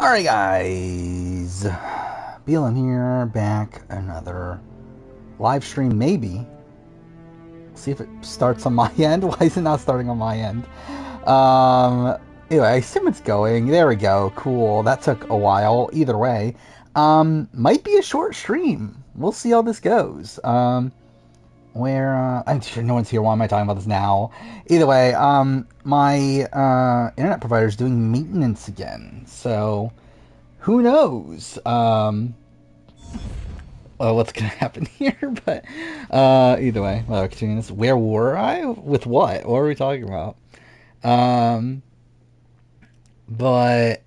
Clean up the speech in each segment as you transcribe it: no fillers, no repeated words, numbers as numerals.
Alright guys, BLM here, back another live stream, maybe. See if it starts on my end. Why is it not starting on my end? Anyway, I assume it's going. There we go, cool. That took a while, either way. Might be a short stream. We'll see how this goes. I'm sure no one's here. Why am I talking about this now? Either way, my internet provider is doing maintenance again, so who knows? What's gonna happen here? But either way, continuing this. Where were I? With what? What were we talking about? But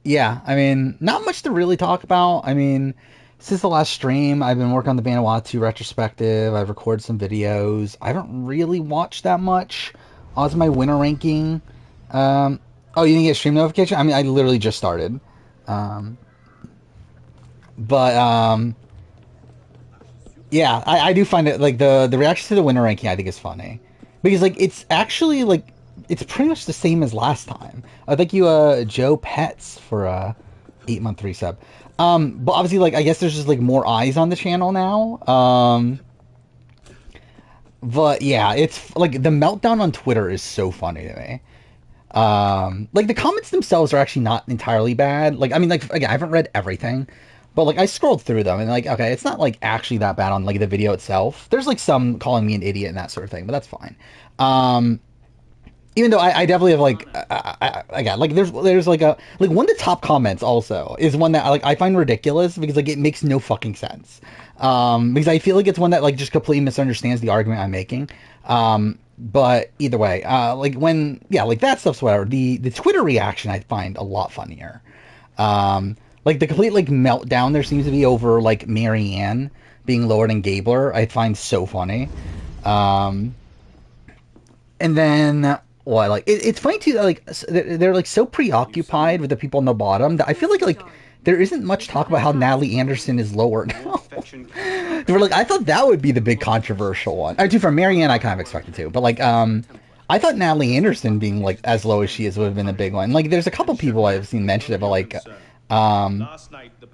yeah, I mean, not much to really talk about. I mean, since the last stream, I've been working on the Vanuatu retrospective. I've recorded some videos. I haven't really watched that much. How's my winter ranking? Oh, you didn't get a stream notification? I mean, I literally just started. Yeah, I do find it, like, the reaction to the winter ranking, I think, is funny. Because, like, it's actually, like, it's pretty much the same as last time. Thank you, Joe Pets, for a 8-month resub. But obviously, like, I guess there's just, like, more eyes on the channel now. But yeah, it's, like, the meltdown on Twitter is so funny to me. Like, the comments themselves are actually not entirely bad. Like, I mean, like, again, I haven't read everything, but, like, I scrolled through them, and, like, okay, it's not, like, actually that bad on, like, the video itself. There's, like, some calling me an idiot and that sort of thing, but that's fine. Even though I definitely have, like, again, like, there's like one of the top comments also is one that I find ridiculous because, like, it makes no fucking sense. Because I feel like it's one that, like, just completely misunderstands the argument I'm making. But either way, like, like, that stuff's whatever. The Twitter reaction I find a lot funnier. Like, the complete, like, meltdown there seems to be over, like, Marianne being lower than Gabler, I find so funny. And then, well, like, it's funny too, like, they're, like, so preoccupied with the people on the bottom that I feel like, there isn't much talk about how Natalie Anderson is lower now. They were like, I thought that would be the big controversial one. I do, for Marianne, I kind of expected to, but, like, I thought Natalie Anderson being, like, as low as she is would have been a big one. Like, there's a couple people I've seen mention it, but, like, yeah,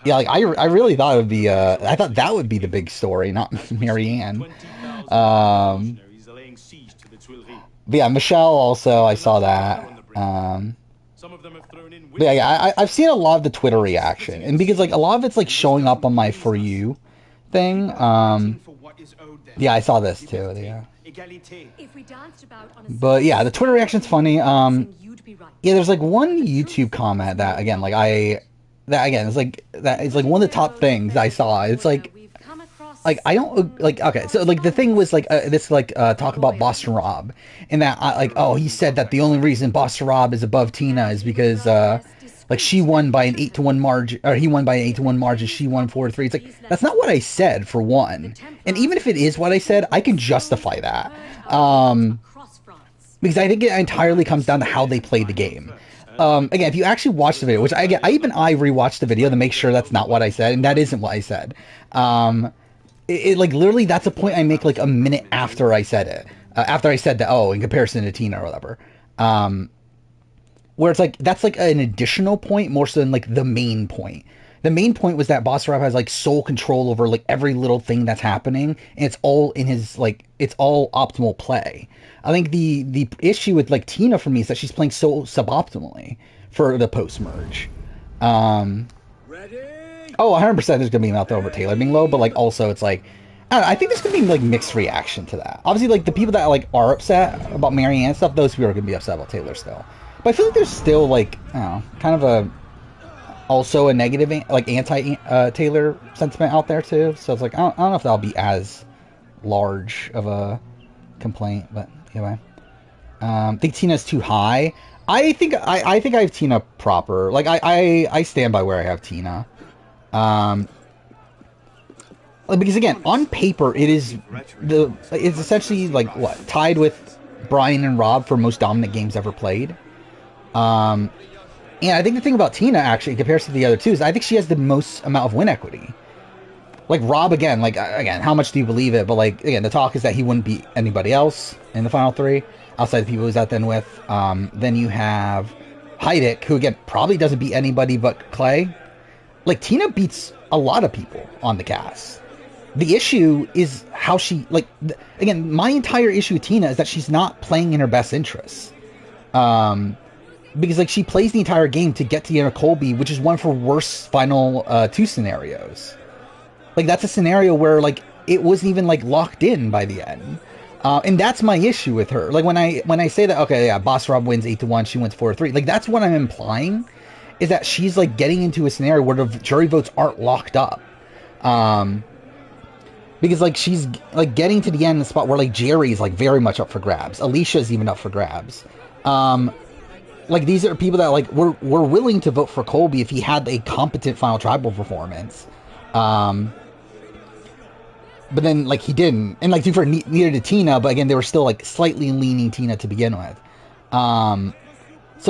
like, I really thought it would be, I thought that would be the big story, not Marianne. But yeah, Michelle also, I saw that. But yeah, I've seen a lot of the Twitter reaction, and because, like, a lot of it's, like, showing up on my For You thing. Yeah, I saw this too. Yeah. But yeah, the Twitter reaction's funny. Yeah, there's, like, one YouTube comment that, again, like, it's like, that is, like, one of the top things I saw. It's like I don't, like, okay, so, like, the thing was, like, this, like, talk about Boston Rob, and that, like, oh, he said that the only reason Boston Rob is above Tina is because, like, she won by an 8-1 margin, or he won by an 8-1 margin, she won 4-3. It's like, that's not what I said, for one. And even if it is what I said, I can justify that. Because I think it entirely comes down to how they play the game. Again, if you actually watch the video, which I rewatched the video to make sure that's not what I said, and that isn't what I said. Like, literally, that's a point I make, like, a minute after I said it. After I said that, oh, in comparison to Tina or whatever. Where it's like, that's, like, an additional point more so than, like, the main point. The main point was that Boss Rob has, like, sole control over, like, every little thing that's happening, and it's all in his, like, it's all optimal play. I think the issue with, like, Tina for me is that she's playing so suboptimally for the post-merge. Oh, 100% there's gonna be a meltdown over Taylor being low, but, like, also it's like, I don't know, I think there's gonna be, like, mixed reaction to that. Obviously, like, the people that, like, are upset about Marianne stuff, those people are gonna be upset about Taylor still. But I feel like there's still, like, I don't know, kind of also a negative, like, anti-Taylor sentiment out there too. So it's like, I don't know if that'll be as large of a complaint, but anyway. I think Tina's too high. I think I have Tina proper. Like, I stand by where I have Tina. Because, again, on paper, it's essentially, like, what, tied with Brian and Rob for most dominant games ever played. And I think the thing about Tina, actually, in comparison to the other two, is I think she has the most amount of win equity. Like, Rob, again, like, again, how much do you believe it? But, like, again, the talk is that he wouldn't beat anybody else in the final three, outside the people he was out then with. Then you have Heidick, who again probably doesn't beat anybody but Clay. Like, Tina beats a lot of people on the cast. The issue is how she, like, again, my entire issue with Tina is that she's not playing in her best interests. Because, like, she plays the entire game to get to Deanna Colby, which is one of her worst final 2 scenarios. Like, that's a scenario where, like, it wasn't even, like, locked in by the end. And that's my issue with her. Like, when I say that, okay, yeah, Boss Rob wins 8-1, she wins 4-3. Like, that's what I'm implying, is that she's, like, getting into a scenario where the jury votes aren't locked up. Because, like, she's, like, getting to the end, the spot where, like, Jerry's, like, very much up for grabs. Alicia's even up for grabs. Like, these are people that, like, were willing to vote for Colby if he had a competent Final Tribal performance. But then, like, he didn't. And, like, neither did Tina, but again, they were still, like, slightly leaning Tina to begin with. So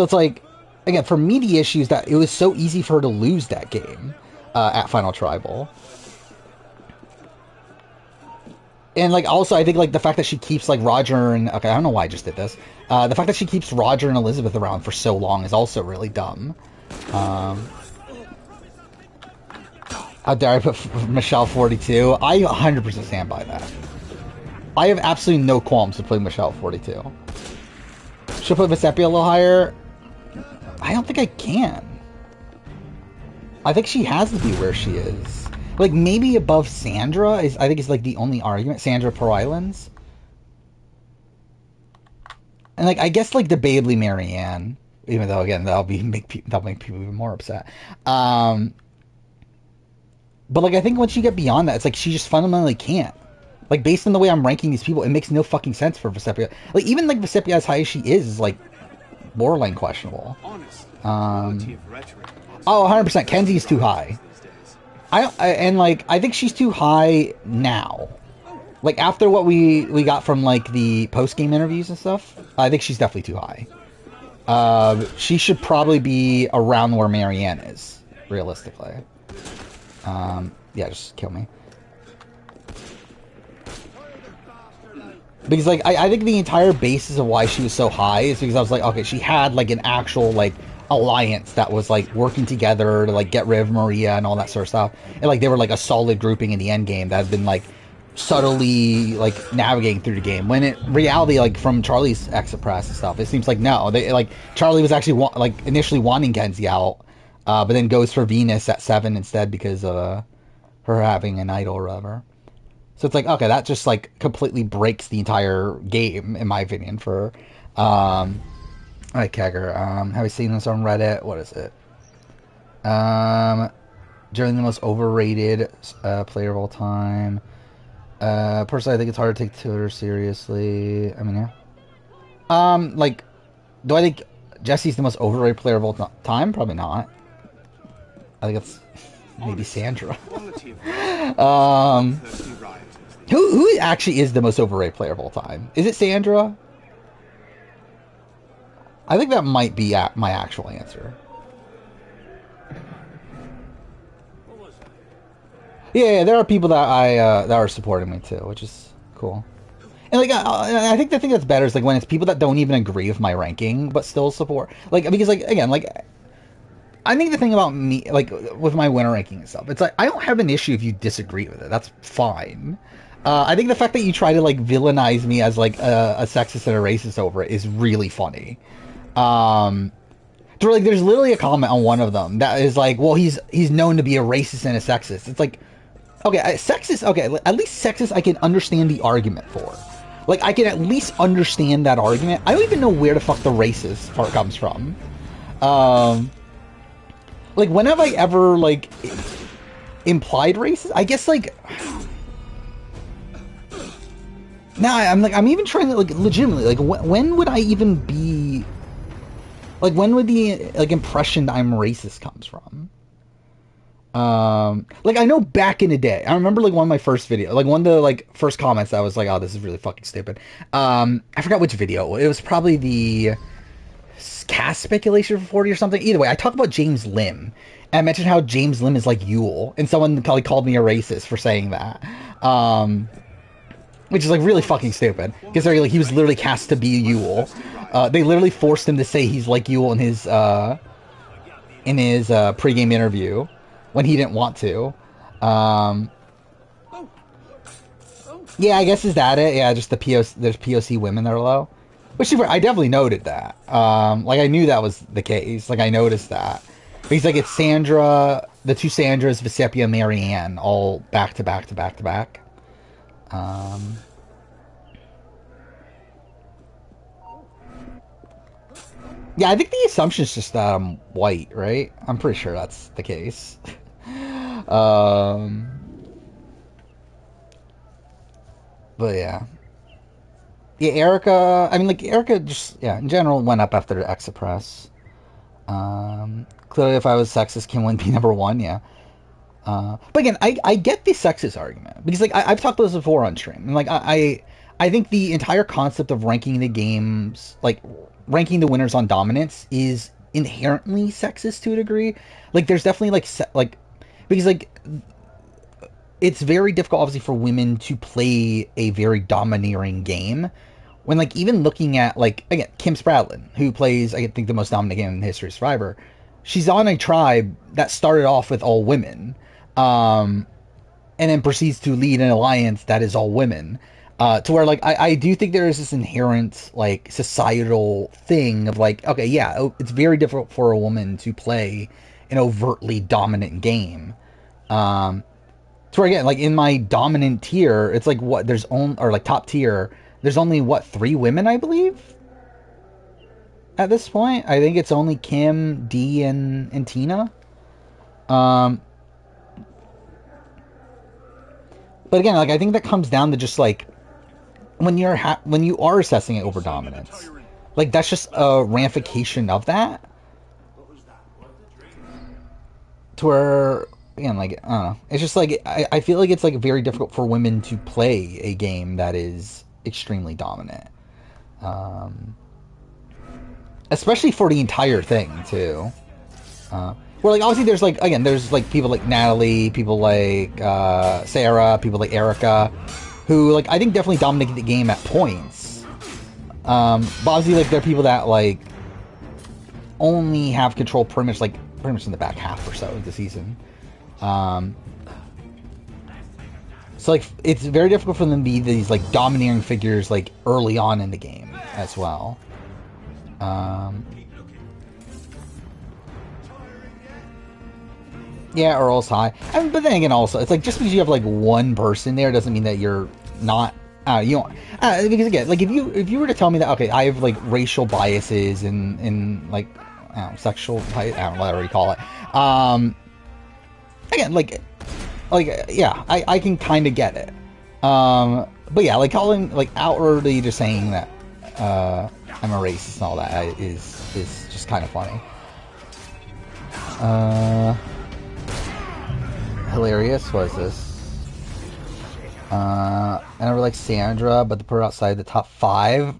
it's like, again, for me, the issue is that it was so easy for her to lose that game at Final Tribal. And, like, also, I think, like, the fact that she keeps, like, Roger and... Okay, I don't know why I just did this. The fact that she keeps Roger and Elizabeth around for so long is also really dumb. How dare I put Michelle 42? I 100% stand by that. I have absolutely no qualms with putting Michelle 42. Should I put Vecepia a little higher? I don't think I can. I think she has to be where she is. Like, maybe above Sandra I think is, like, the only argument. Sandra Pearl Islands. And, like, I guess, like, debatably Marianne. Even though, again, that'll make people even more upset. But, like, I think once you get beyond that, it's like she just fundamentally can't. Like, based on the way I'm ranking these people, it makes no fucking sense for Vecepia. Like, even, like, Vecepia as high as she is, like, borderline questionable. Oh, 100%. Kenzie's too high. I think she's too high now. Like, after what we got from, like, the post-game interviews and stuff, I think she's definitely too high. She should probably be around where Marianne is, realistically. Yeah, just kill me. Because, like, I think the entire basis of why she was so high is because I was like, okay, she had, like, an actual, like, alliance that was, like, working together to, like, get rid of Maria and all that sort of stuff. And, like, they were, like, a solid grouping in the end game that had been, like, subtly, like, navigating through the game. When in reality, like, from Charlie's exit press and stuff, it seems like, no. Charlie was actually, initially wanting Kenzie out, but then goes for Venus at 7 instead because of her having an idol or whatever. So it's like, okay, that just, like, completely breaks the entire game, in my opinion, for, alright, Kegger, have you seen this on Reddit? What is it? Generally the most overrated, player of all time. Personally, I think it's hard to take Twitter seriously. I mean, yeah. Like, do I think Jesse's the most overrated player of all time? Probably not. I think it's maybe Sandra. Who actually is the most overrated player of all time? Is it Sandra? I think that might be my actual answer. Yeah, there are people that that are supporting me too, which is cool. And like, I think the thing that's better is like when it's people that don't even agree with my ranking but still support. Like, because like again, like I think the thing about me, like with my winner ranking and stuff, it's like I don't have an issue if you disagree with it. That's fine. I think the fact that you try to like villainize me as like a sexist and a racist over it is really funny. There's literally a comment on one of them that is like, well, he's known to be a racist and a sexist. It's like, okay, sexist, okay, at least sexist I can understand the argument for. Like, I can at least understand that argument. I don't even know where the fuck the racist part comes from. Like, when have I ever, like, implied racist? I guess, like... Now, I'm even trying to, like, legitimately, like, when would I even be... Like, when would the, like, impression that I'm racist comes from? Like, I know back in the day, I remember, like, one of my first videos, like, one of the, like, first comments that was like, oh, this is really fucking stupid. I forgot which video. It was probably the cast speculation for 40 or something. Either way, I talked about James Lim, and I mentioned how James Lim is like Yule, and someone like called me a racist for saying that. Which is, like, really fucking stupid, considering, like, he was literally cast to be Yule. They literally forced him to say he's like Yule in his pregame interview when he didn't want to. Yeah, I guess is that it? Yeah, just there's POC women that are low. Which I definitely noted that. Like I knew that was the case. Like I noticed that. But he's like it's Sandra, the two Sandras, Vecepia, Marianne, all back to back to back to back. Yeah, I think the assumption is just that I'm white, right? I'm pretty sure that's the case. But yeah. Yeah, Erica, I mean, like, Erica just, yeah, in general went up after the exit press. Clearly, if I was sexist, Kim wouldn't be number one, yeah. But again, I get the sexist argument. Because, like, I've talked about this before on stream. And, like, I think the entire concept of ranking the games, like, ranking the winners on dominance is inherently sexist to a degree. Like, there's definitely, like, because, like, it's very difficult, obviously, for women to play a very domineering game. When, like, even looking at, like, again, Kim Spradlin, who plays, I think, the most dominant game in the history of Survivor, she's on a tribe that started off with all women, and then proceeds to lead an alliance that is all women. To where, like, I do think there is this inherent, like, societal thing of, like, okay, yeah, it's very difficult for a woman to play an overtly dominant game. So again, like in my dominant tier, it's like what there's only or like top tier, there's only what 3 women I believe. At this point, I think it's only Kim, D, and Tina. But again, like I think that comes down to just like when you are assessing it over dominance, like that's just a ramification of that. To where again, like, I don't know. It's just like, I feel like it's like very difficult for women to play a game that is extremely dominant. Especially for the entire thing, too. Well, like, obviously there's like, again, there's like people like Natalie, people like Sarah, people like Erica, who, like, I think definitely dominated the game at points. But obviously, like, there are people that, like, only have control pretty much in the back half or so of the season. So like it's very difficult for them to be these like domineering figures like early on in the game as well. Yeah, Earl's high. I mean, but then again, also it's like just because you have like one person there doesn't mean that you're not. You know, because again, like if you were to tell me that okay, I have like racial biases and like I don't know, sexual bias, I don't know whatever you call it. Again, like yeah, I can kind of get it. But yeah, like calling like outwardly just saying that I'm a racist and all that is just kind of funny. Hilarious. What is this? I never liked Sandra, but to put her outside the top 5,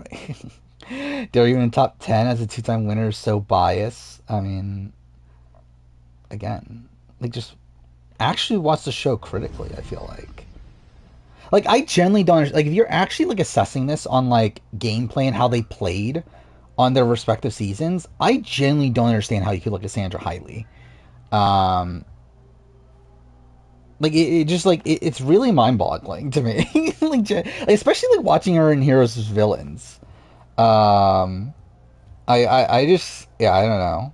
they're even in top 10 as a 2-time winner is so biased. I mean, again, like just actually watch the show critically. I feel like I generally don't understand, like if you're actually like assessing this on like gameplay and how they played on their respective seasons, I genuinely don't understand how you could look at Sandra highly. Like it just like it's really mind-boggling to me. like especially like watching her in Heroes vs Villains. I just yeah, I don't know.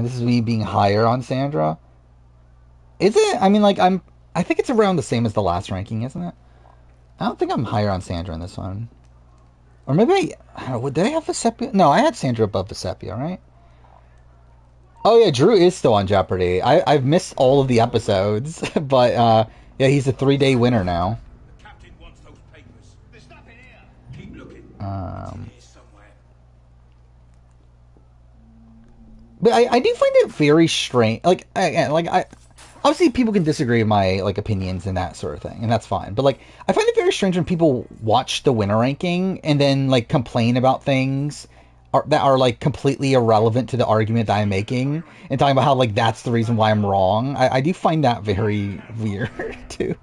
This is me being higher on Sandra. Is it? I mean, like, I think it's around the same as the last ranking, isn't it? I don't think I'm higher on Sandra in this one. Or maybe I don't know, did I have Vecepia? No, I had Sandra above Vecepia, right? Oh yeah, Drew is still on Jeopardy. I've missed all of the episodes, but yeah, he's a 3-day winner now. The captain wants those papers. There's nothing here. Keep looking. But I do find it very strange. Like I obviously people can disagree with my like opinions and that sort of thing, and that's fine. But like I find it very strange when people watch the winner ranking and then like complain about things that are like completely irrelevant to the argument that I'm making and talking about how like that's the reason why I'm wrong. I do find that very weird too.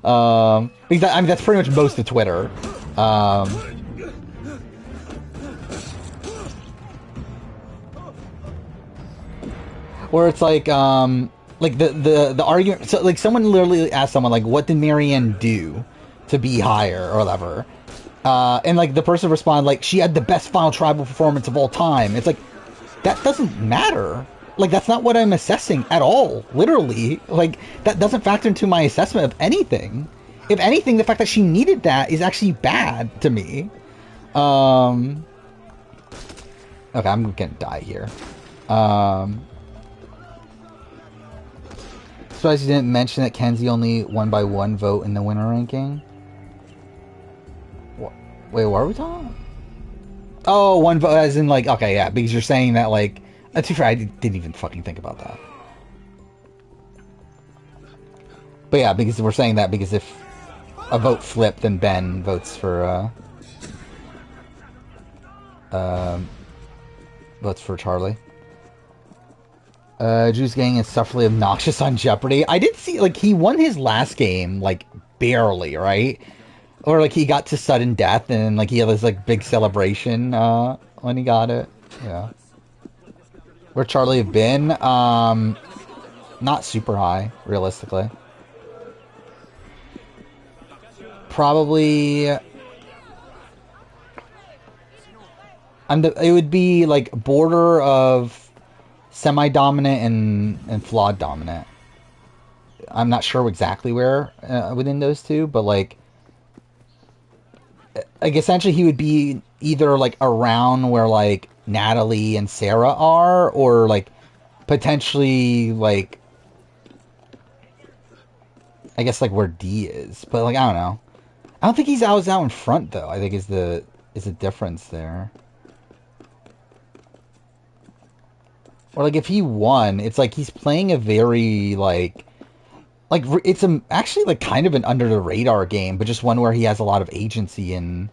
Because I mean, that's pretty much most of Twitter. Where it's like the argument. So like someone literally asked someone like, "What did Marianne do to be higher or whatever?" And like the person responded like, "She had the best final tribal performance of all time." It's like that doesn't matter. Like that's not what I'm assessing at all. Literally, like that doesn't factor into my assessment of anything. If anything, the fact that she needed that is actually bad to me. Okay, I'm gonna die here. Surprised you didn't mention that Kenzie only won by 1 vote in the winner ranking. Wait, what are we talking? Oh, 1 vote as in like, okay, yeah, because you're saying that like, to be fair, I didn't even fucking think about that. But yeah, because we're saying that because if a vote flipped, then Ben votes for, votes for Charlie. Juice Gang is sufferingly obnoxious on Jeopardy. I did see, like, he won his last game, like, barely, right? Or, like, he got to sudden death, and, like, he had this, like, big celebration, when he got it. Yeah. Where Charlie have been? Not super high, realistically. Probably... it would be, like, border of semi-dominant and flawed dominant. I'm not sure exactly where within those two, but like essentially he would be either like around where like Natalie and Sarah are, or like potentially like I guess like where D is. But like I don't know. I don't think he's out in front though. I think is the difference there. Or like if he won, it's like he's playing a very like it's actually like kind of an under the radar game, but just one where he has a lot of agency and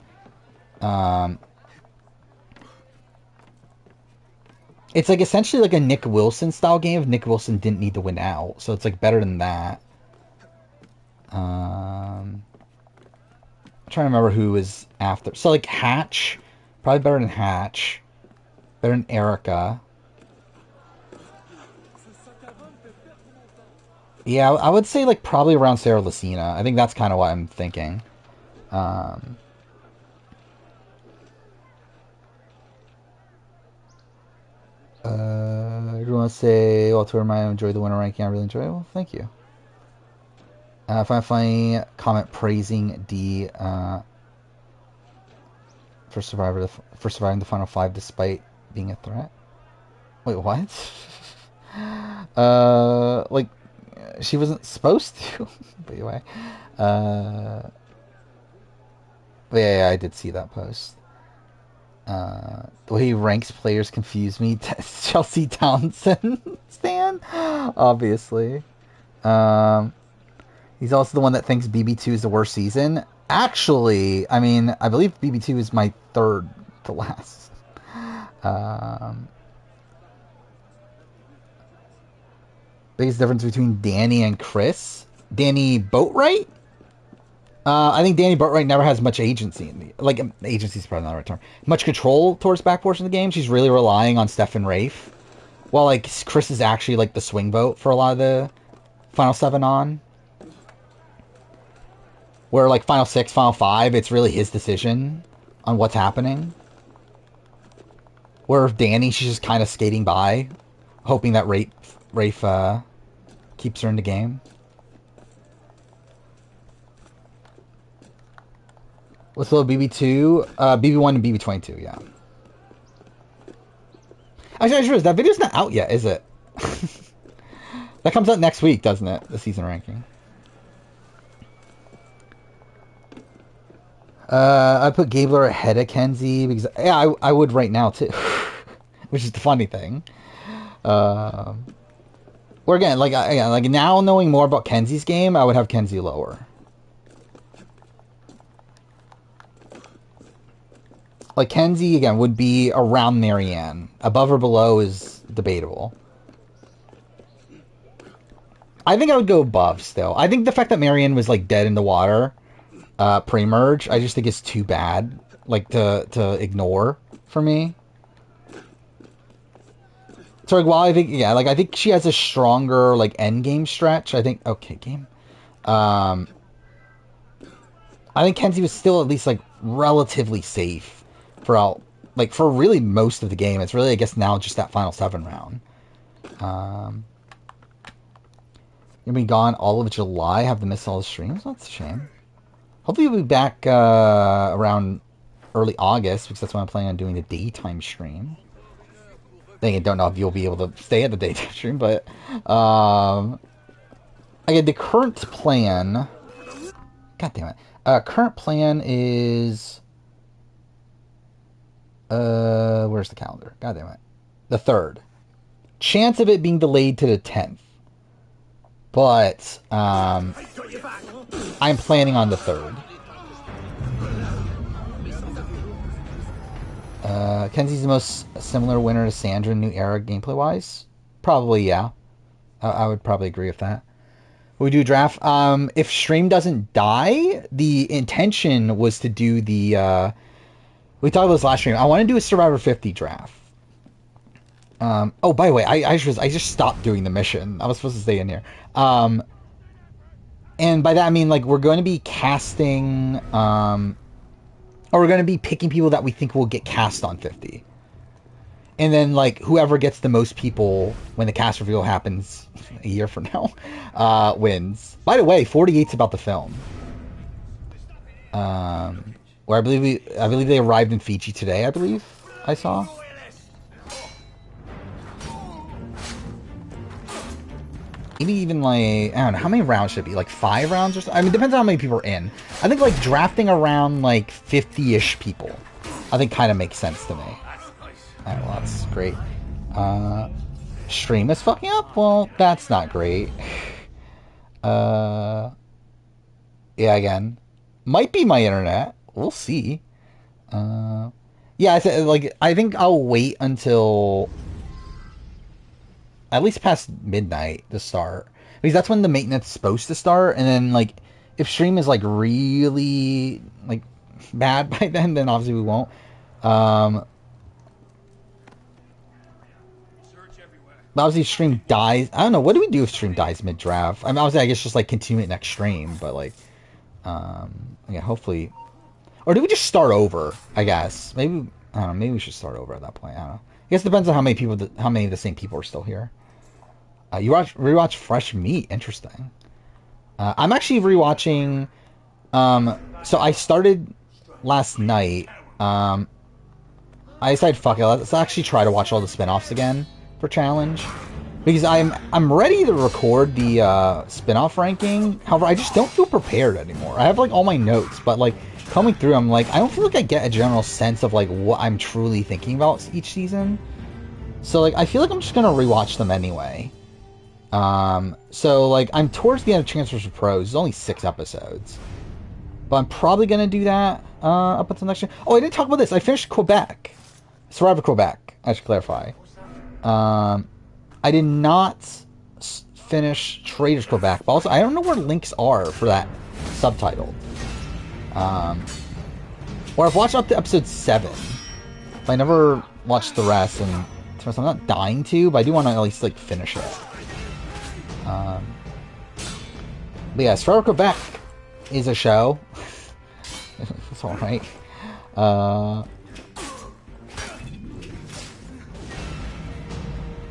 it's like essentially like a Nick Wilson style game if Nick Wilson didn't need to win out, so it's like better than that. I'm trying to remember who was after. So like Hatch, probably better than Hatch, better than Erica. Yeah, I would say like probably around Sarah Lucina. I think that's kind of what I'm thinking. I do want to say, well, to I enjoyed the winner ranking. I really enjoyed it. Well, thank you. If I find comment praising D for surviving the final 5 despite being a threat. Wait, what? Like she wasn't supposed to. But anyway, but yeah, I did see that post. The way he ranks players confused me. Chelsea Townsend stan, obviously. He's also the one that thinks BB2 is the worst season. Actually, I mean, I believe BB2 is my third to last. Biggest difference between Danny and Chris? Danny Boatwright? I think Danny Boatwright never has much agency in the like. Agency is probably not the right term. Much control towards back portion of the game. She's really relying on Stefan Rafe, while like Chris is actually like the swing vote for a lot of the final 7 on. Where like final 6, final 5, it's really his decision on what's happening. Where Danny, she's just kind of skating by, hoping that Rafe keeps her in the game. What's the BB2? BB1 and BB22, yeah. Actually, that video's not out yet, is it? That comes out next week, doesn't it? The season ranking. I put Gabler ahead of Kenzie because yeah, I would right now too, which is the funny thing. Or again, like now knowing more about Kenzie's game, I would have Kenzie lower. Like Kenzie again would be around Marianne. Above or below is debatable. I think I would go above still. I think the fact that Marion was like dead in the water pre-merge, I just think it's too bad, like to ignore for me. So like, while I think I think she has a stronger like end game stretch. I think game. I think Kenzie was still at least like relatively safe for really most of the game. It's really I guess now just that final 7 round. You'll be gone all of July. Have to miss all the streams. That's a shame. Hopefully we'll be back around early August because that's when I'm planning on doing the daytime stream. I don't know if you'll be able to stay at the daytime stream, but again, the current plan. God damn it! Current plan is where's the calendar? God damn it! The 3rd. Chance of it being delayed to the 10th, but I'm planning on the 3rd. Kenzie's the most similar winner to Sandra in New Era gameplay-wise? Probably, yeah. I would probably agree with that. We do draft. If stream doesn't die, the intention was to do the... we talked about this last stream. I want to do a Survivor 50 draft. Oh, by the way, I just stopped doing the mission. I was supposed to stay in here. And by that I mean, like, we're going to be casting... or we're going to be picking people that we think will get cast on 50. And then, like, whoever gets the most people when the cast reveal happens a year from now, wins. By the way, 48's about the film. Where I believe they arrived in Fiji today, I believe I saw. Maybe even like, I don't know, how many rounds should it be? Like 5 rounds or so? I mean, it depends on how many people are in. I think like drafting around like 50-ish people, I think kind of makes sense to me. Alright, well, that's great. Stream is fucking up? Well, that's not great. Yeah, again. Might be my internet. We'll see. Yeah, I think I'll wait until at least past midnight to start, because that's when the maintenance is supposed to start. And then like if stream is like really like bad by then obviously we won't. But obviously stream dies. I don't know, what do we do if stream dies mid draft? I mean, obviously I guess just like continue it next stream, but like yeah, hopefully, or do we just start over? I guess maybe, I don't know, maybe we should start over at that point. I don't know. I guess it depends on how many of the same people are still here. You rewatch Fresh Meat. Interesting. I'm actually rewatching. So I started last night. I decided, fuck it, let's actually try to watch all the spinoffs again for challenge, because I'm ready to record the spinoff ranking. However, I just don't feel prepared anymore. I have like all my notes, but like coming through, I'm like, I don't feel like I get a general sense of like what I'm truly thinking about each season. So like I feel like I'm just gonna rewatch them anyway. So like I'm towards the end of Transfers for Pros. There's only 6 episodes, but I'm probably gonna do that up until next year. Oh, I didn't talk about this. I finished Quebec, Survivor Quebec. I should clarify. I did not finish Traders Quebec, but also I don't know where links are for that subtitle. Or I've watched up to episode 7, but I never watched the rest, and I'm not dying to, but I do want to at least like finish it. But yeah, Survivor Quebec is a show. It's alright.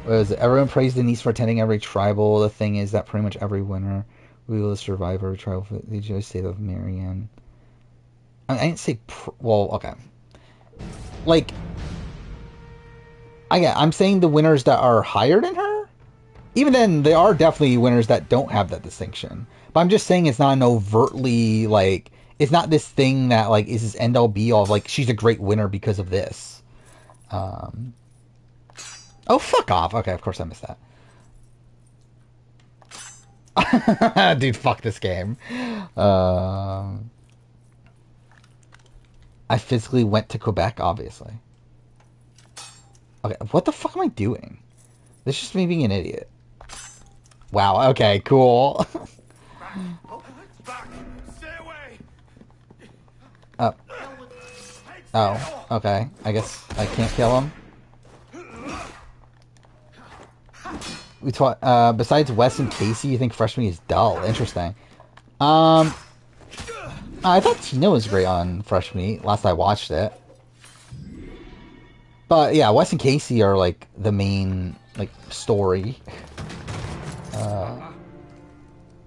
What is it? Everyone praised Denise for attending every tribal. The thing is that pretty much every winner will survive every tribal. They just say of Marianne. I didn't say well, okay. Like, I'm saying the winners that are higher than her. Even then, there are definitely winners that don't have that distinction. But I'm just saying it's not an overtly, like, it's not this thing that, like, is this end-all be-all of, like, she's a great winner because of this. Oh, fuck off. Okay, of course I missed that. Dude, fuck this game. I physically went to Quebec, obviously. Okay, what the fuck am I doing? This is just me being an idiot. Wow, okay, cool. Back! Stay away! Oh, oh, okay. I guess I can't kill him. Besides Wes and Casey, you think Fresh Meat is dull? Interesting. Um, I thought Tina was great on Fresh Meat last I watched it. But yeah, Wes and Casey are like the main like story.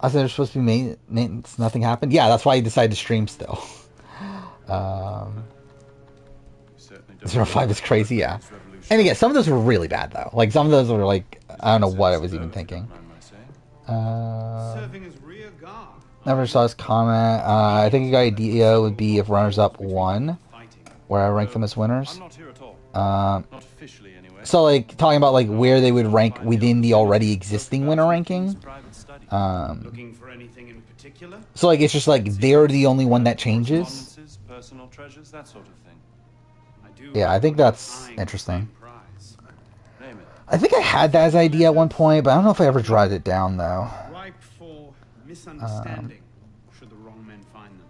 I said there's supposed to be maintenance. Nothing happened. Yeah, that's why he decided to stream still. Um, 05 is crazy, yeah. And again, some of those were really bad though. Like some of those were like I don't know what I was even thinking. Serving as rear guard. Never saw his comment. I think a good idea would be if runners up won, where I rank them as winners. So like talking about like where they would rank within the already existing winner ranking. Looking for anything in particular? So like it's just like they're the only one that changes. Personal treasures, that sort of thing. Yeah, I think that's interesting. I think I had that as an idea at one point, but I don't know if I ever jotted it down though. Ripe for misunderstanding should the wrong men find them.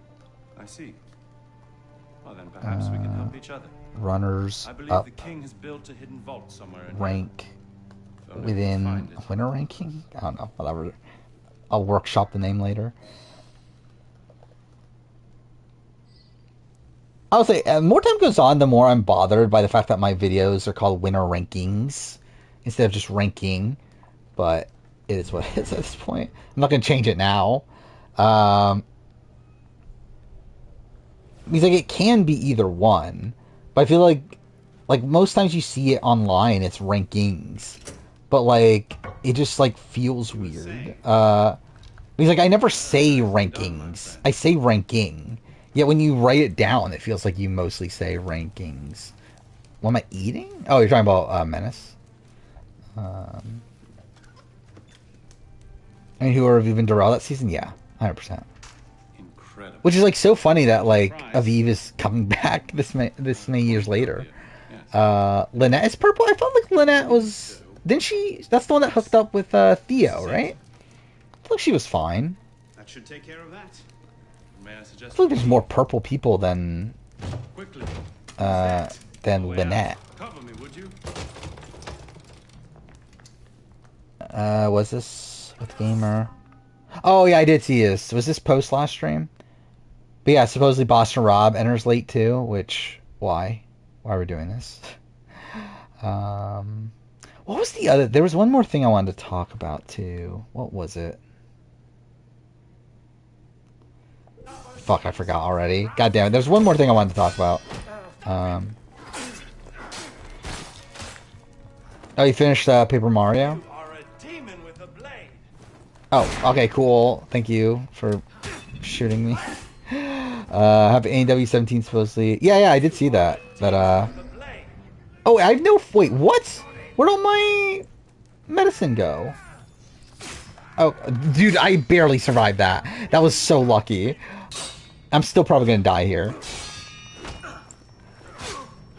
I see. Well then perhaps we can help each other. Runners I believe up the king has built a hidden vault somewhere in rank here. within winner ranking? I don't know. Whatever. I'll workshop the name later. I would say, more time goes on, the more I'm bothered by the fact that my videos are called winner rankings instead of just ranking. But it is what it is at this point. I'm not going to change it now. Because like it can be either one, but I feel like most times you see it online, it's rankings, but like it just like feels weird. Because like I never say rankings, I say ranking. Yet when you write it down, it feels like you mostly say rankings. What am I eating? Oh, you're talking about Menace. I mean, who are Aviv and Darrell that season? Yeah, 100%. Incredible. Which is like so funny that like Aviv is coming back this many years later. Lynette is purple. I felt like Lynette was. Didn't she? That's the one that hooked up with Theo, right? I feel like she was fine. That should take care of that. May I I suggest feel like there's more purple people than quickly? Lynette. Cover me, would you? Was this with Gamer? Oh yeah, I did see this. Was this post last stream? But yeah, supposedly Boston Rob enters late too. Which why? Why are we doing this? What was the other? There was one more thing I wanted to talk about too. What was it? Fuck, I forgot already. God damn it. There's one more thing I wanted to talk about. Oh, you finished Paper Mario? You are a demon with a blade. Oh, okay, cool. Thank you for shooting me. Have AW 17 supposedly. Yeah, I did see that. But, oh, I have no. Wait, what? Where'd all my medicine go? Oh, dude, I barely survived that. That was so lucky. I'm still probably gonna die here.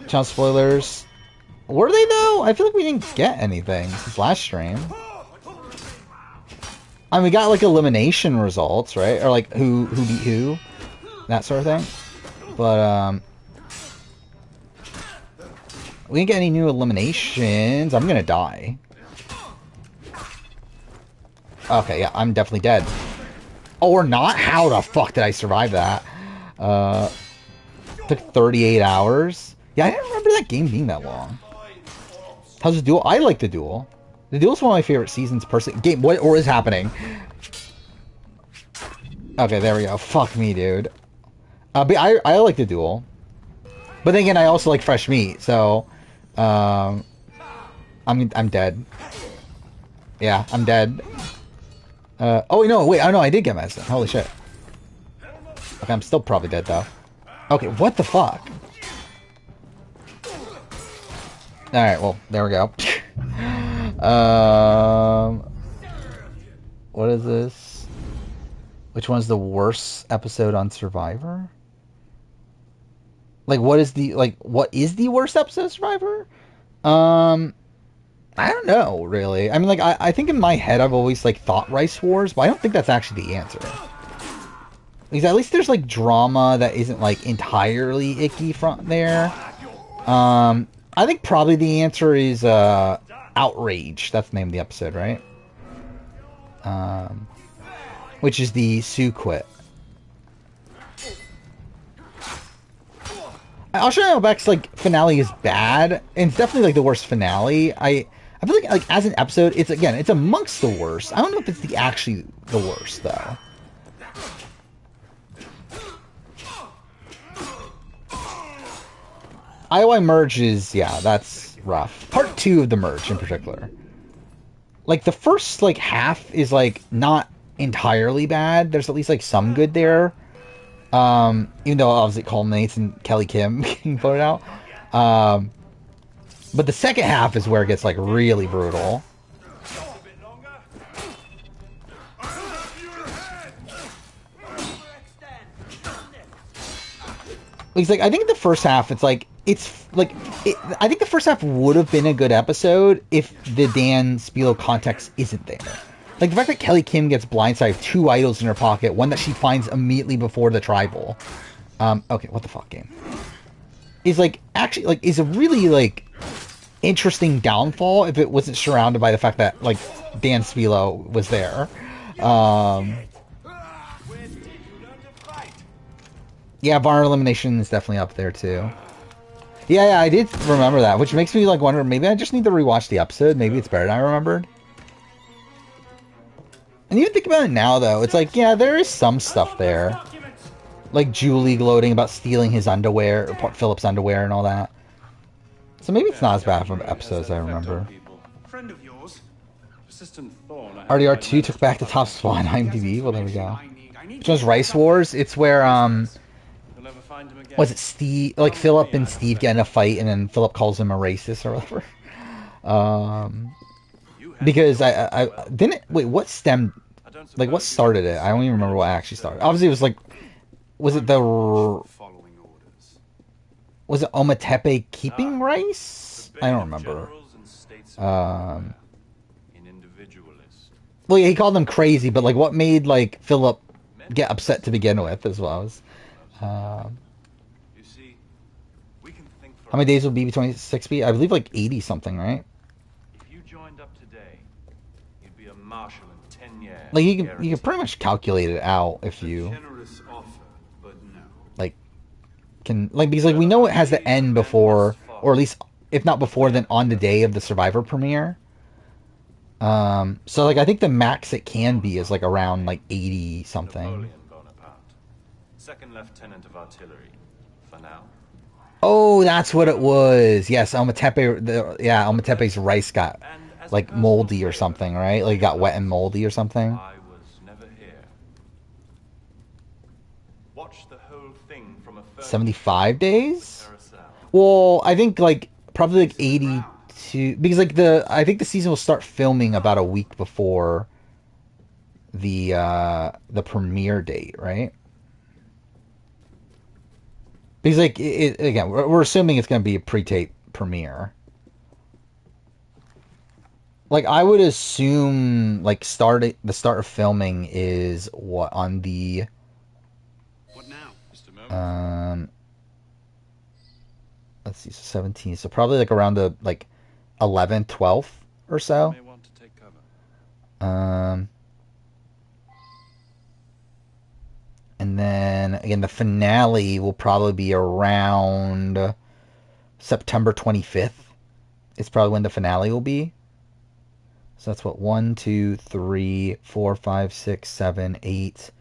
Channel spoilers. Were they though? I feel like we didn't get anything since last stream. I mean, we got like elimination results, right? Or like who beat who, that sort of thing. But we didn't get any new eliminations. I'm gonna die. Okay, yeah, I'm definitely dead. Oh, or not? How the fuck did I survive that? Took 38 hours. Yeah, I didn't remember that game being that long. How's the duel? I like the duel. The duel's one of my favorite seasons person game. What or is happening? Okay, there we go. Fuck me, dude. But I like the duel. But then again, I also like fresh meat, so I'm dead. Yeah, I'm dead. Oh no, wait, oh no, I did get medicine. Holy shit. Okay, I'm still probably dead though. Okay, what the fuck? Alright, well, there we go. What is this? Which one's the worst episode on Survivor? Like, what is the worst episode of Survivor? I don't know, really. I mean, like, I think in my head I've always, like, thought Rice Wars, but I don't think that's actually the answer. Because at least there's, like, drama that isn't, like, entirely icky from there. I think probably the answer is, Outrage. That's the name of the episode, right? Which is the Sue quit. Ashina Beck's, like, finale is bad, and it's definitely, like, the worst finale. I feel like, as an episode, it's, again, it's amongst the worst. I don't know if it's actually the worst, though. IOI Merge is, yeah, that's rough. Part 2 of the Merge, in particular. Like, the first, like, half is, like, not entirely bad. There's at least, like, some good there. Even though obviously it culminates in Kelly Kim getting voted out. But the second half is where it gets, like, really brutal. It's like, I think the first half, it's like, I think the first half would have been a good episode if the Dan Spilo context isn't there. Like, the fact that Kelly Kim gets blindsided, 2 idols in her pocket, one that she finds immediately before the tribal. Okay, what the fuck, game? Is, like, actually, like, is a really, like, interesting downfall if it wasn't surrounded by the fact that, like, Dan Spilo was there. Yeah, Bar Elimination is definitely up there, too. Yeah, I did remember that, which makes me, like, wonder, maybe I just need to rewatch the episode. Maybe it's better than I remembered. And even think about it now, though. It's like, yeah, there is some stuff there. Like Julie gloating about stealing his underwear, Philip's underwear and all that. So maybe it's not as bad of episodes as I remember. Friend of yours. RDR2 took back the top spot on IMDb. Well, there we go. Which one's Rice Wars? It's where, was it Steve, like Philip and Steve get in a fight and then Philip calls him a racist or whatever. Because I didn't, wait, what stemmed, like what started it? I don't even remember what actually started. Obviously it was like, was it Ometepe keeping Rice? I don't remember. Well, yeah, he called them crazy, but like what made like Philip get upset to begin with as well as, how many days will BB26 be? I believe like 80 something, right? If you joined up today, you'd be a marshal in 10 years. Like you can pretty much calculate it out if you Generous offer, but no. like can like because like we know it has to end before, or at least if not before, then on the day of the Survivor premiere. So like I think the max it can be is like around like 80 something. Napoleon Bonaparte, second lieutenant of artillery, for now. Oh, that's what it was. Yes, Ometepe's rice got like moldy or something, right? Like it got wet and moldy or something. I was never here. Watch the whole thing from a 75 days? carousel. Well, I think like probably like 82 because like I think the season will start filming about a week before the premiere date, right? Because like again, we're assuming it's going to be a pre-tape premiere. Like I would assume like the start of filming is what on the What now? Just a moment. let's see, so 17, so probably like around the like 11th, 12th or so. May want to take cover. And then again, the finale will probably be around September 25th. It's probably when the finale will be. So that's what 1, 2, 3, 4, 5, 6, 7, 8,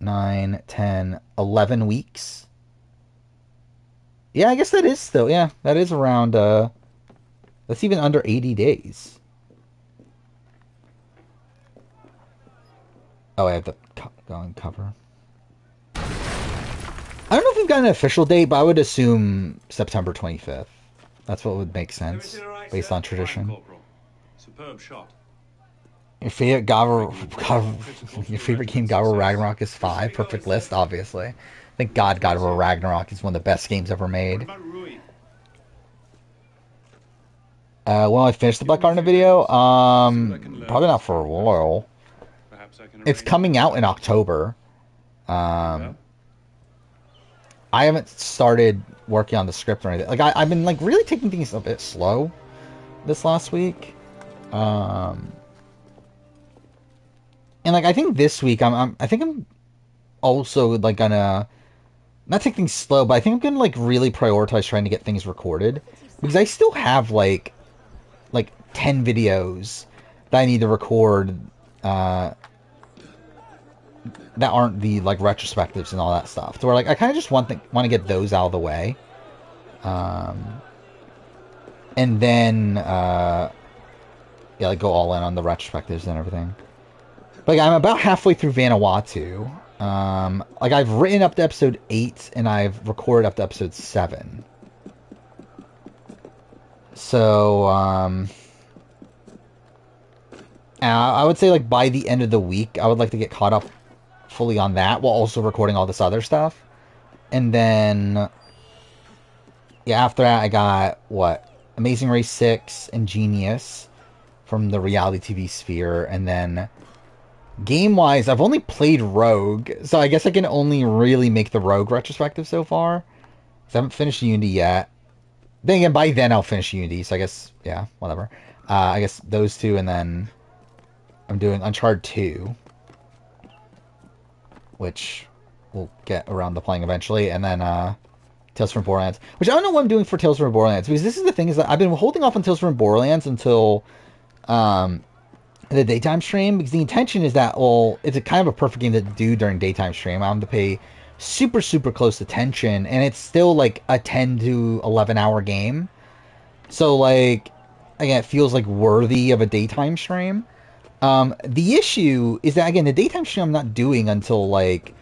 9, 10, 11 weeks. Yeah, I guess that is still, yeah, that is around, that's even under 80 days. Oh, I have to go and cover. I don't know if we've got an official date, but I would assume September 25th. That's what would make sense, based on tradition. Corporal. Superb shot. Your favorite your favorite game, God of War Ragnarok, is 5. Perfect list, obviously. Thank God God of War Ragnarok is one of the best games ever What made. about Rui? When I finish the Black Cardinal video, probably not for a while. Perhaps I can It's arrange- coming out in October. I haven't started working on the script or anything. Like I've been like really taking things a bit slow this last week. And like I think this week I think I'm also like gonna not take things slow, but I think I'm gonna like really prioritize trying to get things recorded because I still have like 10 videos that I need to record that aren't the like retrospectives and all that stuff. So where like I kind of just want to get those out of the way, and then yeah, like go all in on the retrospectives and everything. But like, I'm about halfway through Vanuatu. Like I've written up to episode 8 and I've recorded up to episode 7. So I would say like by the end of the week I would like to get caught up fully on that while also recording all this other stuff. And then yeah, after that I got what? Amazing Race 6 and Genius from the reality TV sphere, and then game-wise, I've only played Rogue, so I guess I can only really make the Rogue retrospective so far. I haven't finished Unity yet. Then again, by then I'll finish Unity, so I guess, yeah, whatever. I guess those two, and then I'm doing Uncharted 2, which we'll get around to playing eventually, and then Tales from Borderlands, which I don't know what I'm doing for Tales from Borderlands, because this is the thing, is that I've been holding off on Tales from Borderlands until the daytime stream, because the intention is that, well, it's a kind of a perfect game to do during daytime stream. I'm to pay super close attention, and it's still like a 10 to 11 hour game, so like again it feels like worthy of a daytime stream. The issue is that again the daytime stream I'm not doing until like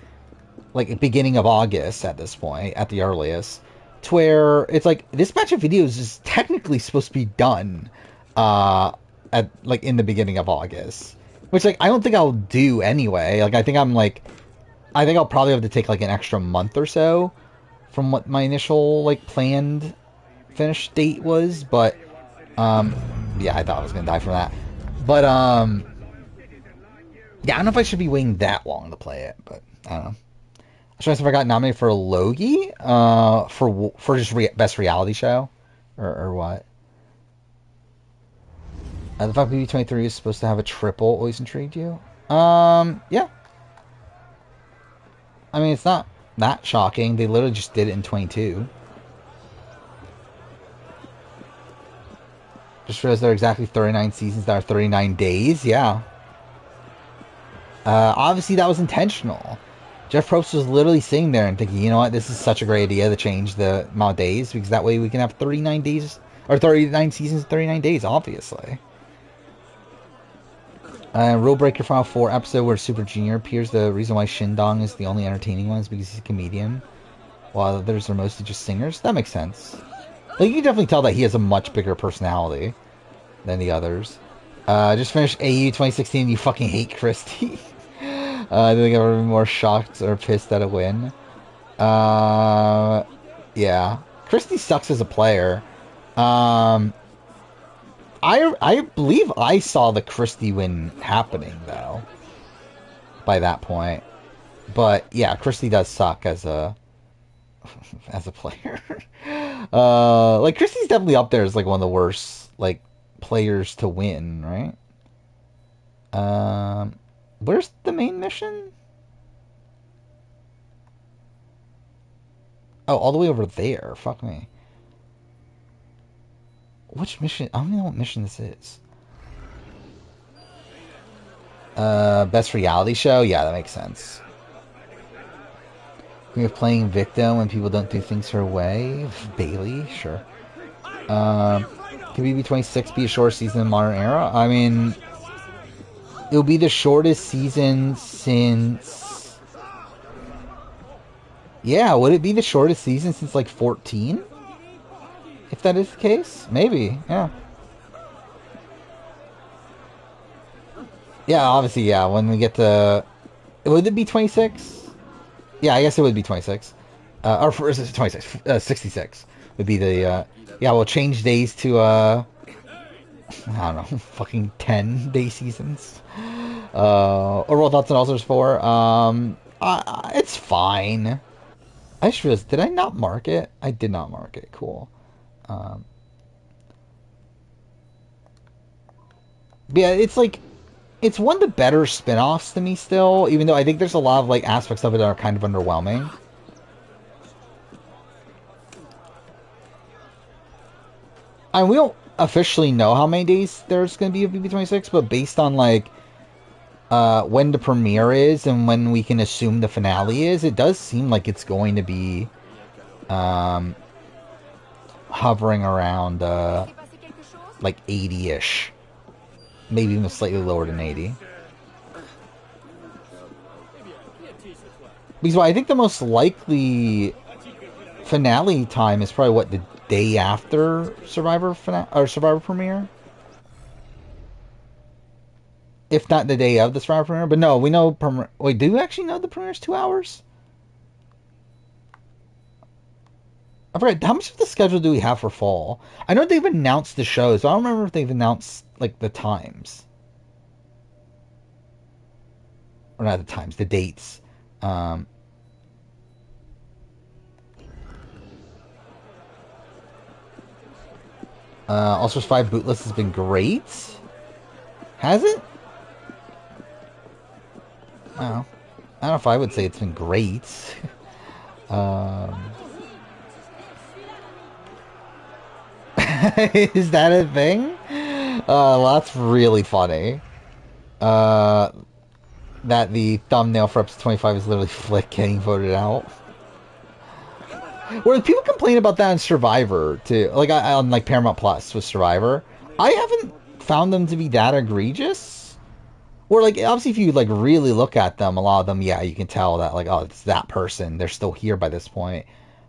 beginning of August at this point at the earliest, to where it's like this batch of videos is technically supposed to be done at like in the beginning of August, which like I don't think I'll do anyway. Like I think I'll probably have to take like an extra month or so from what my initial like planned finish date was, but yeah, I thought I was gonna die from that. But yeah, I don't know if I should be waiting that long to play it, but I don't know. I was trying to see if I got nominated for a Logie for just best reality show or what. The fact BB23 is supposed to have a triple always intrigued you. Yeah. I mean, it's not that shocking. They literally just did it in 22. Just realized there are exactly 39 seasons that are 39 days. Yeah. Obviously, that was intentional. Jeff Probst was literally sitting there and thinking, you know what, this is such a great idea to change the amount of days, because that way we can have 39 days, or 39 seasons, 39 days, obviously. Rule Breaker Final 4 episode where Super Junior appears. The reason why Shindong is the only entertaining one is because he's a comedian, while others are mostly just singers. That makes sense. Like, you can definitely tell that he has a much bigger personality than the others. Just finished AU 2016. You fucking hate Christie. I think I've ever been more shocked or pissed at a win. Yeah. Christie sucks as a player. I believe I saw the Christie win happening, though, by that point. But, yeah, Christie does suck as a player. Like, Christie's definitely up there as, like, one of the worst, like, players to win, right? Where's the main mission? Oh, all the way over there. Fuck me. Which mission? I don't even know what mission this is. Best reality show? Yeah, that makes sense. We're playing victim when people don't do things her way. Bailey? Sure. Can BB26 be a short season in modern era? I mean, it'll be the shortest season since... Yeah, would it be the shortest season since, like, 14? If that is the case? Maybe, yeah. Yeah, obviously, yeah, when we get to... Would it be 26? Yeah, I guess it would be 26. Or 26, 66 would be the... yeah, we'll change days to, I don't know, fucking 10-day seasons. Overall thoughts on All-Stars 4. It's fine. I just realized, did I not mark it? I did not mark it. Cool. But yeah, it's like, it's one of the better spin-offs to me still, even though I think there's a lot of like aspects of it that are kind of underwhelming. And we don't officially know how many days there's going to be of BB26, but based on like when the premiere is and when we can assume the finale is, it does seem like it's going to be hovering around like 80-ish. Maybe even slightly lower than 80. Because I think the most likely finale time is probably what, the day after Survivor premiere? If not the day of the Survivor premiere. But no, we know wait, do we actually know the premiere's 2 hours? I forget, how much of the schedule do we have for fall? I know they've announced the shows, but I don't remember if they've announced like the times. Or not the times, the dates. All-Stars 5 bootless has been great. Has it? Oh. I don't know if I would say it's been great. Is that a thing? Well, that's really funny. That the thumbnail for episode 25 is literally Flick getting voted out. Where people complain about that on Survivor too, like on like Paramount Plus with Survivor. I haven't found them to be that egregious. Or like obviously if you like really look at them, a lot of them, yeah, you can tell that like, oh, it's that person. They're still here by this point.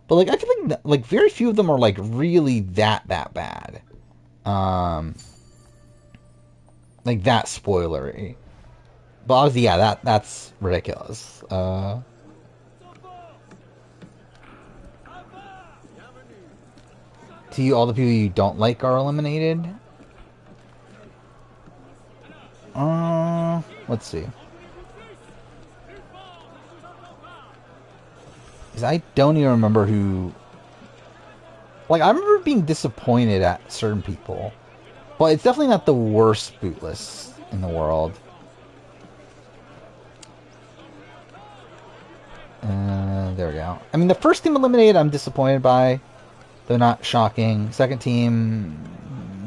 But like I feel like very few of them are like really that bad. Like that spoilery. But obviously, yeah, that's ridiculous. To you, all the people you don't like are eliminated? Let's see. Because I don't even remember who... Like, I remember being disappointed at certain people. But it's definitely not the worst bootless in the world. There we go. I mean, the first team eliminated, I'm disappointed by. They're not shocking. Second team,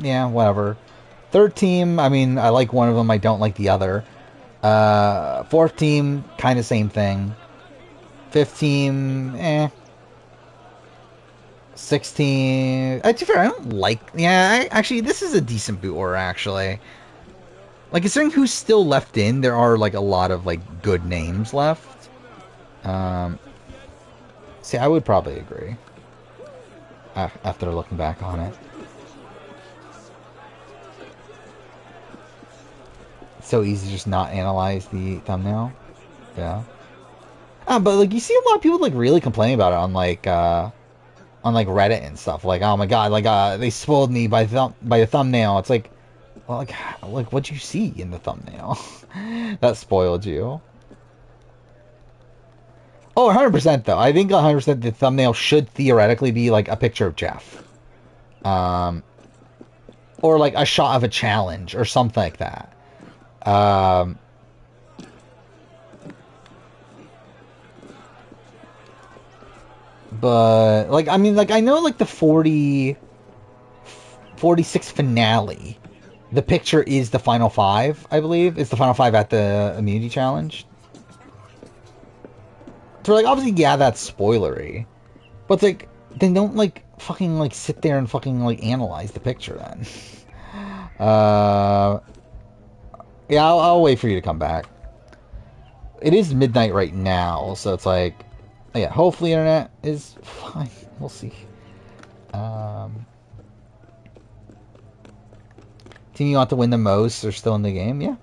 yeah, whatever. Third team, I mean, I like one of them, I don't like the other. Fourth team, kind of same thing. Fifth team, eh. Sixth team, to be fair, I don't like... Yeah, actually, this is a decent boot order, actually. Like, considering who's still left in, there are, like, a lot of, like, good names left. See, I would probably agree. After looking back on it. It's so easy to just not analyze the thumbnail. Yeah. But, like, you see a lot of people, like, really complaining about it on, like, Reddit and stuff. Like, oh my god, like, they spoiled me by the thumbnail. It's like, well, like, what'd you see in the thumbnail that spoiled you? Oh, 100% though. I think 100% the thumbnail should theoretically be like a picture of Jeff. Or like a shot of a challenge or something like that. But like, I mean, like, I know like the 46 finale, the picture is the final 5, I believe. It's the final 5 at the immunity challenge. So, like, obviously, yeah, that's spoilery. But, it's like, then don't, like, fucking, like, sit there and fucking, like, analyze the picture, then. Yeah, I'll wait for you to come back. It is midnight right now, so it's like... Yeah, hopefully internet is fine. We'll see. Team you want to win the most are still in the game? Yeah.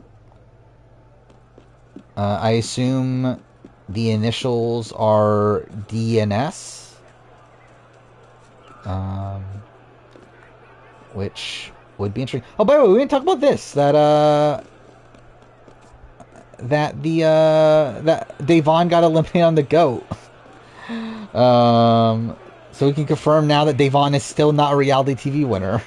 I assume... The initials are DNS, which would be interesting. Oh, by the way, we didn't talk about this. That Devon got eliminated on the GOAT. So we can confirm now that Devon is still not a reality TV winner.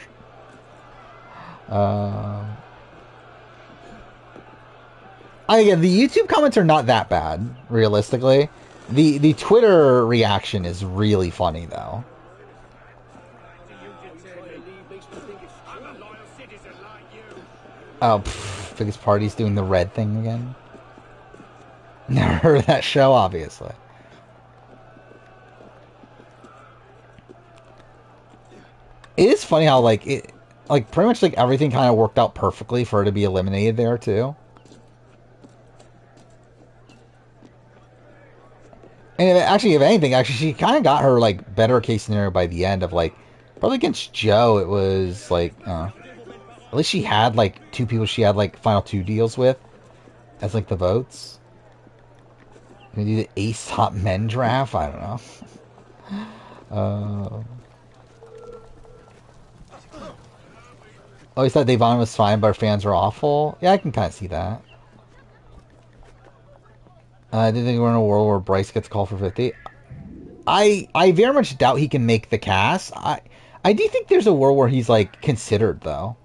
Again, the YouTube comments are not that bad, realistically. The Twitter reaction is really funny, though. Oh, biggest party's doing the red thing again. Never heard of that show, obviously. It is funny how, like, pretty much, like, everything kind of worked out perfectly for her to be eliminated there, too. And actually, if anything, she kind of got her, like, better case scenario by the end of, like, probably against Joe, it was, like, at least she had, like, two people she had, like, final two deals with as, like, the votes. Maybe do the Ace Top Men draft? I don't know. Always thought Devon was fine, but our fans were awful. Yeah, I can kind of see that. I didn't think we're in a world where Bryce gets called for 50. I very much doubt he can make the cast. I do think there's a world where he's, like, considered, though.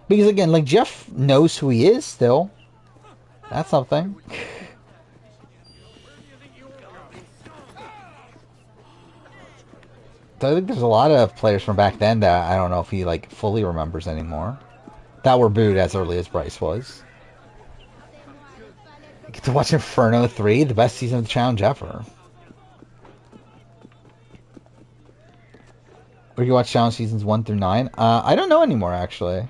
Because, again, like, Jeff knows who he is still. That's something. So I think there's a lot of players from back then that I don't know if he, like, fully remembers anymore. That were booed as early as Bryce was. You get to watch Inferno 3, the best season of the challenge ever. Where you watch challenge seasons 1 through 9? I don't know anymore, actually.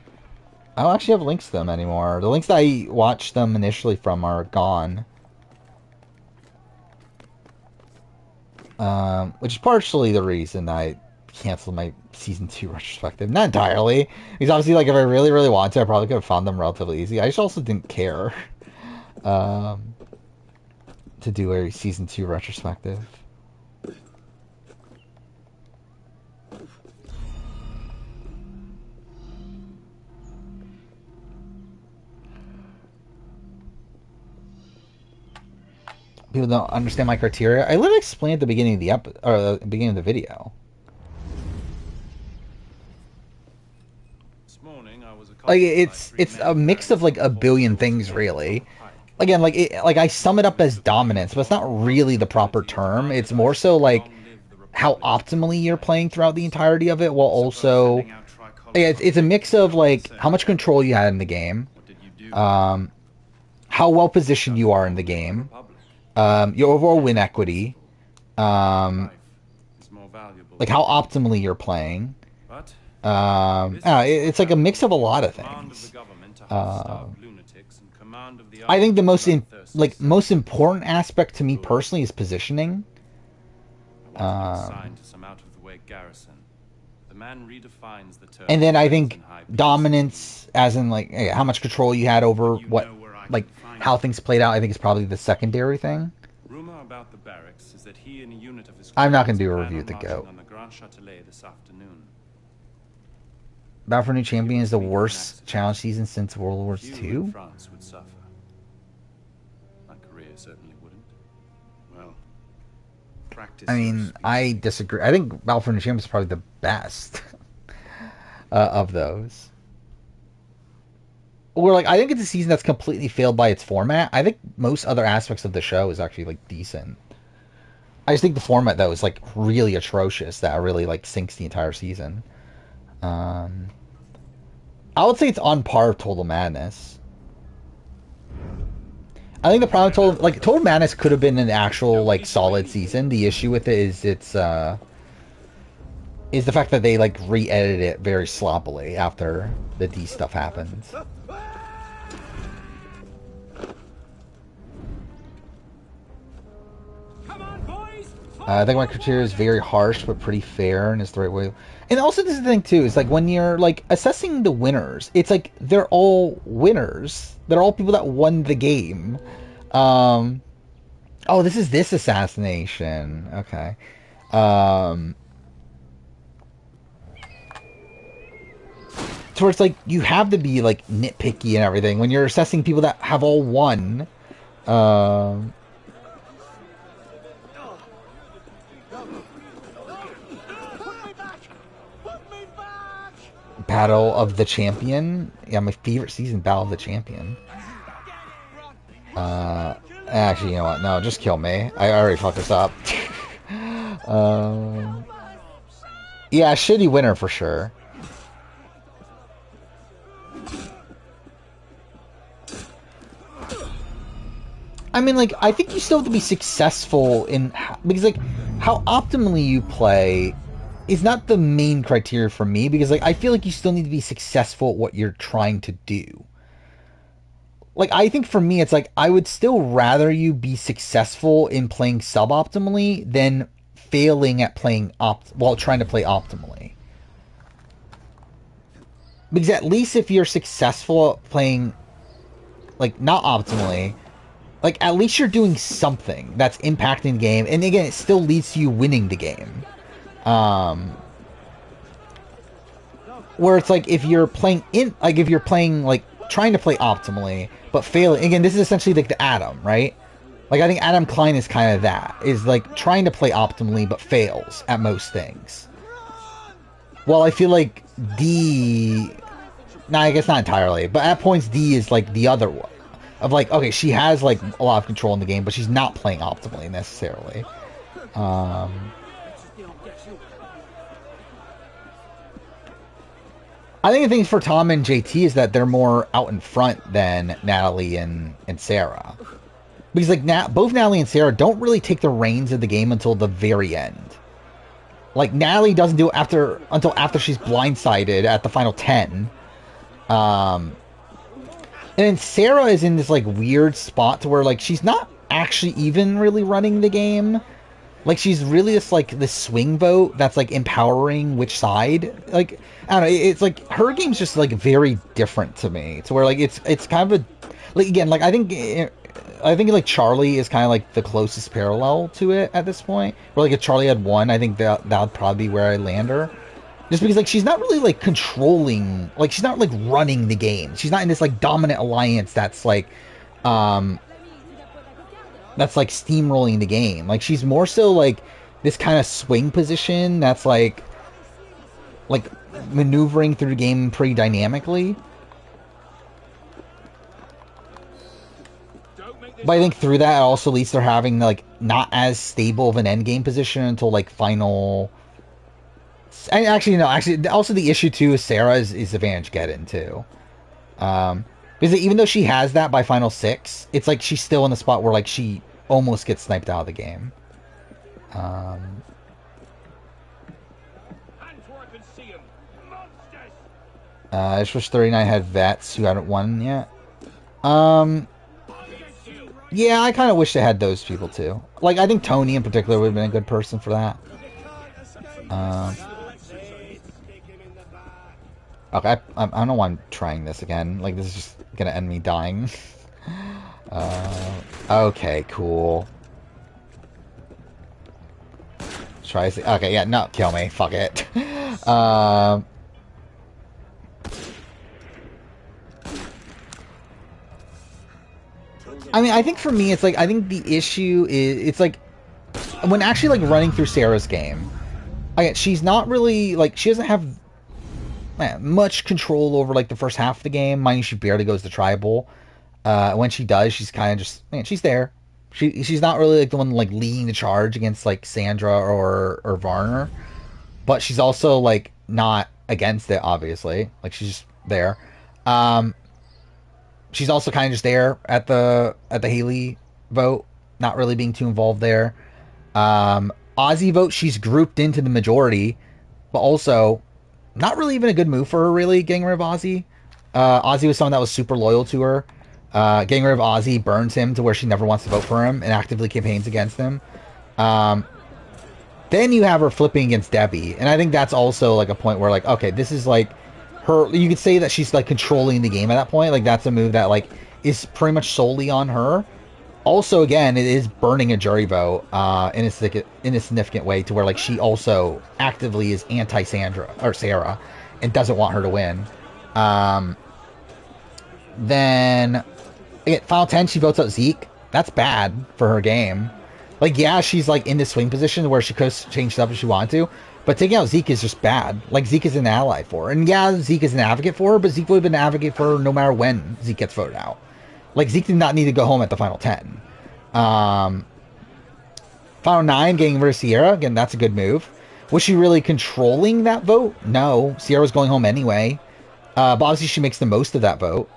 I don't actually have links to them anymore. The links that I watched them initially from are gone. Which is partially the reason I canceled my season 2 retrospective. Not entirely. Because obviously, like, if I really, really wanted to, I probably could have found them relatively easy. I just also didn't care to do a season 2 retrospective. People don't understand my criteria. I literally explained at the beginning of the beginning of the video. This morning, I was Like, it's a mix of, like, a billion things, really. Again, like, I sum it up as dominance, but it's not really the proper term. It's more so, like, how optimally you're playing throughout the entirety of it, while also... It's a mix of, like, how much control you had in the game, how well positioned you are in the game, your overall win equity, like, how optimally you're playing. It's like a mix of a lot of things. I think the most important aspect to me personally is positioning. And then I think dominance, as in, like, how much control you had over what, like, how things played out, I think is probably the secondary thing. I'm not going to do a review of the GOAT. Battle for New Champion is the worst challenge season since World War II? I mean, I disagree. I think Battle for New Champion is probably the best of those. Or, like, I think it's a season that's completely failed by its format. I think most other aspects of the show is actually, like, decent. I just think the format, though, is, like, really atrocious. That really, like, sinks the entire season. I would say it's on par with Total Madness. I think the problem with Total Madness could have been an actual, like, solid season. The issue with it is is the fact that they, like, re-edited it very sloppily after the D stuff happens. I think my criteria is very harsh, but pretty fair, and is the right way. And also, this is the thing, too, is, like, when you're, like, assessing the winners, it's, like, they're all winners. They're all people that won the game. Oh, this is this assassination. Okay. to where it's like you have to be like nitpicky and everything when you're assessing people that have all won. Battle of the Champion. Yeah, my favorite season, Battle of the Champion. Actually, you know what? No, just kill me. I already fucked this up. Yeah, shitty winner for sure. I mean, like, I think you still have to be successful in... Because, like, how optimally you play is not the main criteria for me. Because, like, I feel like you still need to be successful at what you're trying to do. Like, I think for me, it's like, I would still rather you be successful in playing suboptimally than failing at playing while trying to play optimally. Because at least if you're successful at playing, like, not optimally... Like, at least you're doing something that's impacting the game. And again, it still leads to you winning the game. Where it's like, if you're playing, like, trying to play optimally, but failing. Again, this is essentially like the Adam, right? Like, I think Adam Klein is kind of that. Is, like, trying to play optimally, but fails at most things. Well, I feel like D... Nah, I guess not entirely. But at points, D is, like, the other one. Of like, okay, she has like a lot of control in the game, but she's not playing optimally necessarily. I think the thing for Tom and JT is that they're more out in front than Natalie and Sarah, because like both Natalie and Sarah don't really take the reins of the game until the very end. Like Natalie doesn't do it until after she's blindsided at the final 10. And then Sarah is in this, like, weird spot to where, like, she's not actually even really running the game. Like, she's really just, like, this swing vote that's, like, empowering which side. Like, I don't know, it's, like, her game's just, like, very different to me. To where, like, it's kind of a... Like, again, like, I think, like, Charlie is kind of, like, the closest parallel to it at this point. Where, like, if Charlie had won, I think that would probably be where I land her. Just because, like, she's not really, like, controlling... Like, she's not, like, running the game. She's not in this, like, dominant alliance that's, like... That's, like, steamrolling the game. Like, she's more so, like, this kind of swing position that's, like... maneuvering through the game pretty dynamically. But I think through that, it also leads to her having, like, not as stable of an endgame position until, like, final... And actually, also the issue, too, is Sarah is advantage get-in, too. Because even though she has that by Final 6, it's like she's still in the spot where, like, she almost gets sniped out of the game. I just wish 39 had vets who haven't won yet. Yeah, I kind of wish they had those people, too. Like, I think Tony, in particular, would have been a good person for that. Okay, I don't know why I'm trying this again. Like, this is just gonna end me dying. Okay, cool. Try to... Okay, yeah, no, kill me. Fuck it. I mean, I think for me, it's like, I think the issue is, it's like, when actually, like, running through Sarah's game, again, she's not really, like, she doesn't have much control over, like, the first half of the game. Mind you, she barely goes to tribal. When she does, she's kind of just, man, she's there. She's not really, like, the one, like, leading the charge against, like, Sandra or Varner. But she's also, like, not against it, obviously. Like, she's just there. She's also kind of just there at the Haley vote, not really being too involved there. Ozzy vote, she's grouped into the majority, but also not really even a good move for her, really, getting rid of Ozzy. Ozzy was someone that was super loyal to her. Getting rid of Ozzy burns him to where she never wants to vote for him and actively campaigns against him. Then you have her flipping against Debbie, and I think that's also, like, a point where, like, okay, this is, like, her... You could say that she's, like, controlling the game at that point. Like, that's a move that, like, is pretty much solely on her. Also, again, it is burning a jury vote in a significant way to where, like, she also actively is anti-Sandra, or Sarah, and doesn't want her to win. Then, again, Final 10, she votes out Zeke. That's bad for her game. Like, yeah, she's, like, in this swing position where she could change it up if she wanted to, but taking out Zeke is just bad. Like, Zeke is an ally for her. And yeah, Zeke is an advocate for her, but Zeke would have been an advocate for her no matter when Zeke gets voted out. Like, Zeke did not need to go home at the Final 10. Final 9, getting rid of Sierra. Again, that's a good move. Was she really controlling that vote? No. Sierra was going home anyway. But obviously she makes the most of that vote.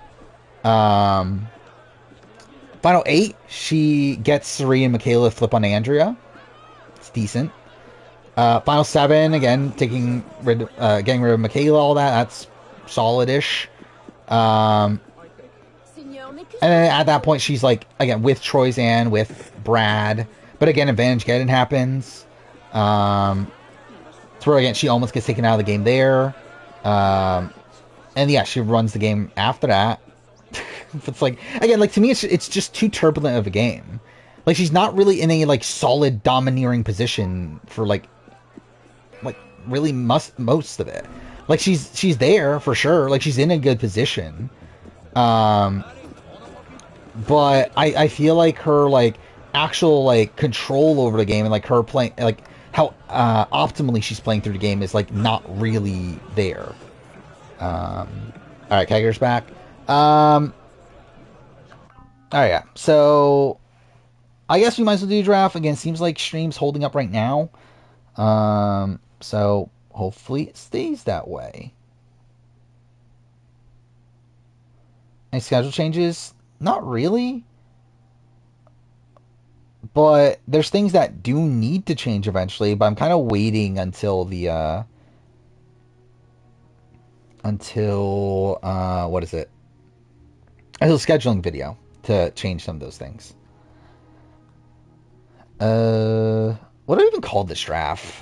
Final 8, she gets Sari and Michaela to flip on Andrea. It's decent. Final 7, again, getting rid of Michaela, all that. That's solid-ish. And then at that point, she's like, again, with Troyzan, with Brad. But again, Advantage Geddon happens. Throw again, she almost gets taken out of the game there. And yeah, she runs the game after that. It's like, again, like, to me, it's just too turbulent of a game. Like, she's not really in a, like, solid domineering position for, like really most of it. Like, she's there for sure. Like, she's in a good position. But I feel like her, like, actual, like, control over the game and, like, her playing, like, how optimally she's playing through the game is, like, not really there. Alright, Kegger's back. Alright, yeah. So, I guess we might as well do a draft. Again, seems like stream's holding up right now. So, hopefully it stays that way. Any schedule changes? Not really. But there's things that do need to change eventually, but I'm kind of waiting until the, what is it? Until scheduling video to change some of those things. What do I even call this draft?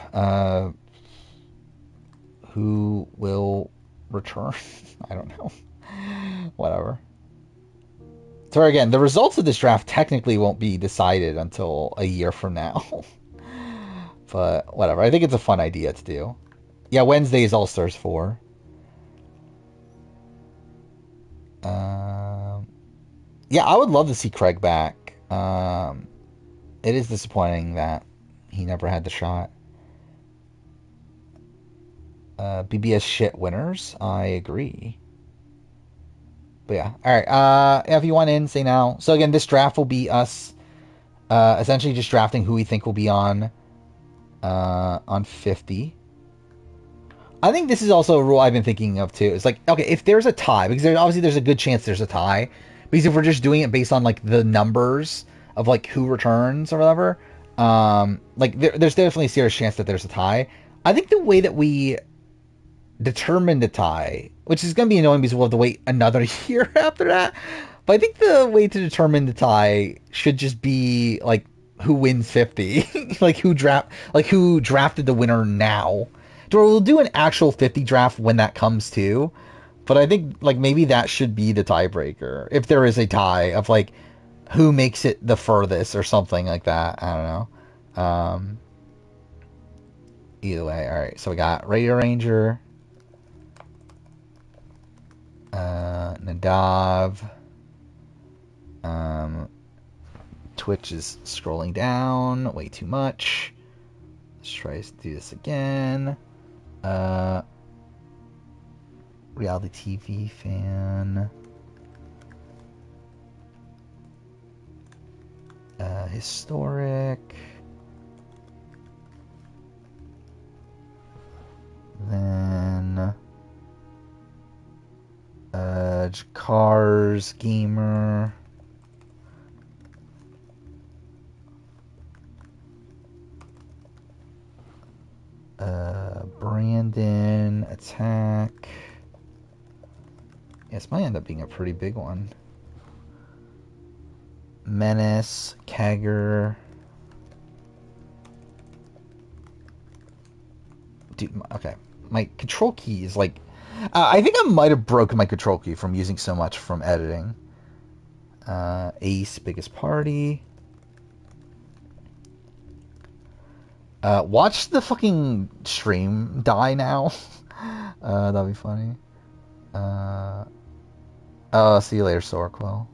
Who will return? I don't know. Whatever. So again, the results of this draft technically won't be decided until a year from now. But whatever. I think it's a fun idea to do. Yeah, Wednesday is All-Stars 4. Yeah, I would love to see Craig back. It is disappointing that he never had the shot. BBS shit winners. I agree. But yeah. Alright. If you want in, say now. So again, this draft will be us essentially just drafting who we think will be on 50. I think this is also a rule I've been thinking of too. It's like, okay, if there's a tie, because obviously there's a good chance there's a tie. Because if we're just doing it based on like the numbers of like who returns or whatever, like there's definitely a serious chance that there's a tie. I think the way that we determine the tie, which is going to be annoying because we'll have to wait another year after that, but I think the way to determine the tie should just be like who wins 50, like who drafted the winner now. We'll do an actual 50 draft when that comes to, but I think like maybe that should be the tiebreaker if there is a tie of like who makes it the furthest or something like that. I don't know. Either way, all right. So we got Radio Ranger, Nadav. Twitch is scrolling down way too much. Let's try to do this again. Reality TV fan. Historic. Then Cars Gamer. Brandon Attack. Yes, might end up being a pretty big one. Menace, Kagger. Dude, okay. My control key is like... I think I might have broken my control key from using so much from editing. Ace, Biggest Party. Watch the fucking stream die now. That'd be funny. Oh, see you later, Sorquel.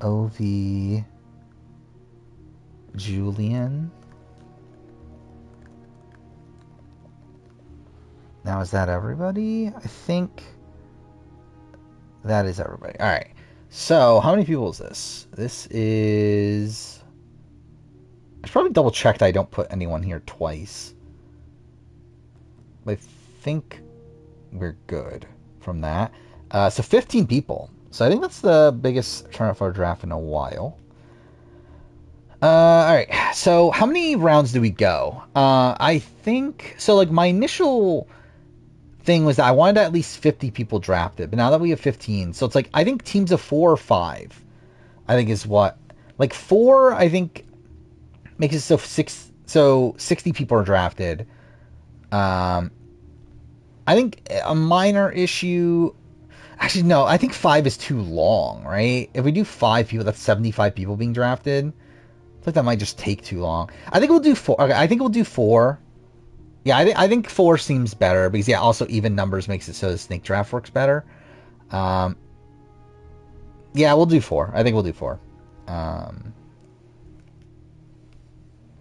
OV Julian. Now, is that everybody? I think that is everybody. All right. So, how many people is this? This is... I should probably double check that I don't put anyone here twice. I think we're good from that. So 15 people. So I think that's the biggest turnout for a draft in a while. Alright, so how many rounds do we go? I think... So, like, my initial thing was that I wanted at least 50 people drafted, but now that we have 15, so it's like, I think teams of 4 or 5, I think is what... Like, 4, I think, makes it so 60 people are drafted. I think a minor issue... Actually, no, I think 5 is too long, right? If we do 5 people, that's 75 people being drafted. I think that might just take too long. I think we'll do 4. Okay, I think we'll do 4. Yeah, I think 4 seems better, because, yeah, also even numbers makes it so the snake draft works better. Yeah, we'll do 4. I think we'll do 4. Yeah,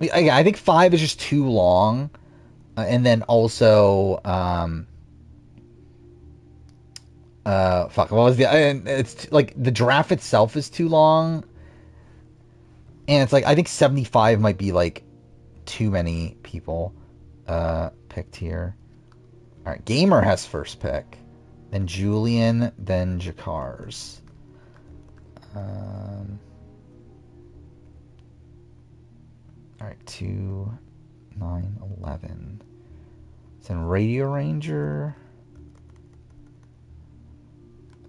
I think 5 is just too long. And then also... fuck, what was the... It's, like, the draft itself is too long. And it's like, I think 75 might be, like, too many people picked here. Alright, Gamer has first pick. Then Julian, then Jakars. Alright, 2, 9, 11. Then Radio Ranger...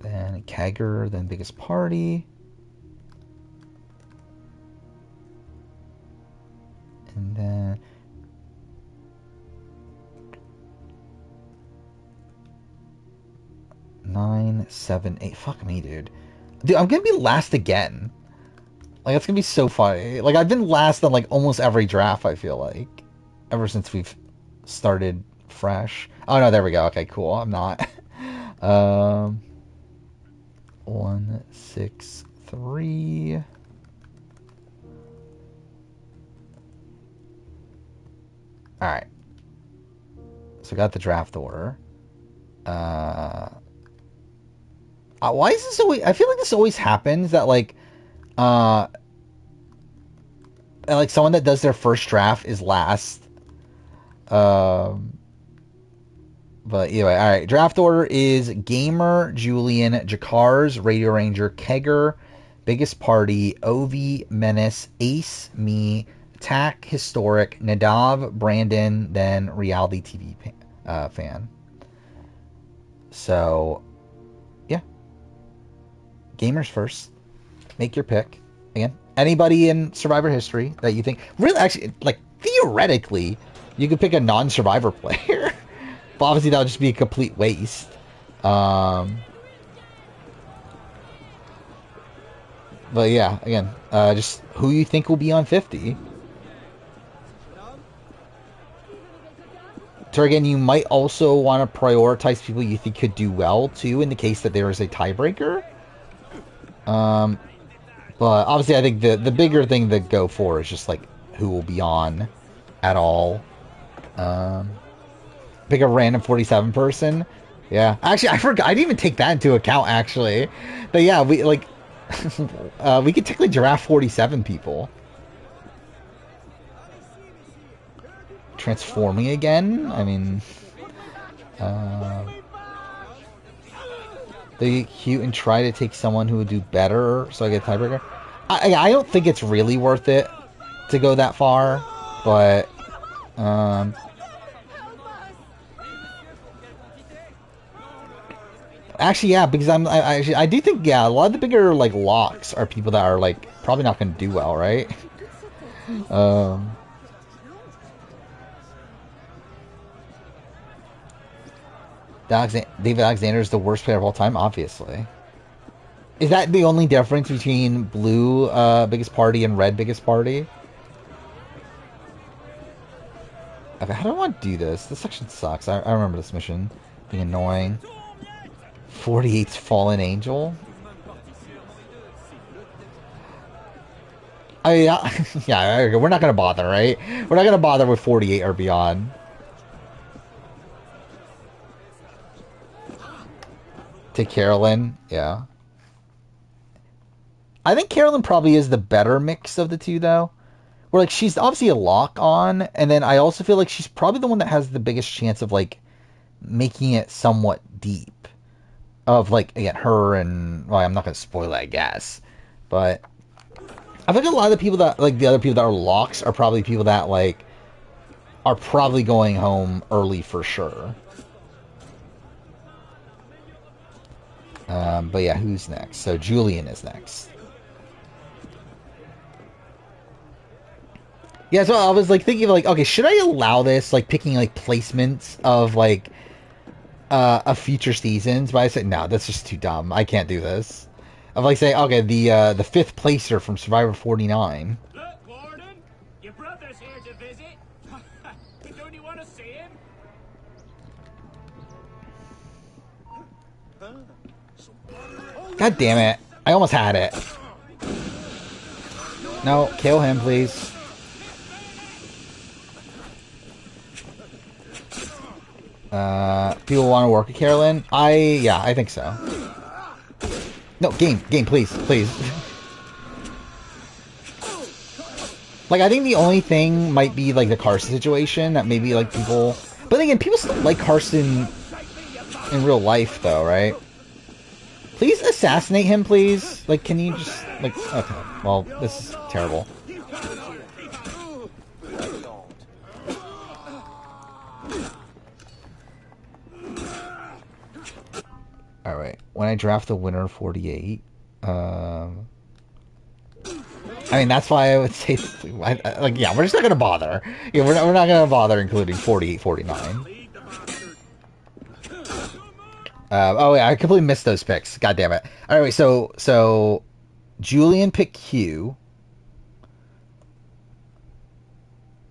Then Kegger, then Biggest Party. And then... Nine, 7, 8. Fuck me, dude. Dude, I'm gonna be last again. Like, that's gonna be so funny. Like, I've been last on, like, almost every draft, I feel like. Ever since we've started fresh. Oh, no, there we go. Okay, cool. I'm not. 1, 6, 3. Alright. So got the draft order. Why is this always... I feel like this always happens that, like... like, someone that does their first draft is last. But anyway, alright. Draft order is Gamer, Julian, Jakars, Radio Ranger, Kegger, Biggest Party, OV, Menace, Ace, me, Tack, Historic, Nadav, Brandon, then Reality TV fan. So, yeah. Gamers first. Make your pick. Again, anybody in Survivor history that you think... Really, actually, like, theoretically, you could pick a non-Survivor player. But obviously that would just be a complete waste. But yeah, again, just who you think will be on 50. So again, you might also want to prioritize people you think could do well, too, in the case that there is a tiebreaker. But obviously I think the bigger thing to go for is just, like, who will be on at all. Pick a random 47 person. Yeah. Actually, I forgot. I didn't even take that into account, actually. But yeah, we, like... we could technically draft 47 people. Transforming again? I mean... They get cute and try to take someone who would do better, so I get a tiebreaker. I don't think it's really worth it to go that far, but... Actually, yeah, because I do think, yeah, a lot of the bigger, like, locks are people that are, like, probably not going to do well, right? David Alexander is the worst player of all time, obviously. Is that the only difference between blue Biggest Party and red Biggest Party? Okay, how do I want to do this? This section sucks. I remember this mission being annoying. 48's Fallen Angel? Yeah, yeah, we're not gonna bother, right? We're not gonna bother with 48 or beyond. Take Carolyn, yeah. I think Carolyn probably is the better mix of the two, though. Where, like, she's obviously a lock-on, and then I also feel like she's probably the one that has the biggest chance of, like, making it somewhat deep. Of, like, again, her and... Well, I'm not gonna spoil it, I guess. But... I think a lot of the people that, like, the other people that are locks are probably people that, like, are probably going home early for sure. But yeah, who's next? So Julian is next. Yeah, so I was, like, thinking of, like, okay, should I allow this, like, picking, like, placements of, like, of future seasons? But I said, no, that's just too dumb. I can't do this. Of, like, saying, okay, the fifth placer from Survivor 49. Look, Warden, your brother's here to visit. Don't you want to see him? God damn it. I almost had it. No, kill him, please. People want to work with Carolyn? Yeah, I think so. No, game, please. Like, I think the only thing might be, like, the Carson situation, that maybe, like, people... But again, people still like Carson in real life, though, right? Please assassinate him, please. Like, can you just... Like, okay. Well, this is terrible. Alright. When I draft the winner of 48... I mean, that's why I would say... like, yeah, we're just not going to bother. Yeah, we're not going to bother including 48, 49. Oh yeah, I completely missed those picks. God damn it. Alright, so Julian picked Q.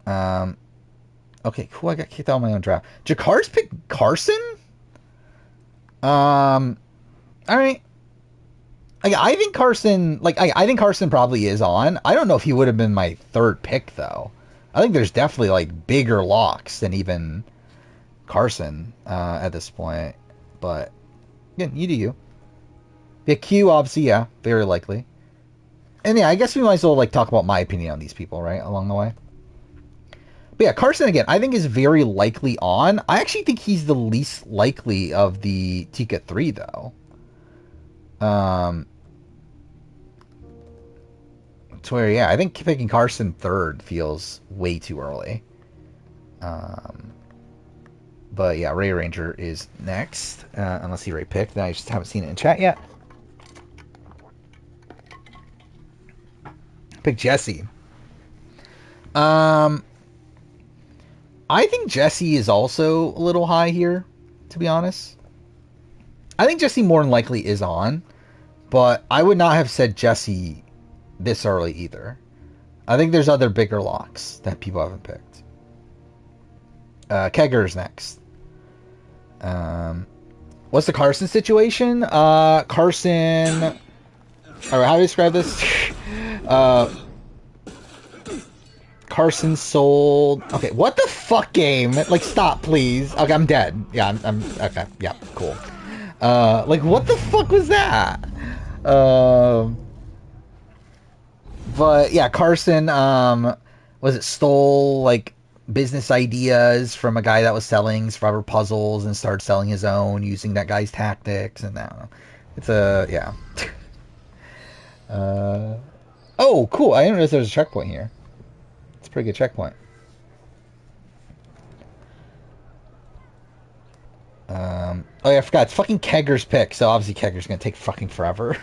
Okay, cool. I got kicked out of my own draft. Jakar's picked Carson? Alright. I think Carson, like, I think Carson probably is on. I don't know if he would have been my third pick, though. I think there's definitely, like, bigger locks than even Carson at this point. But, yeah, you do you. Yeah, Q, obviously, yeah, very likely. And, yeah, I guess we might as well, like, talk about my opinion on these people, right, along the way. But, yeah, Carson, again, I think is very likely on. I actually think he's the least likely of the Tika 3, though. To where, yeah, I think picking Carson third feels way too early. But yeah, Ray Ranger is next, unless he already picked. I just haven't seen it in chat yet. Pick Jesse. I think Jesse is also a little high here, to be honest. I think Jesse more than likely is on, but I would not have said Jesse this early either. I think there's other bigger locks that people haven't picked. Kegger's next. What's the Carson situation? Carson... Alright, how do you describe this? Carson sold... Okay, what the fuck game? Like, stop, please. Okay, I'm dead. Yeah, I'm okay, yeah, cool. Like, what the fuck was that? But, yeah, Carson, stole, like, business ideas from a guy that was selling Survivor puzzles and started selling his own using that guy's tactics, and I don't know. It's yeah. Oh, cool. I didn't realize there was a checkpoint here. It's a pretty good checkpoint. Oh yeah, I forgot. It's fucking Kegger's pick, so obviously Kegger's gonna take fucking forever.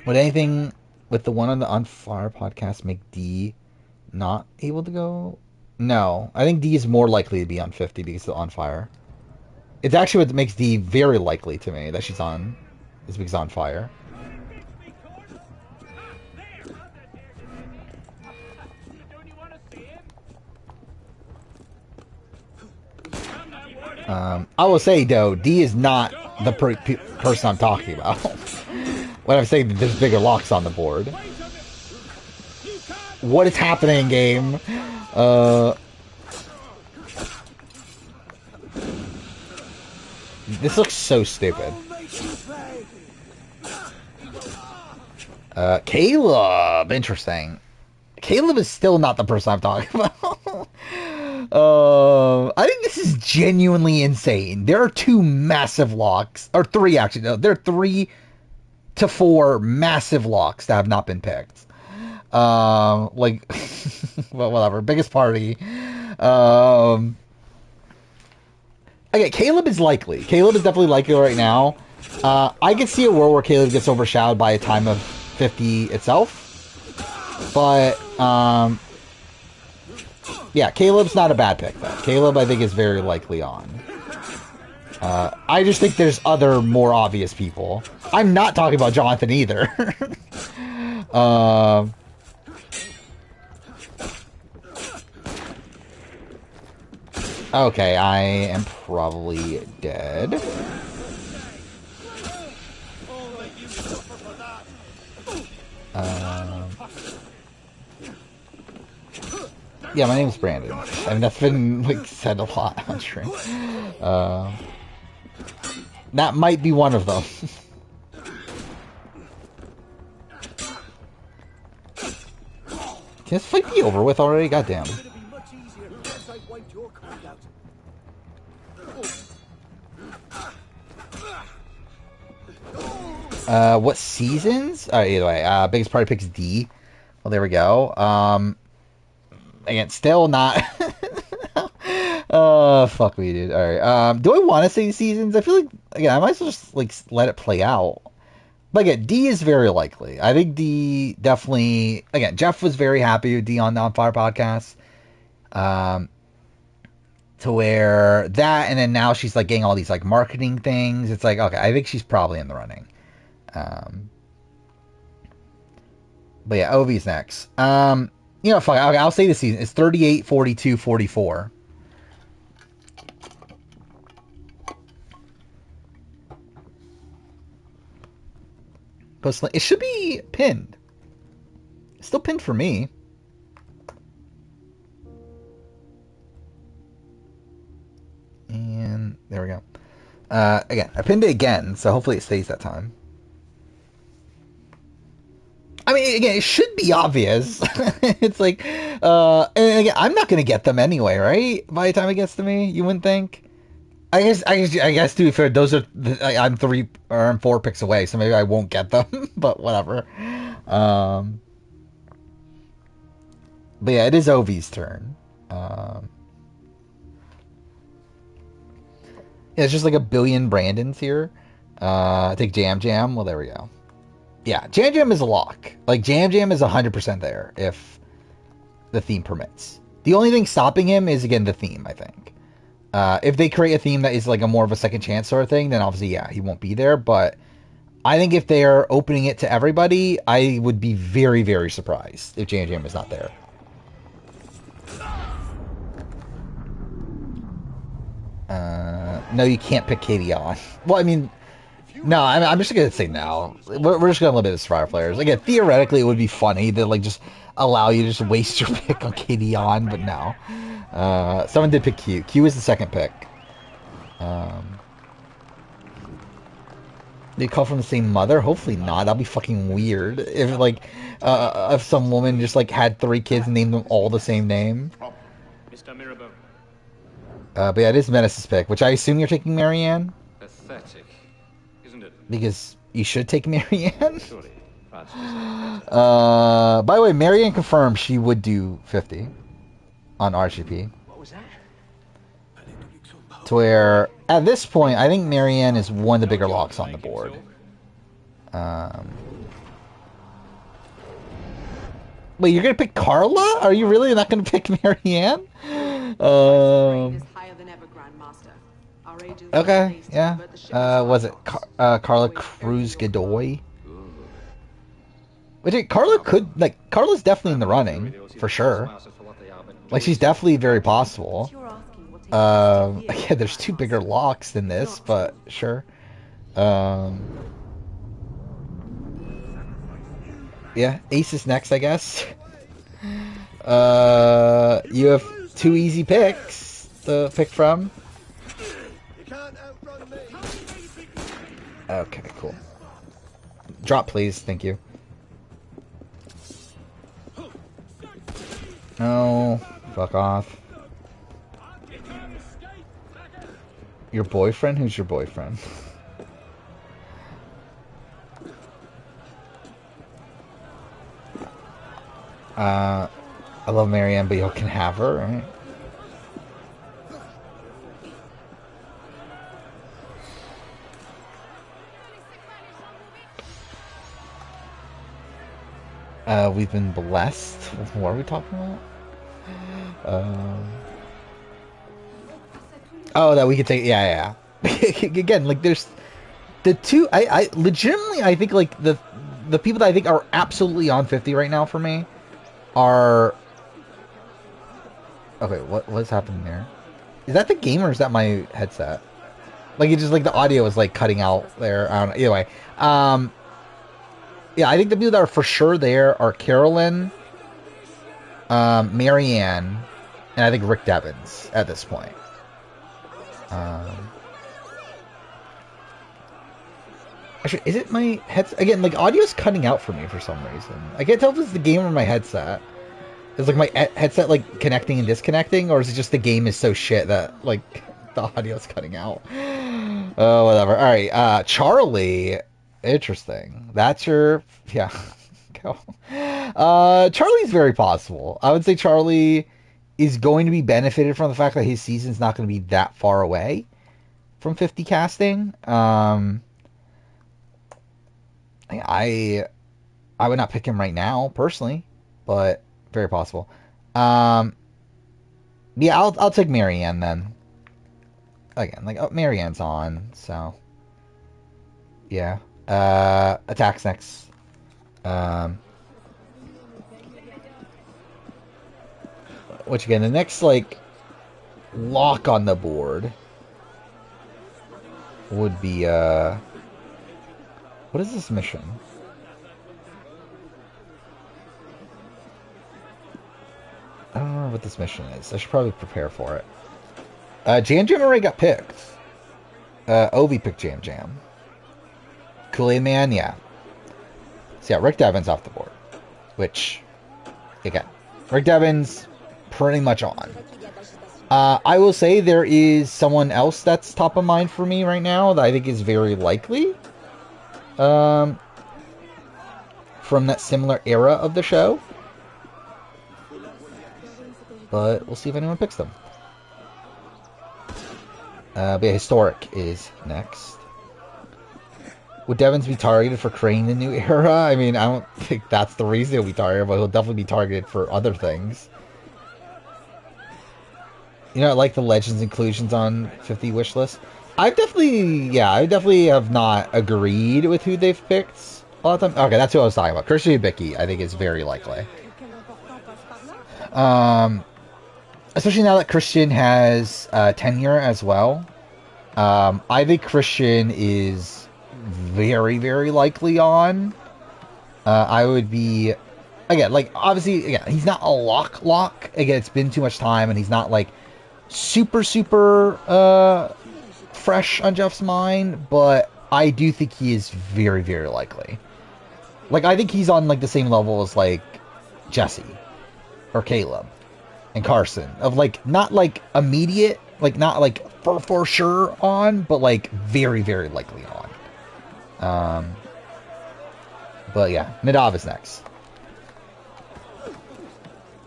Would anything with the one on the On Fire podcast make D not able to go? No. I think D is more likely to be on 50 because of On Fire. It's actually what makes D very likely to me that she's on, is because On Fire. I will say, though, D is not the person I'm talking about. When I'm saying that there's bigger locks on the board. What is happening, game? This looks so stupid. Caleb! Interesting. Caleb is still not the person I'm talking about. I think this is genuinely insane. There are 2 massive locks. Or 3, actually. No, there are 3 to 4 massive locks that have not been picked. Like, well, whatever. Biggest party. Okay, Caleb is likely. Caleb is definitely likely right now. I could see a world where Caleb gets overshadowed by a time of 50 itself. But, yeah, Caleb's not a bad pick, though. Caleb, I think, is very likely on. I just think there's other more obvious people. I'm not talking about Jonathan either. Okay, I am probably dead. Yeah, my name's Brandon. I mean, that's been like said a lot on stream. That might be one of them. Can this fight be over with already? Goddamn. What seasons? Either way, biggest party picks D. Well, there we go. Again, still not. Fuck me, dude. Alright. Do I want to say seasons? I feel like, again, I might as well just, like, let it play out. But again, D is very likely. I think D definitely, again, Jeff was very happy with D on the On Fire podcast. To where that, and then now she's, like, getting all these, like, marketing things. It's like, okay, I think she's probably in the running. But yeah, Ovi's next. You know, fuck, okay, I'll say the season. It's 38, 42, 44. It should be pinned. It's still pinned for me. And there we go. Again, I pinned it again, so hopefully it stays that time. I mean, again, it should be obvious. It's like, and again, I'm not gonna get them anyway, right? By the time it gets to me, you wouldn't think. I guess to be fair, those are I'm 3 or I'm 4 picks away, so maybe I won't get them. But whatever. But yeah, it is Ovi's turn. Yeah, it's just like a billion Brandons here. I take Jam Jam. Well, there we go. Yeah, Jam Jam is a lock. Like, Jam Jam is 100% there if the theme permits. The only thing stopping him is, again, the theme, I think. If they create a theme that is, like, a more of a second chance sort of thing, then obviously, yeah, he won't be there. But I think if they are opening it to everybody, I would be very, very surprised if Jam Jam is not there. No, you can't pick Katie on. Well, I mean... No, I'm just going to say no. We're just going to limit this for our players. Again, theoretically, it would be funny to, like, just allow you to just waste your pick on KD on, but no. Someone did pick Q. Q is the second pick. They call from the same mother? Hopefully not. That'd be fucking weird. If, like, if some woman just, like, had 3 kids and named them all the same name. Mr. Mirabel. But yeah, it is Menace's pick, which I assume you're taking Marianne? Pathetic, isn't it? Because you should take Marianne? Surely. By the way, Marianne confirmed she would do 50 on RGP. What was that? To where, at this point, I think Marianne is one of the bigger locks on the board. Wait, you're gonna pick Carla? Are you really not gonna pick Marianne? Okay, yeah. Was it Carla Cruz Godoy? Wait, Carla could, like, Carla's definitely in the running, for sure. Like, she's definitely very possible. Yeah, there's two bigger locks than this, but sure. Yeah, Ace is next, I guess. You have two easy picks to pick from. Okay, cool. Drop, please. Thank you. Oh, fuck off. Your boyfriend? Who's your boyfriend? I love Marianne, but you can have her, right? We've been blessed. What are we talking about? Oh, that we could take. Yeah. Again, like there's the two. I legitimately, I think like the people that I think are absolutely on 50 right now for me are. Okay, what's happening there? Is that the game or is that my headset? Like it just like the audio is like cutting out there. I don't know. Either way, yeah, I think the people that are for sure there are Carolyn, Marianne, and I think Rick Devens at this point. Actually, is it my headset? Again, like, audio's cutting out for me for some reason. I can't tell if it's the game or my headset. Is, like, my headset, like, connecting and disconnecting? Or is it just the game is so shit that, like, the audio's cutting out? Oh, whatever. Alright, Charlie. Interesting. That's your... Yeah. Go. Charlie's very possible. I would say Charlie is going to be benefited from the fact that his season's not going to be that far away from 50 casting. I would not pick him right now personally, but very possible. Yeah, I'll take Marianne then. Again, like Marianne's on, so yeah. Attacks next. Which again, the next like lock on the board would be what is this mission? I don't remember what this mission is. I should probably prepare for it. Jam Jam already got picked. Ovi picked Jam Jam. Kool-Aid Man, yeah. So yeah, Rick Devens off the board. Which, again, Rick Devens pretty much on. I will say there is someone else that's top of mind for me right now that I think is very likely. From that similar era of the show. But we'll see if anyone picks them. But yeah, Historic is next. Would Devens be targeted for creating the new era? I mean, I don't think that's the reason he'll be targeted, but he'll definitely be targeted for other things. You know, I like the Legends inclusions on 50 wishlist. I definitely have not agreed with who they've picked a lot of time. Okay, that's who I was talking about. Christian Hibiki, I think, is very likely. Especially now that Christian has tenure as well. I think Christian is very, very likely on. I would be... Again, like, obviously, again, he's not a lock. Again, it's been too much time, and he's not, like, super fresh on Jeff's mind, but I do think he is very, very likely. Like, I think he's on, like, the same level as, like, Jesse or Caleb and Carson. Of, like, not, like, immediate, like, not, like, for sure on, but, like, very, very likely on. But, yeah, Nadav is next.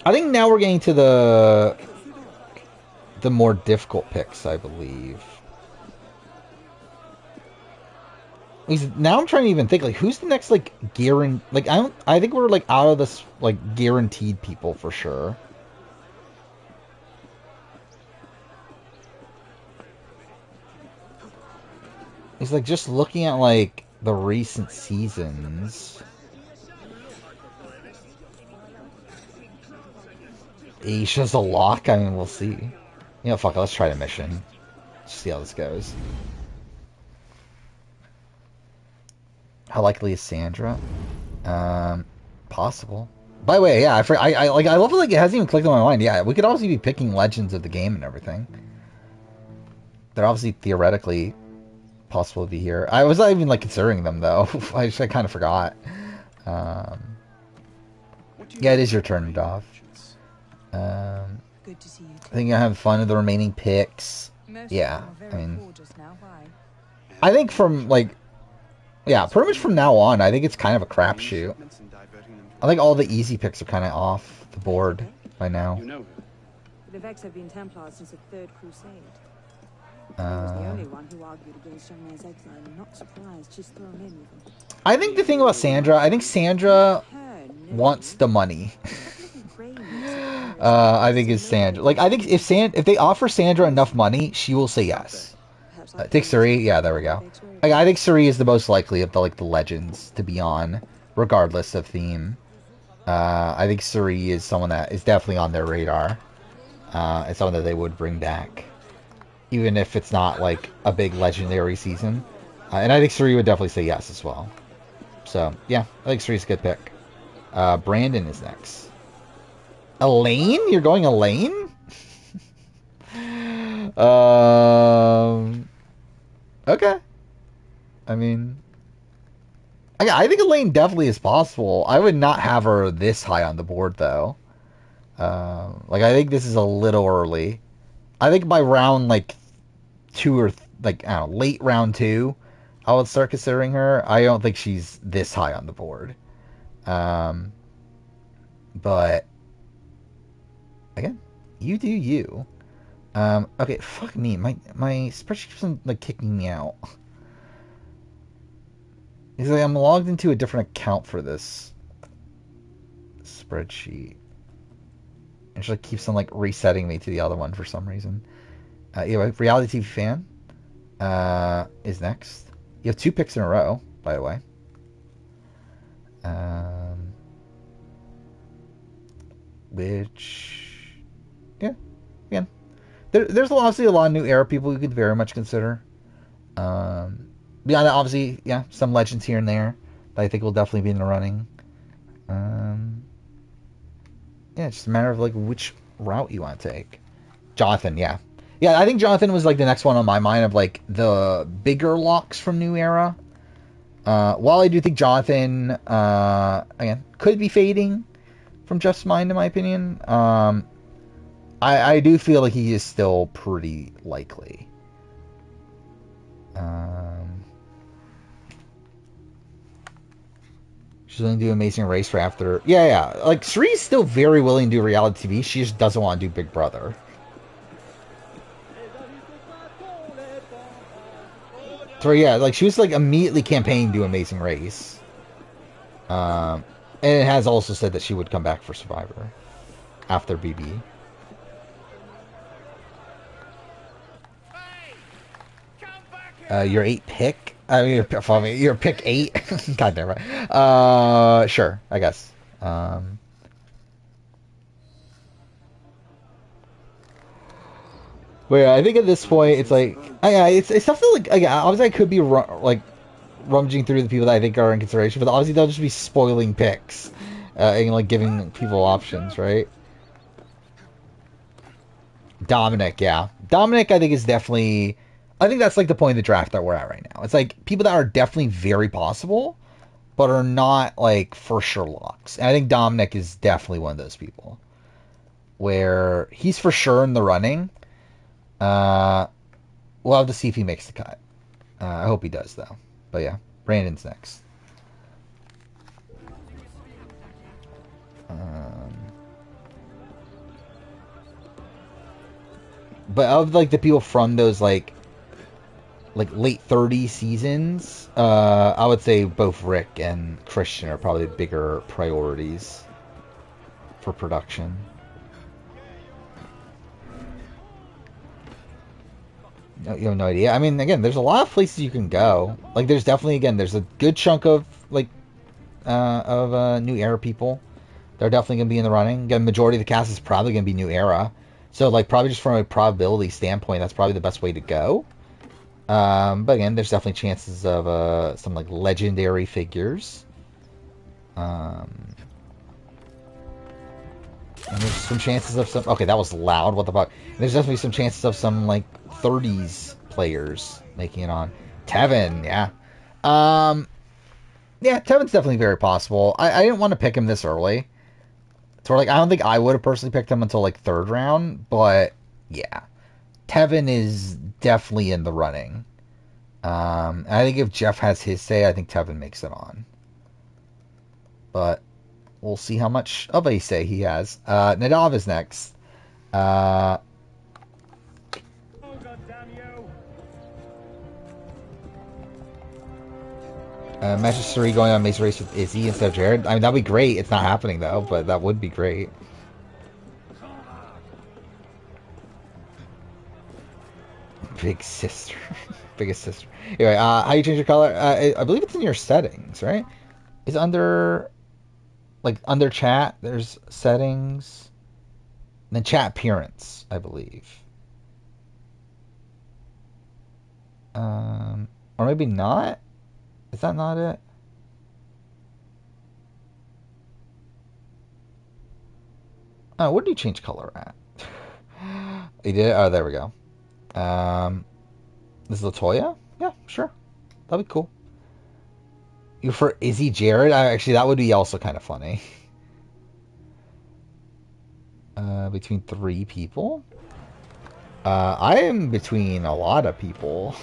I think now we're getting to the more difficult picks, I believe. Now I'm trying to even think, like, who's the next, like, like, I think we're, like, out of this, like, guaranteed people for sure. It's like, just looking at, like, the recent seasons. Aisha's a lock? I mean, we'll see. You know, fuck it, let's try the mission. See how this goes. How likely is Sandra? Possible. By the way, yeah, I love it, like, it hasn't even clicked on my mind. Yeah, we could obviously be picking legends of the game and everything. They're obviously theoretically possible to be here. I was not even, like, considering them, though. I kind of forgot. Yeah, it is your turn, Dov. Good to see you. I think you'll have fun with the remaining picks. Yeah, I mean... I think from, like... Yeah, pretty much from now on, I think it's kind of a crapshoot. I think all the easy picks are kind of off the board by now. You know The Vex have been Templars since the Third Crusade. He was the only one who argued against young man's exile. I'm not surprised she's thrown in with him. I think the thing about Sandra, I think Sandra wants the money. I think it's Sandra. Like, I think if they offer Sandra enough money, she will say yes. Take Suri, yeah, there we go. Like, I think Suri is the most likely of the legends to be on, regardless of theme. I think Suri is someone that is definitely on their radar. It's someone that they would bring back, even if it's not like a big legendary season. And I think Suri would definitely say yes as well. So yeah, I think Suri's a good pick. Brandon is next. Elaine? You're going Elaine? Okay. I mean, I think Elaine definitely is possible. I would not have her this high on the board, though. Like, I think this is a little early. I think by round, like, 2 or, like, I don't know, late round 2, I would start considering her. I don't think she's this high on the board. But, again, you do you. Okay, fuck me. My spreadsheet keeps on, like, kicking me out. Because I'm logged into a different account for this spreadsheet. And she keeps on, like, resetting me to the other one for some reason. Anyway, Reality TV Fan is next. You have 2 picks in a row, by the way. Which, yeah, again, there's obviously a lot of new era people you could very much consider. Beyond that, obviously, yeah, some legends here and there that I think will definitely be in the running. Yeah, it's just a matter of, like, which route you want to take. Jonathan, yeah. Yeah, I think Jonathan was, like, the next one on my mind of, like, the bigger locks from New Era. While I do think Jonathan, again, could be fading from Jeff's mind, in my opinion, I do feel like he is still pretty likely. She's willing to do Amazing Race for after... Yeah. Like, Sri's still very willing to do reality TV. She just doesn't want to do Big Brother. So, yeah, like, she was, like, immediately campaigning to do Amazing Race. And it has also said that she would come back for Survivor after BB. Your 8 pick? I mean, your pick 8? God damn it. Sure, I guess. But yeah, I think at this point, it's like, it's something like, obviously I could be, like, rummaging through the people that I think are in consideration, but obviously they'll just be spoiling picks, and, like, giving people options, right? Dominic, yeah. Dominic, I think, is definitely... I think that's, like, the point of the draft that we're at right now. It's, like, people that are definitely very possible, but are not, like, for sure locks. And I think Dominic is definitely one of those people. Where he's for sure in the running. We'll have to see if he makes the cut. I hope he does, though. But, yeah. Brandon's next. But of, like, the people from those, like late 30 seasons, I would say both Rick and Christian are probably bigger priorities for production. You have no idea. I mean, again, there's a lot of places you can go. Like, there's definitely, again, there's a good chunk of, like, New Era people. They're definitely going to be in the running. Again, majority of the cast is probably going to be New Era. So, like, probably just from a probability standpoint, that's probably the best way to go. But again, there's definitely chances of some, like, legendary figures. And there's some chances of some... Okay, that was loud. What the fuck? There's definitely some chances of some, like, 30s players making it on. Tevin, yeah. Yeah, Tevin's definitely very possible. I didn't want to pick him this early. So, like, I don't think I would have personally picked him until, like, 3rd round. But, yeah. Tevin is definitely in the running. I think if Jeff has his say, I think Tevin makes it on. But we'll see how much of a say he has. Nadav is next. Match 3 going on Maze Race with Izzy instead of Jared. I mean, that'd be great. It's not happening, though, but that would be great. Big sister. Biggest sister. Anyway, how you change your color? I believe it's in your settings, right? It's under... Like, under chat, there's settings. And then chat appearance, I believe. Or maybe not? Is that not it? Oh, where did you change color at? You did? Oh, there we go. This is Latoya? Yeah, sure. That'd be cool. You for Izzy Jared? Actually, that would be also kind of funny. Between 3 people? I am between a lot of people.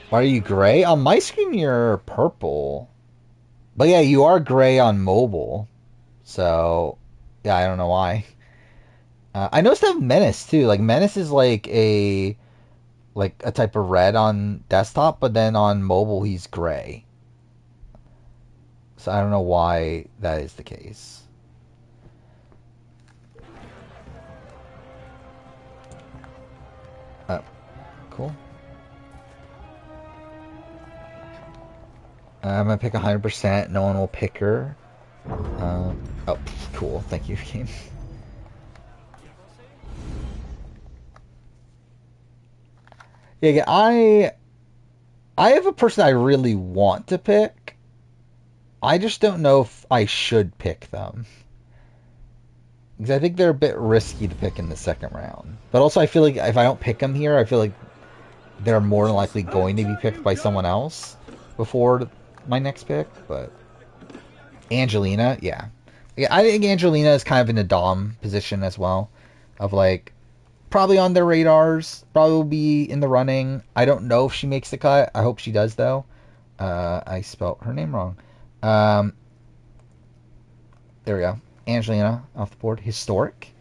Why are you gray? On my screen, you're purple. But yeah, you are gray on mobile. So, yeah, I don't know why. I noticed I have Menace, too. Like, Menace is like a type of red on desktop, but then on mobile, he's gray. So I don't know why that is the case. Cool. I'm gonna pick 100%. No one will pick her. Oh, cool. Thank you, game. Yeah, I have a person I really want to pick. I just don't know if I should pick them. Because I think they're a bit risky to pick in the 2nd round. But also I feel like if I don't pick them here, I feel like they're more than likely going to be picked by someone else before my next pick. But Angelina, yeah. I think Angelina is kind of in a dom position as well. Of like, probably on their radars, probably will be in the running. I don't know if she makes the cut. I hope she does, though. I spelled her name wrong. There we go. Angelina off the board. Historic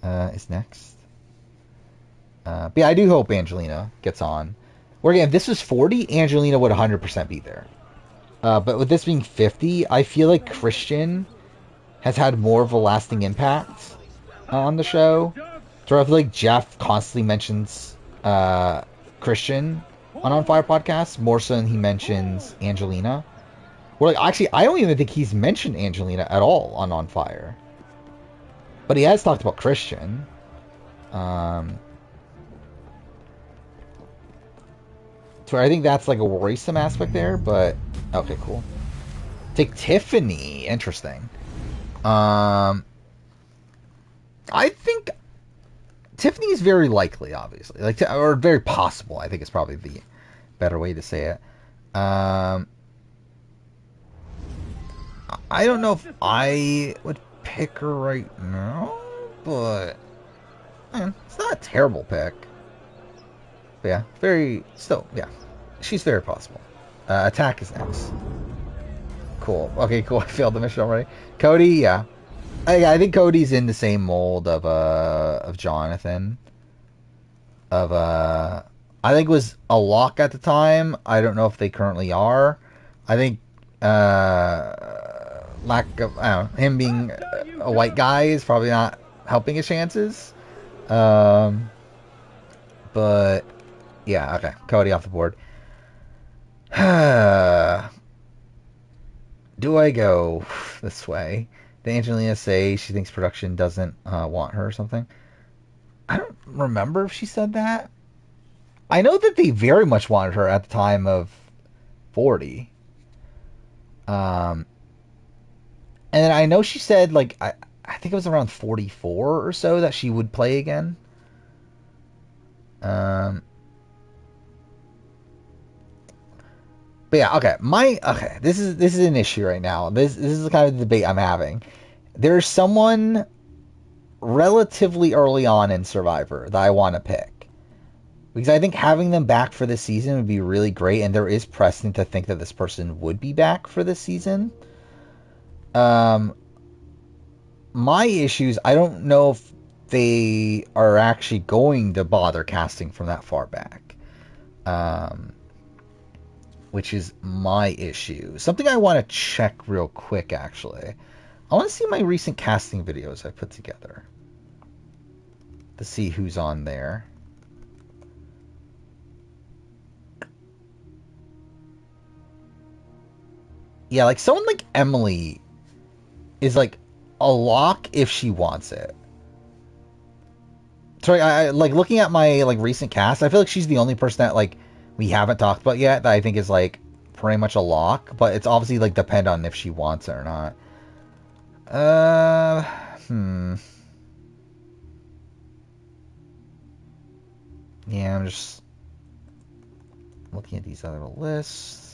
is next. But yeah, I do hope Angelina gets on. Where again, if this was 40, Angelina would 100% be there. But with this being 50, I feel like Christian has had more of a lasting impact on the show. So I feel like Jeff constantly mentions Christian on Fire Podcast more so than he mentions Angelina. Well, like, actually, I don't even think he's mentioned Angelina at all on Fire. But he has talked about Christian. So I think that's like a worrisome aspect there, but okay, cool. Take Tiffany. Interesting. I think Tiffany is very likely, obviously, like, or very possible. I think it's probably the better way to say it. I don't know if I would pick her right now, but man, it's not a terrible pick. But yeah, yeah, she's very possible. Attack is next. Cool. Okay, cool. I failed the mission already. Cody, yeah. I think Cody's in the same mold of Jonathan. I think it was a lock at the time. I don't know if they currently are. I think lack of him being a white guy is probably not helping his chances. But yeah, okay. Cody off the board. Do I go this way? Did Angelina say she thinks production doesn't want her or something? I don't remember if she said that. I know that they very much wanted her at the time of 40. And then I know she said, like, I think it was around 44 or so that she would play again. But yeah, okay. This is an issue right now. This is the kind of debate I'm having. There's someone relatively early on in Survivor that I want to pick. Because I think having them back for this season would be really great, and there is precedent to think that this person would be back for this season. My issues, I don't know if they are actually going to bother casting from that far back. Which is my issue. Something I want to check real quick, actually. I want to see my recent casting videos I put together. To see who's on there. Yeah, like someone like Emily is like a lock if she wants it. Sorry, I like looking at my like recent cast, I feel like she's the only person that like we haven't talked about yet that I think is like pretty much a lock, but it's obviously like depend on if she wants it or not. Yeah, I'm just looking at these other lists.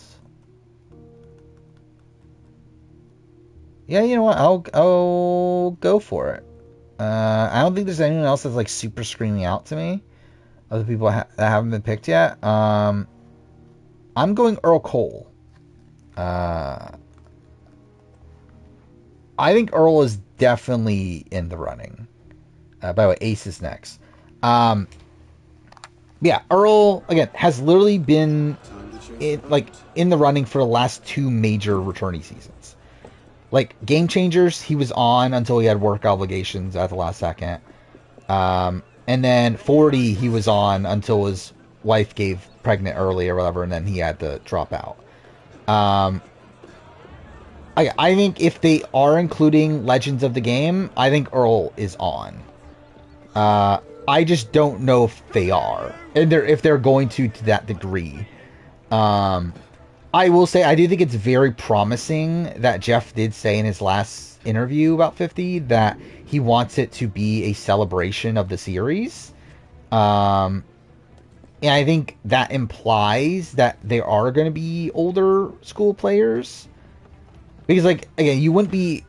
Yeah, you know what? I'll go for it. I don't think there's anyone else that's like super screaming out to me. Other people that haven't been picked yet. I'm going Earl Cole. I think Earl is definitely in the running. By the way, Ace is next. Yeah, Earl again has literally been in the running for the last 2 major returnee seasons. Like Game Changers, he was on until he had work obligations at the last second. And then 40, he was on until his wife gave pregnant early or whatever, and then he had to drop out. I think if they are including Legends of the Game, I think Earl is on. I just don't know if they are, and if they're going to that degree. I will say I do think it's very promising that Jeff did say in his last interview about 50 that he wants it to be a celebration of the series. And I think that implies that there are going to be older school players. Because, like, again, you wouldn't be...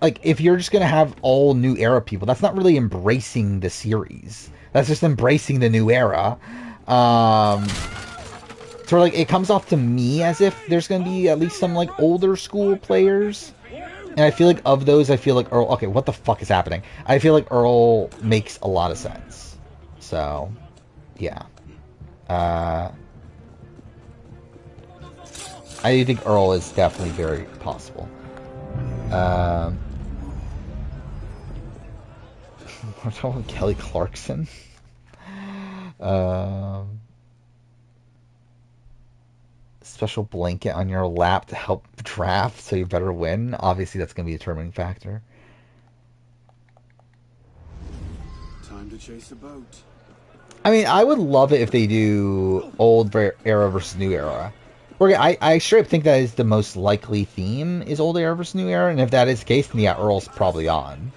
Like, if you're just going to have all new era people, that's not really embracing the series. That's just embracing the new era. So, like, it comes off to me as if there's going to be at least some, like, older school players. And I feel like of those, I feel like Earl... Okay, what the fuck is happening? I feel like Earl makes a lot of sense. So, yeah. I do think Earl is definitely very possible. We're talking about Kelly Clarkson. Special blanket on your lap to help draft, so you better win. Obviously, that's going to be a determining factor. Time to chase a boat. I mean, I would love it if they do old era versus new era. I straight up think that is the most likely theme, is old era versus new era, and if that is the case, then yeah, Earl's probably on.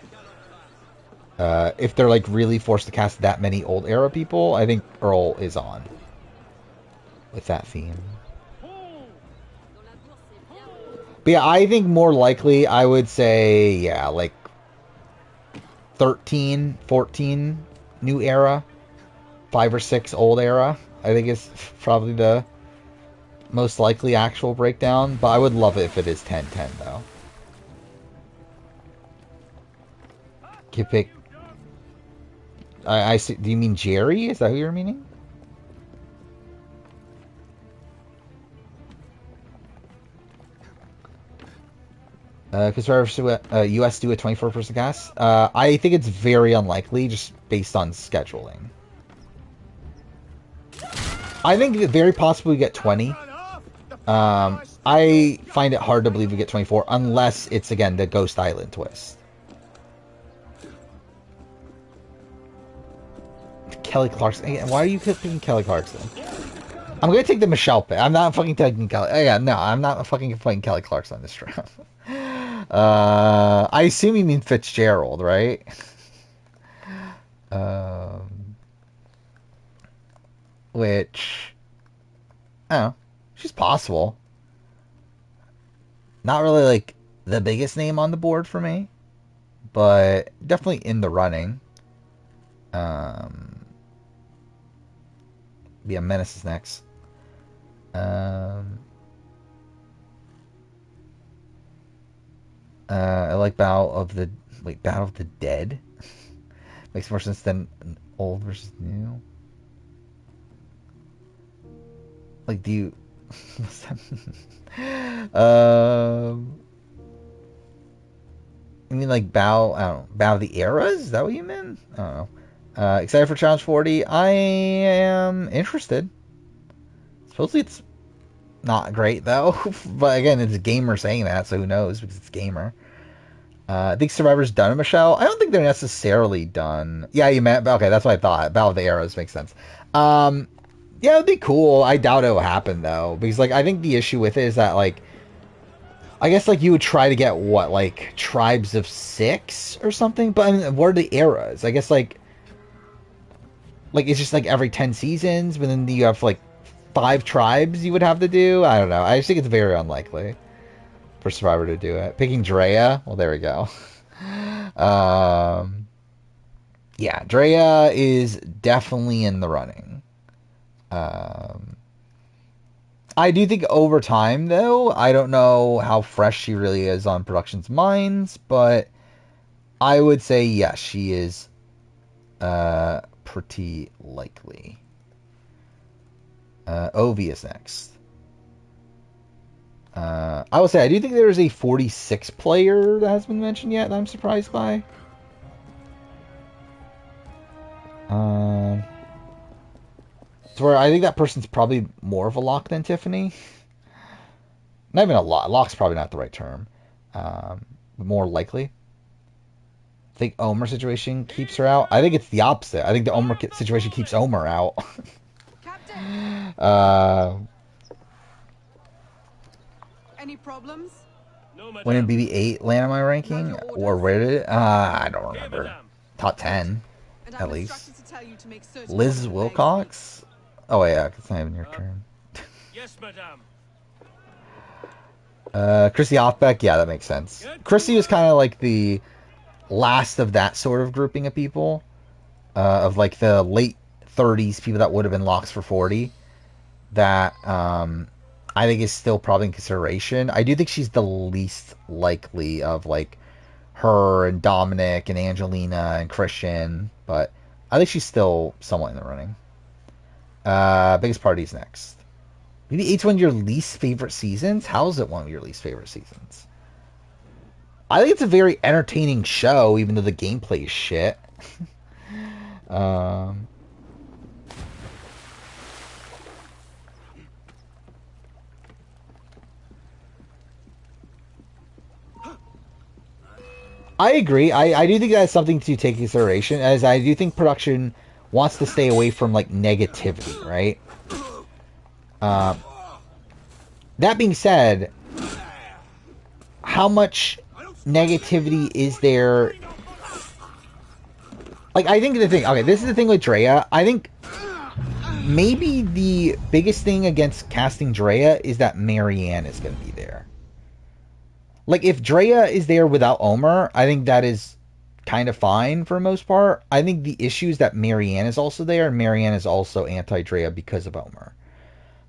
If they're like really forced to cast that many old era people, I think Earl is on with that theme. But yeah, I think more likely, I would say, yeah, like 13, 14 new era, 5 or 6 old era, I think is probably the most likely actual breakdown. But I would love it if it is 10-10, though. Can pick... I see. Do you mean Jerry? Is that who you're meaning? Because US do a 24-person cast? I think it's very unlikely, just based on scheduling. I think it's very possible we get 20. I find it hard to believe we get 24 unless it's, again, the Ghost Island twist. Kelly Clarkson. Why are you picking Kelly Clarkson? I'm going to take the Michelle pick. I'm not fucking taking Kelly. Oh, yeah, no, I'm not fucking playing Kelly Clarkson on this round. I assume you mean Fitzgerald, right? Which, I don't know, she's possible. Not really like the biggest name on the board for me, but definitely in the running. Yeah, Menace is next. I like Battle of the Dead. Makes more sense than old versus new. Like, do you? You mean like Battle of the Eras? Is that what you meant? I don't know. Excited for Challenge 40? I am interested. Supposedly it's not great though, but again, it's a gamer saying that, so who knows because it's gamer. I think Survivor's done, Michelle. I don't think they're necessarily done. Yeah, you meant okay. That's what I thought. Battle of the Eras makes sense. Yeah, it'd be cool. I doubt it'll happen though, because like I think the issue with it is that like, I guess like you would try to get what like tribes of 6 or something, but I mean, what are the eras? I guess like it's just like every 10 seasons, but then you have like 5 tribes you would have to do. I don't know. I just think it's very unlikely for Survivor to do it. Picking Drea, well, there we go. Yeah, Drea is definitely in the running. I do think over time, though, I don't know how fresh she really is on production's minds, but I would say yes, she is pretty likely. Ovi is next. I will say I do think there is a 46 player that has been mentioned yet that I'm surprised by. So where I think that person's probably more of a lock than Tiffany. Not even a lock. Lock's probably not the right term. More likely. I think Omer situation keeps her out. I think it's the opposite. I think the Omer situation keeps Omer out. Any problems? When did BB-8 land on my ranking? Or where did it? I don't remember. Top 10, at least. Liz Wilcox? Oh yeah, it's not even your turn. Yes, madame. Chrissy Offbeck, yeah, that makes sense. Chrissy was kind of like the last of that sort of grouping of people. Of like the late 30s people that would have been locks for 40. That I think is still probably in consideration. I do think she's the least likely of like her and Dominic and Angelina and Christian, but I think she's still somewhat in the running. Biggest Party's next. Maybe 8's one of your least favorite seasons? How is it one of your least favorite seasons? I think it's a very entertaining show, even though the gameplay is shit. I agree. I do think that's something to take into consideration, as I do think production wants to stay away from like negativity, right? That being said, how much negativity is there? Like, I think the thing, okay, this is the thing with Drea. I think maybe the biggest thing against casting Drea is that Marianne is going to be there. Like, if Drea is there without Omer, I think that is kind of fine for the most part. I think the issue is that Marianne is also there, and Marianne is also anti-Drea because of Omer.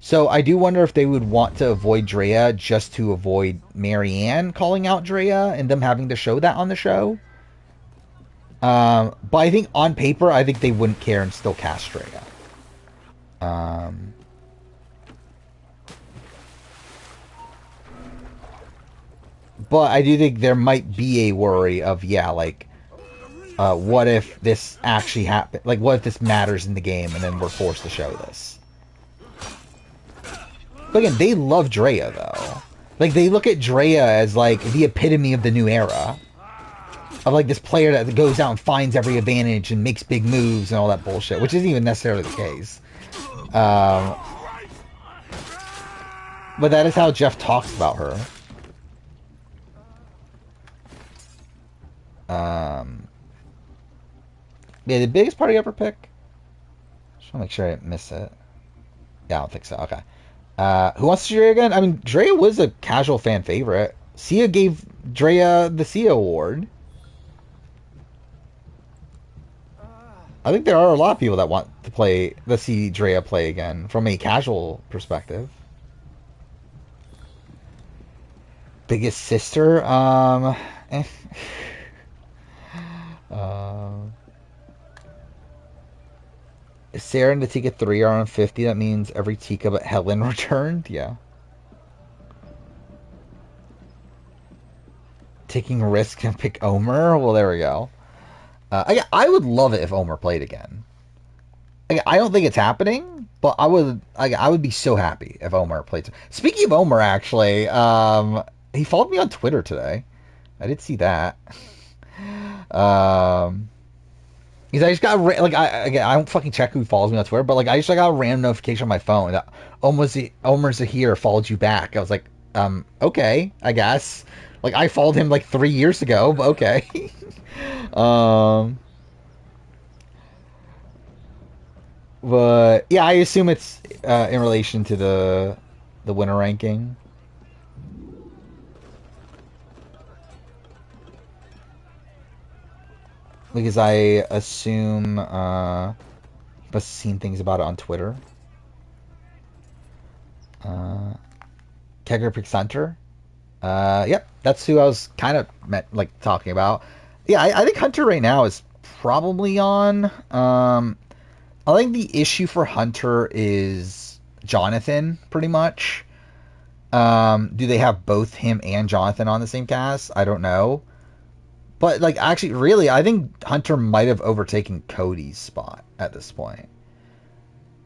So I do wonder if they would want to avoid Drea just to avoid Marianne calling out Drea and them having to show that on the show. But I think on paper, I think they wouldn't care and still cast Drea. But I do think there might be a worry of, yeah, like, what if this actually happened? Like, what if this matters in the game and then we're forced to show this? But again, they love Drea, though. Like, they look at Drea as, like, the epitome of the new era. Of, like, this player that goes out and finds every advantage and makes big moves and all that bullshit, which isn't even necessarily the case. But that is how Jeff talks about her. Yeah, the biggest party ever pick? Just want to make sure I didn't miss it. Yeah, I don't think so. Okay. Who wants to see Drea again? I mean, Drea was a casual fan favorite. Sia gave Drea the Sia Award. I think there are a lot of people that want to see Drea play again from a casual perspective. Biggest sister? If Sarah and the Tika 3 are on 50, that means every Tika but Helen returned? Yeah. Taking risks and pick Omer? Well, there we go. I would love it if Omer played again. I don't think it's happening, but I would be so happy if Omer played. Speaking of Omer, actually, he followed me on Twitter today. I did see that. Because I just got I don't fucking check who follows me on Twitter, but like I just got a random notification on my phone that Omer Zahir followed you back. I was like, okay, I guess. Like I followed him like 3 years ago, but okay. But yeah, I assume it's in relation to the winner ranking. Because I assume you must have seen things about it on Twitter. Kegger picks Hunter. Yep, that's who I was kind of talking about. Yeah, I think Hunter right now is probably on. I think the issue for Hunter is Jonathan, pretty much. Do they have both him and Jonathan on the same cast? I don't know. But, like, actually, really, I think Hunter might have overtaken Cody's spot at this point.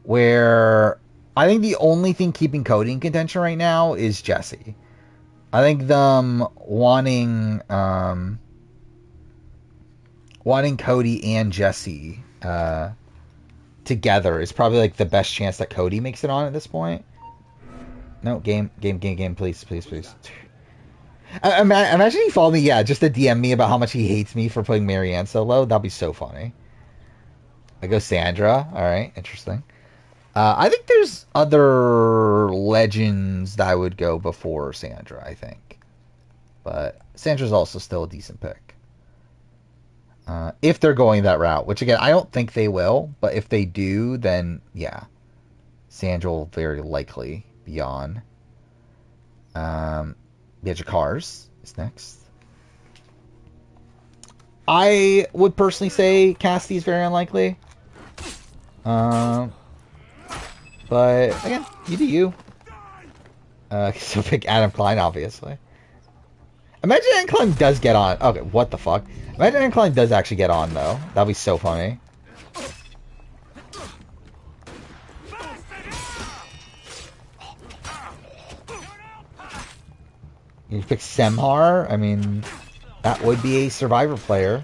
Where I think the only thing keeping Cody in contention right now is Jesse. I think them wanting Cody and Jesse together is probably, like, the best chance that Cody makes it on at this point. No, game, please. Imagine he followed me, just to DM me about how much he hates me for putting Marianne so low. That'd be so funny. I go Sandra. Alright, interesting. I think there's other legends that I would go before Sandra, I think. But Sandra's also still a decent pick. If they're going that route, which again, I don't think they will, but if they do, then yeah. Sandra will very likely be on. Jakars is next. I would personally say Cassidy is very unlikely. But again, you do you. So pick Adam Klein, obviously. Imagine Adam Klein does get on. Okay, what the fuck? Imagine Adam Klein does actually get on, though. That'd be so funny. You pick Semhar. I mean, that would be a Survivor player.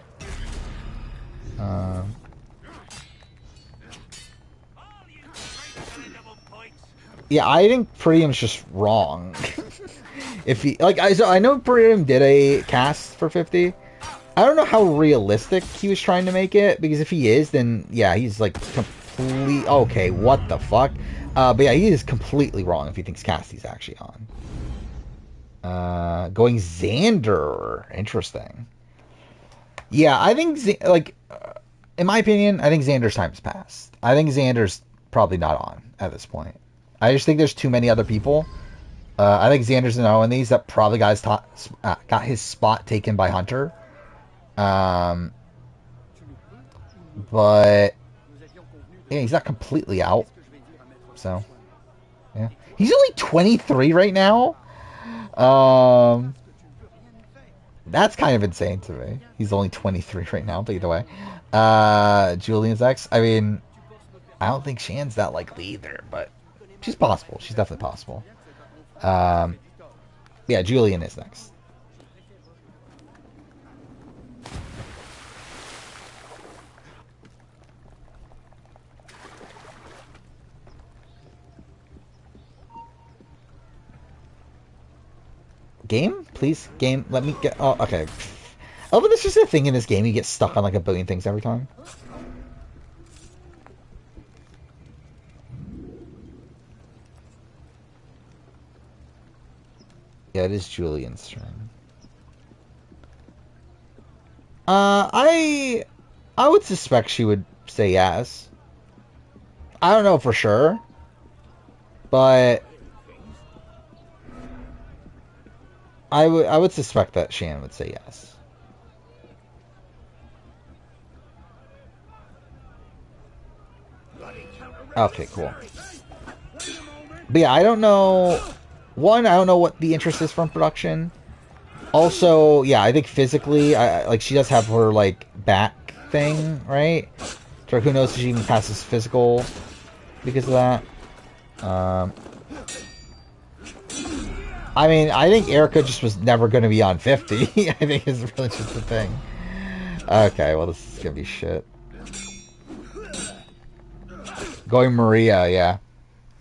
Yeah, I think Priam's just wrong. If he I know Priam did a cast for 50. I don't know how realistic he was trying to make it, because if he is, then yeah, he's like complete. Okay, what the fuck? But yeah, he is completely wrong if he thinks Cassie's actually on. Going Xander. Interesting. Yeah, I think, in my opinion, I think Xander's time has passed. I think Xander's probably not on at this point. I just think there's too many other people. I think Xander's in one of these that probably got his spot taken by Hunter. But yeah, he's not completely out. So, yeah. He's only 23 right now. That's kind of insane to me. He's only 23 right now, but either way. Julian's ex. I mean, I don't think Shan's that likely either, but she's possible. She's definitely possible. Yeah, Julian is next. Game? Please? Game? Let me get... Oh, okay. Oh, but there's just a thing in this game. You get stuck on like a billion things every time. Yeah, it is Julian's turn. I would suspect she would say yes. I don't know for sure, but I would suspect that Shan would say yes. Okay, cool. But yeah, I don't know. One, I don't know what the interest is from production. Also, yeah, I think physically, like she does have her like back thing, right? So who knows if she even passes physical because of that. I mean, I think Erica just was never going to be on 50. I think is really just the thing. Okay, well this is gonna be shit. Going Maria, yeah.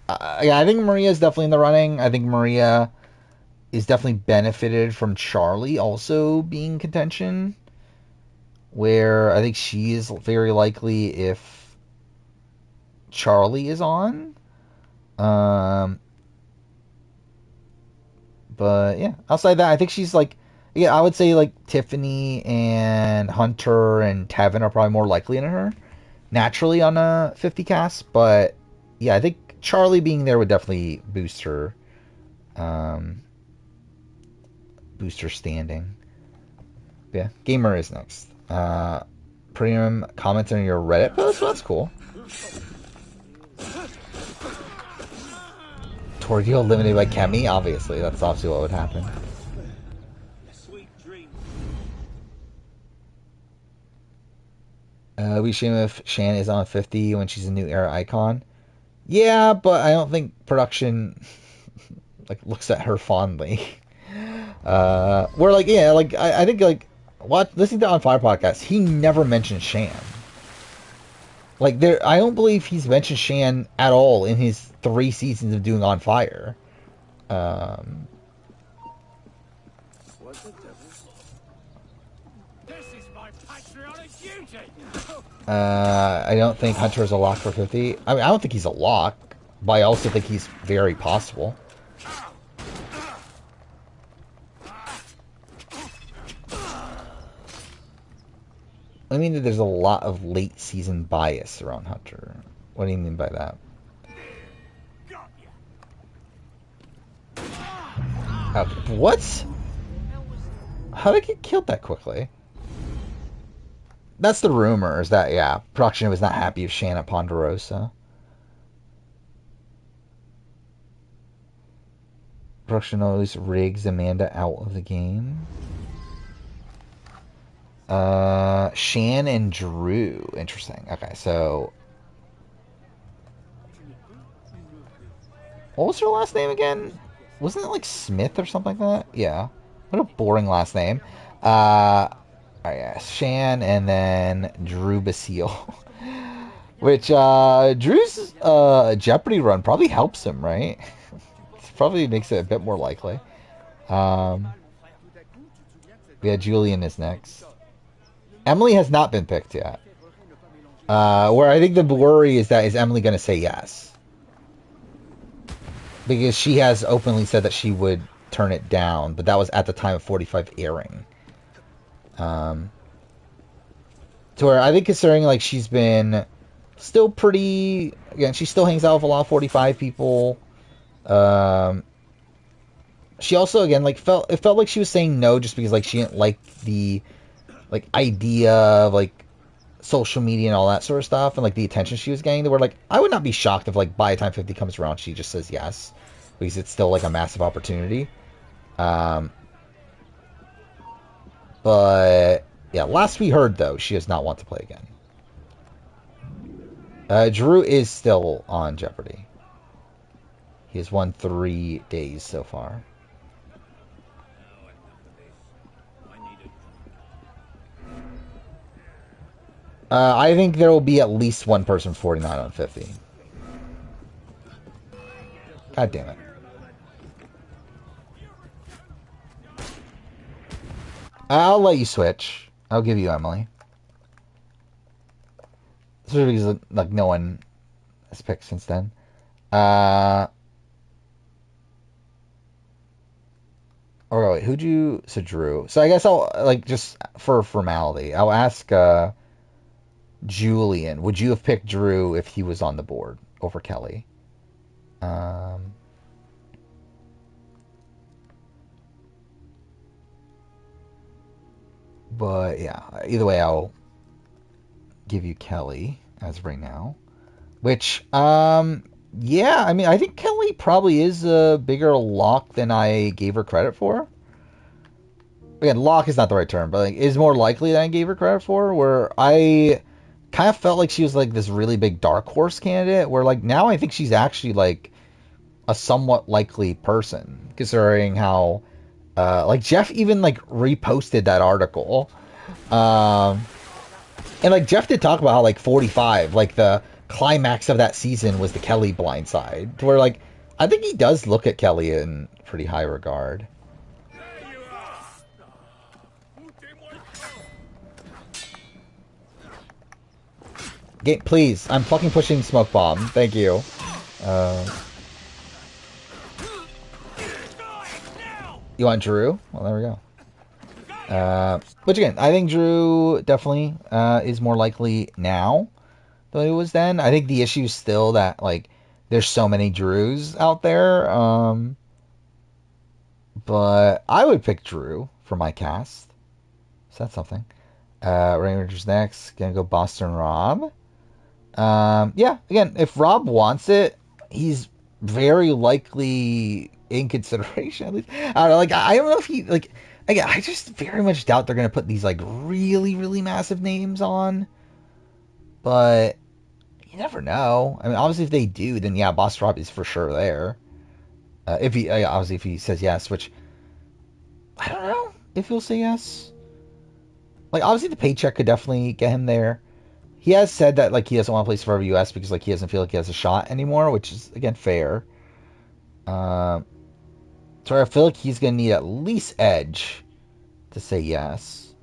Yeah, I think Maria is definitely in the running. I think Maria is definitely benefited from Charlie also being contention. Where I think she is very likely if Charlie is on. But yeah, outside that, I think she's like, yeah, I would say like Tiffany and Hunter and Tevin are probably more likely than her naturally on a 50 cast. But yeah, I think Charlie being there would definitely boost her standing. But yeah, Gamer is next. Premium comments on your Reddit post, well, that's cool. Torgio eliminated by Kemi, obviously. That's obviously what would happen. We assume if Shan is on 50 when she's a new era icon. Yeah, but I don't think production like looks at her fondly. We're like, yeah, like I think like listening to On Fire podcast, he never mentioned Shan. Like I don't believe he's mentioned Shan at all in his 3 seasons of doing On Fire. I don't think Hunter is a lock for 50. I mean, I don't think he's a lock, but I also think he's very possible. I mean, there's a lot of late season bias around Hunter. What do you mean by that? Okay, what? How did I get killed that quickly? That's the rumor, is that, yeah, production was not happy with Shan at Ponderosa. Production always rigs Amanda out of the game. Shan and Drew. Interesting. Okay, so... What was her last name again? Wasn't it like Smith or something like that? Yeah. What a boring last name. Alright, yeah. Shan and then Drew Basile. Which, Drew's Jeopardy run probably helps him, right? Probably makes it a bit more likely. Yeah, Julian is next. Emily has not been picked yet. Where I think the worry is that is Emily going to say yes? Because she has openly said that she would turn it down, but that was at the time of 45 airing. To where I think considering like she's been still pretty, again, she still hangs out with a lot of 45 people. She also again like felt like she was saying no just because like she didn't like the like idea of like social media and all that sort of stuff and like the attention she was getting. Where like I would not be shocked if like by the time 50 comes around she just says yes because it's still like a massive opportunity. But yeah, last we heard though she does not want to play again. Drew is still on Jeopardy. He has won 3 days so far. I think there will be at least one person 49 on 50. God damn it. I'll let you switch. I'll give you Emily. Especially because, like, no one has picked since then. Or wait, who'd you... So, Drew. So, I guess I'll, like, just for formality, I'll ask, Julian. Would you have picked Drew if he was on the board over Kelly? But, yeah. Either way, I'll give you Kelly as of right now. Which, yeah, I mean, I think Kelly probably is a bigger lock than I gave her credit for. Again, lock is not the right term, but like, is more likely than I gave her credit for, where I kind of felt like she was like this really big dark horse candidate, where like now I think she's actually like a somewhat likely person, considering how like Jeff even like reposted that article. And like Jeff did talk about how like 45, like the climax of that season was the Kelly blindside, to where like I think he does look at Kelly in pretty high regard. Please, I'm fucking pushing smoke bomb. Thank you. You want Drew? Well, there we go. Which again, I think Drew definitely is more likely now than it was then. I think the issue is still that like there's so many Drews out there. But I would pick Drew for my cast. So that's something. Rangers next. Gonna go Boston Rob. Yeah, again, if Rob wants it, he's very likely in consideration. At least I don't know. Like I don't know if he like. Again, I just very much doubt they're gonna put these like really, really massive names on. But you never know. I mean, obviously, if they do, then yeah, Boston Rob is for sure there. If he obviously if he says yes, which I don't know if he'll say yes. Like obviously, the paycheck could definitely get him there. He has said that like he doesn't want to play Survivor US because like he doesn't feel like he has a shot anymore, which is again fair. So I feel like he's gonna need at least Edge to say yes.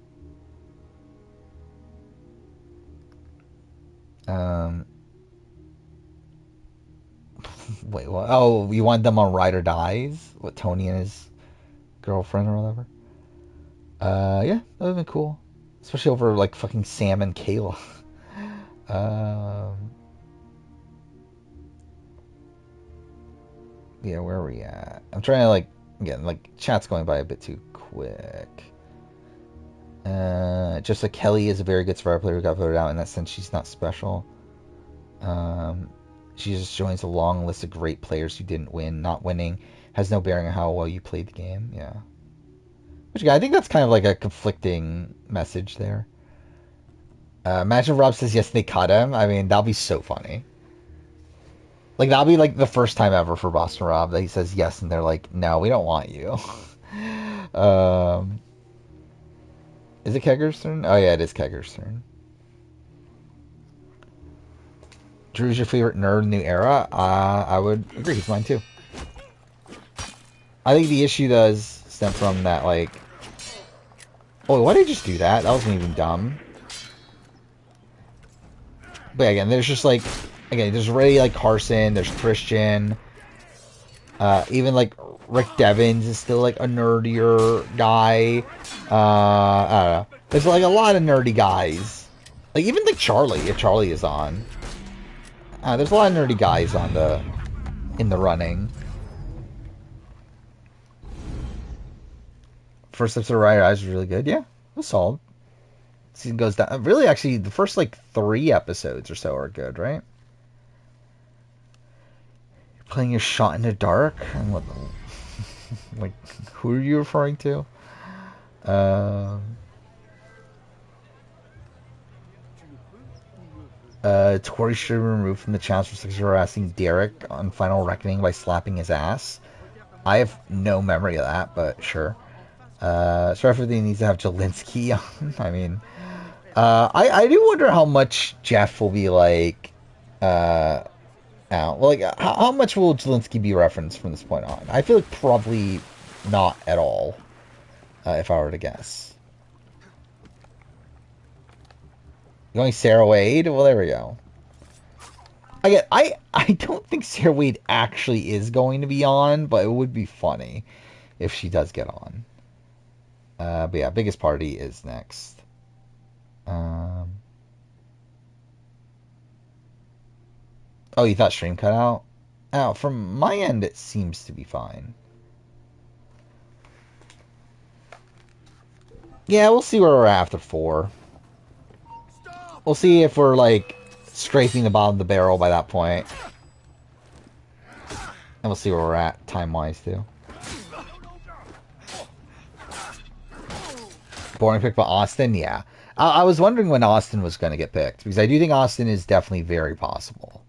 Wait, what? Oh, you want them on Ride or Dies? What, Tony and his girlfriend or whatever? Yeah, that would've been cool, especially over like fucking Sam and Kayla. Yeah, where are we at? I'm trying to like, again, like chat's going by a bit too quick. Just like Kelly is a very good Survivor player who got voted out. In that sense, she's not special. She just joins a long list of great players who didn't win. Not winning has no bearing on how well you played the game. Yeah. Which I think that's kind of like a conflicting message there. Imagine Rob says yes, they cut him. I mean, that'll be so funny. Like, that'll be like the first time ever for Boston Rob that he says yes, and they're like, no, we don't want you. Is it Kegger's turn? Oh, yeah, it is Kegger's turn. Drew's your favorite nerd in the new era? I would agree. He's mine, too. I think the issue does stem from that, like... Oh, why did he just do that? That wasn't even dumb. But again, there's just like... Again, there's already like Carson, there's Christian. Even like Rick Devens is still like a nerdier guy. I don't know. There's like a lot of nerdy guys. Like even like Charlie, if Charlie is on. There's a lot of nerdy guys on in the running. First episode of Rider Eyes was really good. Yeah, it was solid. Season goes down. Really, actually, the first like 3 episodes or so are good, right? You're playing your Shot in the Dark, and what? Like, who are you referring to? Tori should be removed from the challenge for sexual harassing Derek on Final Reckoning by slapping his ass. I have no memory of that, but sure. So everything needs to have Jelinski on. I mean, I do wonder how much Jeff will be like, out. Well, like, how much will Zelensky be referenced from this point on? I feel like probably not at all, if I were to guess. Going Sarah Wade? Well, there we go. I don't think Sarah Wade actually is going to be on, but it would be funny if she does get on. But yeah, Biggest Party is next. Oh, you thought stream cut out? Oh, from my end, it seems to be fine. Yeah, we'll see where we're at after 4. We'll see if we're, like, scraping the bottom of the barrel by that point. And we'll see where we're at, time-wise, too. Boring pick by Austin? Yeah. I was wondering when Austin was going to get picked, because I do think Austin is definitely very possible.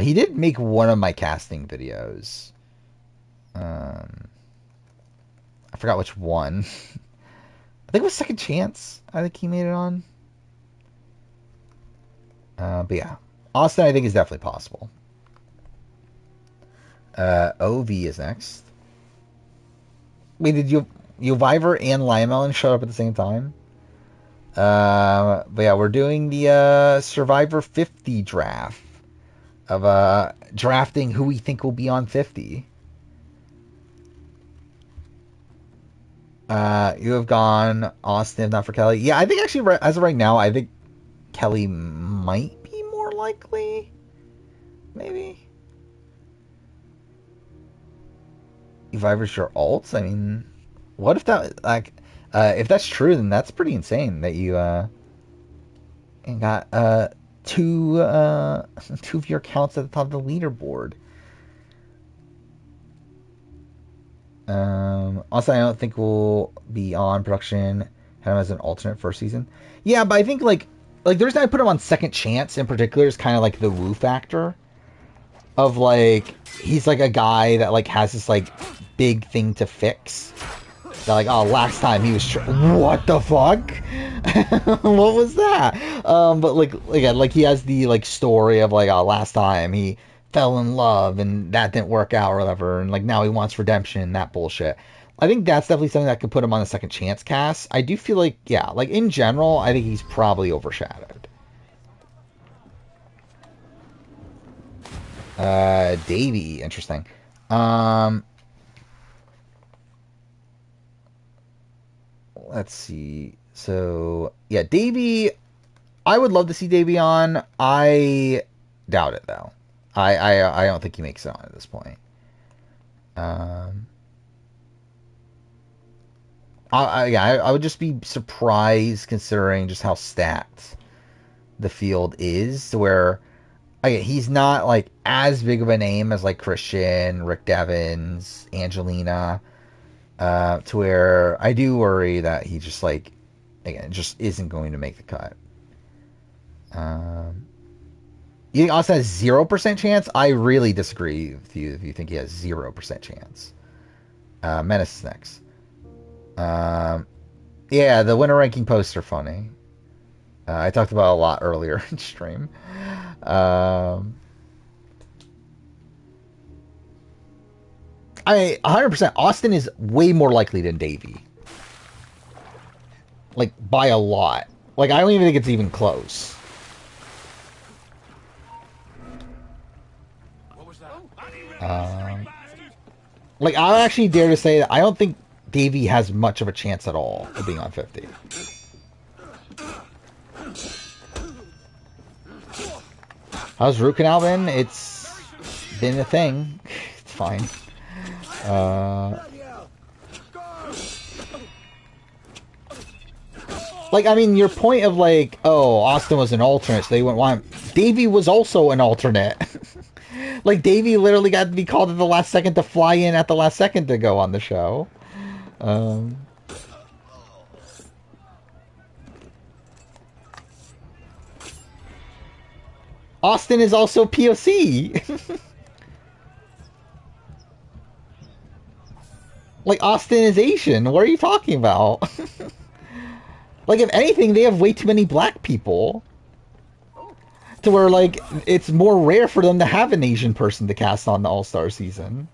He did make one of my casting videos. I forgot which one. I think it was Second Chance. I think he made it on. But yeah. Austin, I think, is definitely possible. OV is next. Wait, did Yovivor and Lionmelon show up at the same time? But yeah, we're doing the Survivor 50 draft. Of drafting who we think will be on 50. You have gone Austin, if not for Kelly. Yeah, I think actually, as of right now, I think Kelly might be more likely. Maybe. Yvivor's your alts? I mean, what if that, like, if that's true, then that's pretty insane that you, got, two of your accounts at the top of the leaderboard. Also, I don't think we'll be on production. Have him as an alternate first season. Yeah, but I think like the reason I put him on Second Chance in particular is kind of like the woo factor of like he's like a guy that like has this like big thing to fix. That like, oh, last time he was what the fuck? What was that? But like again, like he has the like story of like, oh, last time he fell in love and that didn't work out or whatever, and like now he wants redemption, that bullshit. I think that's definitely something that could put him on the Second Chance cast. I do feel like, yeah, like in general, I think he's probably overshadowed. Davey, interesting. Let's see. So, yeah, Davey, I would love to see Davey on. I doubt it, though. I don't think he makes it on at this point. I would just be surprised considering just how stacked the field is, to where he's not like as big of a name as like Christian, Rick Devens, Angelina, to where I do worry that he just like, again, just isn't going to make the cut. You think Austin has 0% chance? I really disagree with you if you think he has 0% chance. Menace is next. Yeah, the winner ranking posts are funny. I talked about it a lot earlier in stream. I 100%. Austin is way more likely than Davey. Like, by a lot. Like, I don't even think it's even close. Like, I actually dare to say that I don't think Davey has much of a chance at all of being on 50. How's root canal been? It's been a thing. It's fine. Like, I mean, your point of like, oh, Austin was an alternate, so they wouldn't want him. Davey was also an alternate. Like, Davey literally got to be called at the last second to fly in at the last second to go on the show. Austin is also POC. Like, Austin is Asian. What are you talking about? Like, if anything, they have way too many black people. To where, like, it's more rare for them to have an Asian person to cast on the All-Star season.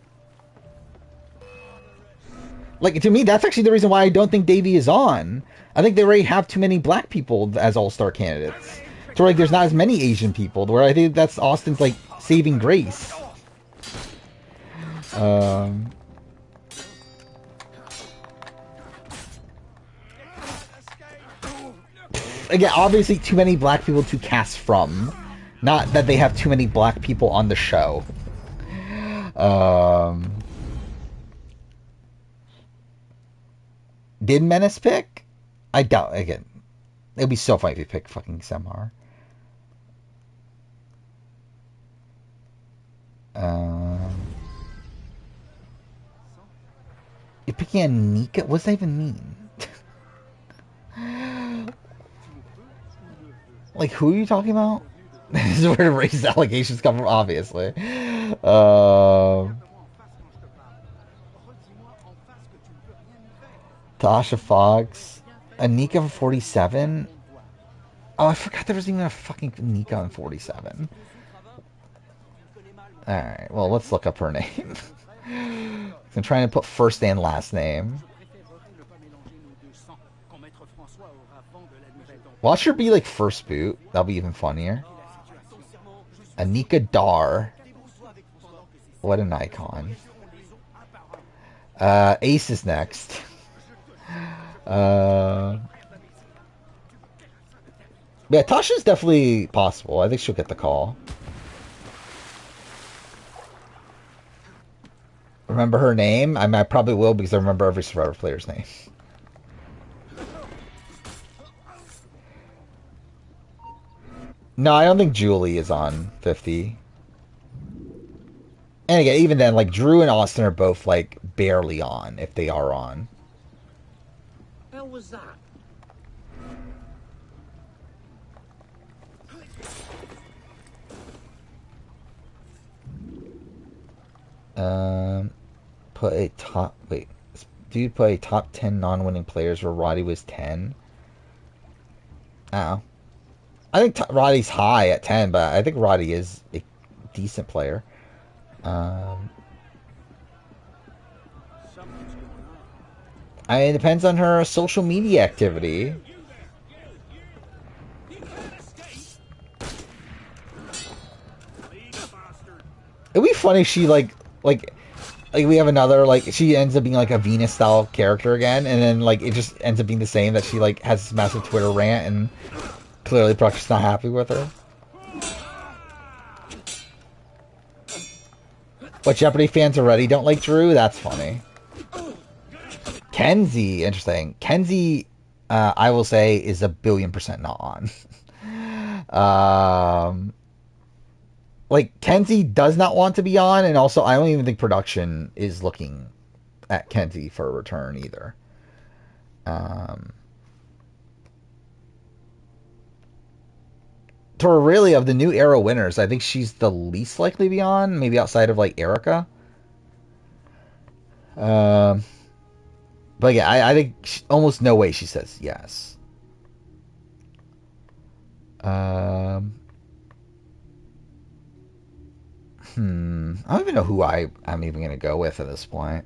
Like, to me, that's actually the reason why I don't think Davey is on. I think they already have too many black people as All-Star candidates. So, like, there's not as many Asian people, where I think that's Austin's, like, saving grace. Again, obviously too many black people to cast from. Not that they have too many black people on the show. Did Menace pick? I doubt. Again, it'd be so funny if he picked fucking Semhar. You're picking Anika? What's that even mean? Like, who are you talking about? This is where the racist allegations come from, obviously. Tasha Fox. Anika for 47? Oh, I forgot there was even a fucking Anika on 47. Alright, well, let's look up her name. I'm trying to put first and last name. Watch her be like first boot. That'll be even funnier. Anika Dar. What an icon. Ace is next. Yeah, Tasha's definitely possible. I think she'll get the call. Remember her name? I mean, I probably will because I remember every Survivor player's name. No, I don't think Julie is on 50. And again, even then, like, Drew and Austin are both, like, barely on, if they are on. Hell was that? Put a top... Wait. Dude put a top 10 non-winning players where Roddy was 10. Oh. I think Roddy's high at 10, but I think Roddy is a decent player. I mean, it depends on her social media activity. It'd be funny if she, like we have another, like, she ends up being, like, a Venus-style character again, and then, like, it just ends up being the same, that she, like, has this massive Twitter rant, and clearly Bruck's not happy with her. But Jeopardy fans already don't like Drew? That's funny. Kenzie, interesting. Kenzie, I will say, is 1,000,000,000% not on. Like, Kenzie does not want to be on, and also I don't even think production is looking at Kenzie for a return either. So really, of the new era winners, I think she's the least likely to be on, maybe outside of, like, Erica. But yeah, I think almost no way she says yes. I don't even know who I'm even going to go with at this point.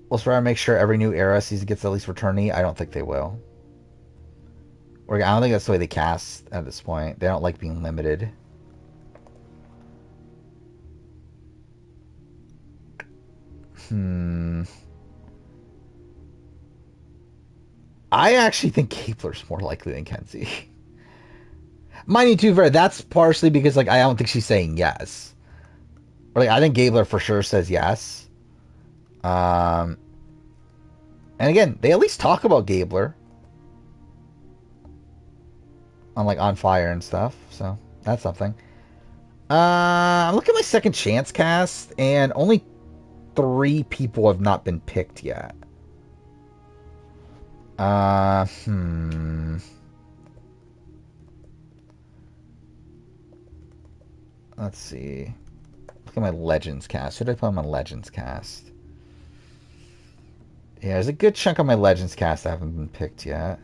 Let's try to make sure every new era season gets at least returnee. I don't think they will. Or I don't think that's the way they cast at this point. They don't like being limited. I actually think Gabler's more likely than Kenzie. Mind you, too, that's partially because, like, I don't think she's saying yes. Or, like, I think Gabler for sure says yes. And again, they at least talk about Gabler on, like, On Fire and stuff, so that's something. I'm looking at my second chance cast, and only 3 people have not been picked yet. Let's see. Look at my Legends cast. Who did I put on my Legends cast? Yeah, there's a good chunk of my Legends cast that haven't been picked yet.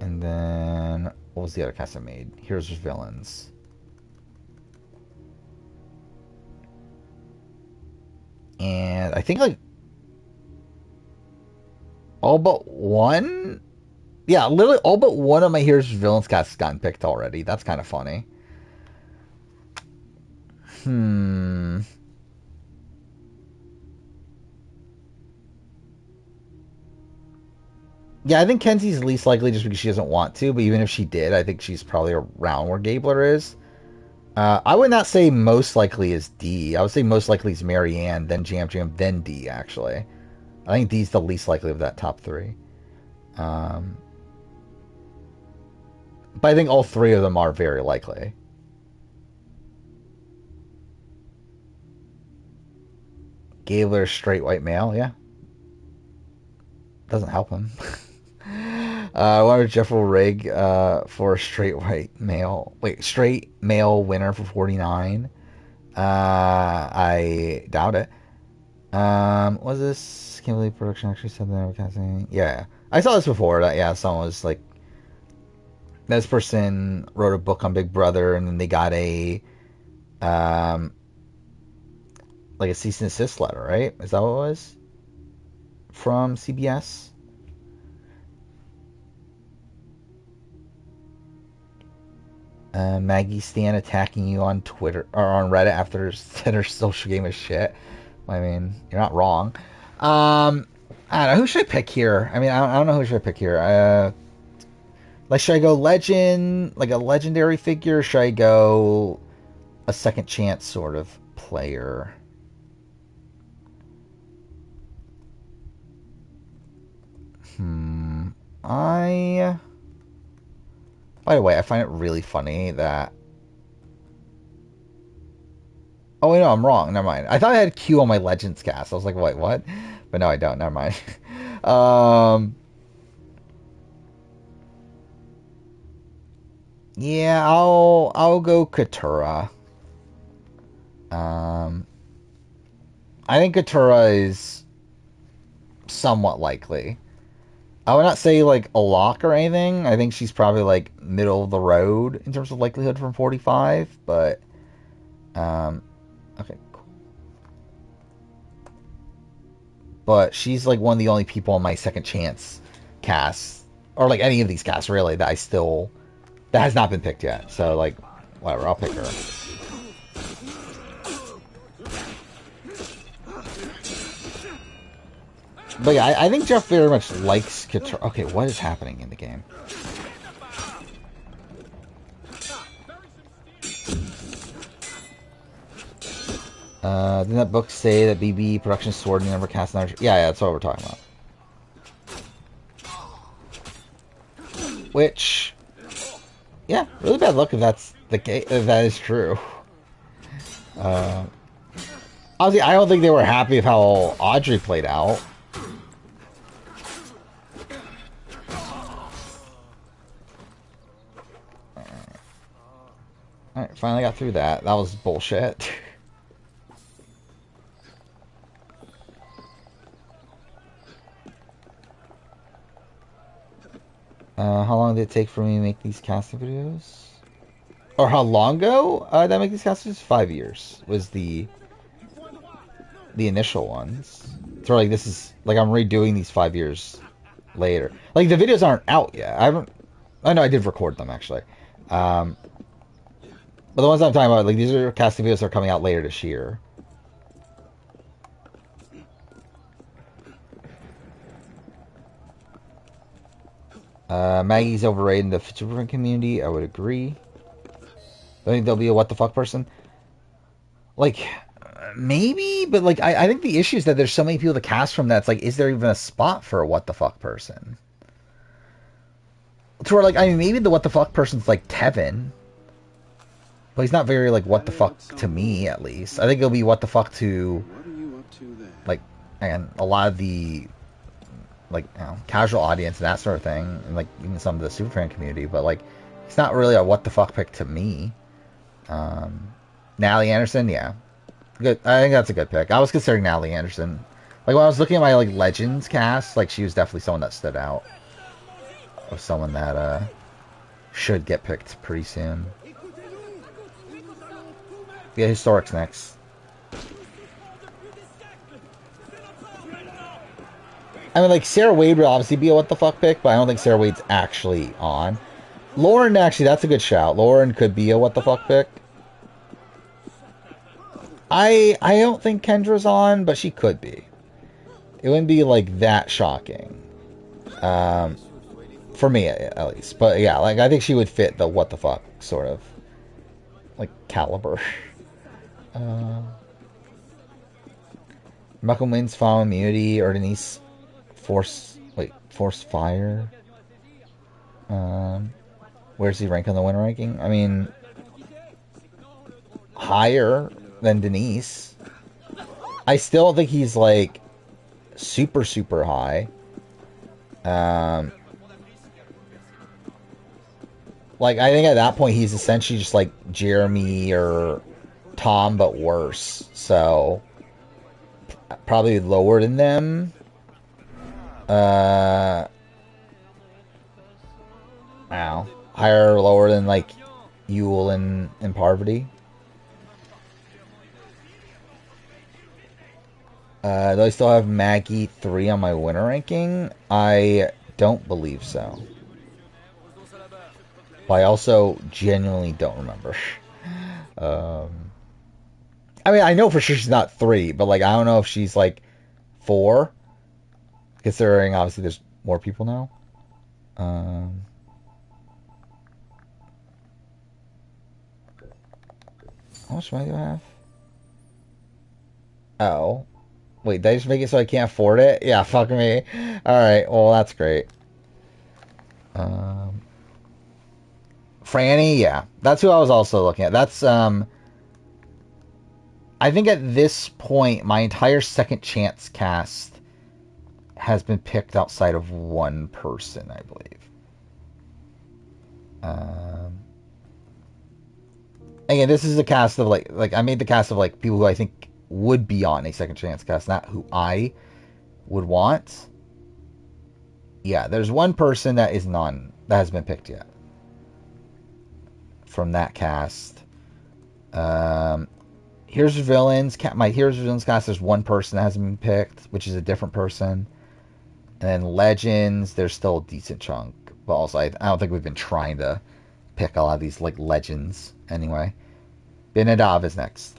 And then, what was the other cast I made? Heroes vs. Villains. And I think, like, all but one? Yeah, literally all but one of my Heroes vs. Villains casts gotten picked already. That's kind of funny. Yeah, I think Kenzie's least likely just because she doesn't want to, but even if she did, I think she's probably around where Gabler is. I would not say most likely is D. I would say most likely is Marianne, then Jam Jam, then D, actually. I think D's the least likely of that top three. But I think all three of them are very likely. Gabler, straight white male, yeah. Doesn't help him. I wanted Jeff will rig for a straight white male. Wait, straight male winner for 49. I doubt it. Was this Kimberly production actually said that casting? Yeah, I saw this before. That yeah, someone was like, this person wrote a book on Big Brother, and then they got a like a cease and desist letter, right? Is that what it was? From CBS? Maggie Stan attacking you on Twitter or on Reddit after said her social game is shit. I mean, you're not wrong. I don't know. Who should I pick here? I mean, I don't know who should I pick here. Like, should I go legend, like a legendary figure? Or should I go a second chance sort of player? By the way, I find it really funny that... Oh, wait, no, I'm wrong. Never mind. I thought I had Q on my Legends cast. I was like, wait, what? But no, I don't. Never mind. Yeah, I'll go Katura. I think Katura is somewhat likely. I would not say like a lock or anything. I think she's probably like middle of the road in terms of likelihood from 45, but okay, cool. But she's like one of the only people on my second chance casts, or like any of these casts really, that has not been picked yet. So like, whatever, I'll pick her. But yeah, I think Jeff very much likes Katura. Okay, what is happening in the game? Didn't that book say that BB production sword never cast another? Yeah, that's what we're talking about. Which, yeah, really bad luck if that's the case. If that is true. Obviously, I don't think they were happy with how Audrey played out. Alright, finally got through that. That was bullshit. How long did it take for me to make these casting videos? Or how long ago did I make these casting videos? 5 years was the initial ones. So like this is like I'm redoing these 5 years later. Like the videos aren't out yet. I haven't. I know I did record them actually. But the ones I'm talking about, like these are casting videos that are coming out later this year. Maggie's overrated in the Superman community. I would agree. I think there'll be a what the fuck person. Like, maybe, but like I think the issue is that there's so many people to cast from that. It's like, is there even a spot for a what the fuck person? To where, like, I mean, maybe the what the fuck person's like Tevin, but he's not very like what the fuck to me, at least. I think it'll be what the fuck to, like, and a lot of the like, you know, casual audience and that sort of thing, and like even some of the Superfan community. But like, it's not really a what the fuck pick to me. Natalie Anderson, yeah, Good. I think that's a good pick. I was considering Natalie Anderson. Like when I was looking at my like Legends cast, like she was definitely someone that stood out, or someone that should get picked pretty soon. Yeah, Historic's next. I mean, like Sarah Wade would obviously be a what the fuck pick, but I don't think Sarah Wade's actually on. Lauren, actually, that's a good shout. Lauren could be a what the fuck pick. I don't think Kendra's on, but she could be. It wouldn't be like that shocking, for me at least. But yeah, like I think she would fit the what the fuck sort of like caliber. Malcolm wins Fall Immunity, or Denise Force Fire. Where's he rank on the win ranking? I mean, higher than Denise. I still don't think he's like super high. Like I think at that point he's essentially just like Jeremy or Tom but worse. So probably lower than them. Wow. Higher or lower than like Yule and Parvati. Do I still have Maggie 3 on my winner ranking? I don't believe so. But I also genuinely don't remember. I mean, I know for sure she's not 3, but like I don't know if she's like 4. Considering obviously there's more people now. How much money do I have? Oh. Wait, did I just make it so I can't afford it? Yeah, fuck me. Alright, well, that's great. Franny, yeah. That's who I was also looking at. That's, I think at this point, my entire second chance cast has been picked outside of one person, I believe. Again, this is a cast of, like, I made the cast of, like, people who I think would be on a second chance cast, not who I would want. Yeah, there's one person that is that has been picked yet from that cast. Here's Villains. My Here's Villains cast. There's one person that hasn't been picked, which is a different person. And then Legends, there's still a decent chunk, but also I don't think we've been trying to pick a lot of these like Legends anyway. Benadav is next.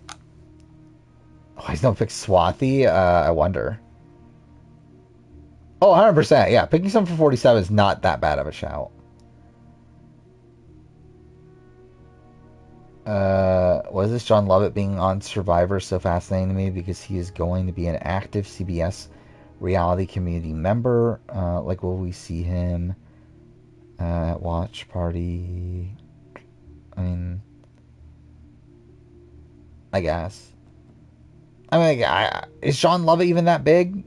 Oh, he's no pick Swathi? I wonder. Oh, 100%. Yeah, picking someone for 47 is not that bad of a shout. Was this John Lovett being on Survivor so fascinating to me because he is going to be an active CBS reality community member? Like, will we see him at Watch Party? I mean, I guess. I mean, is John Lovett even that big?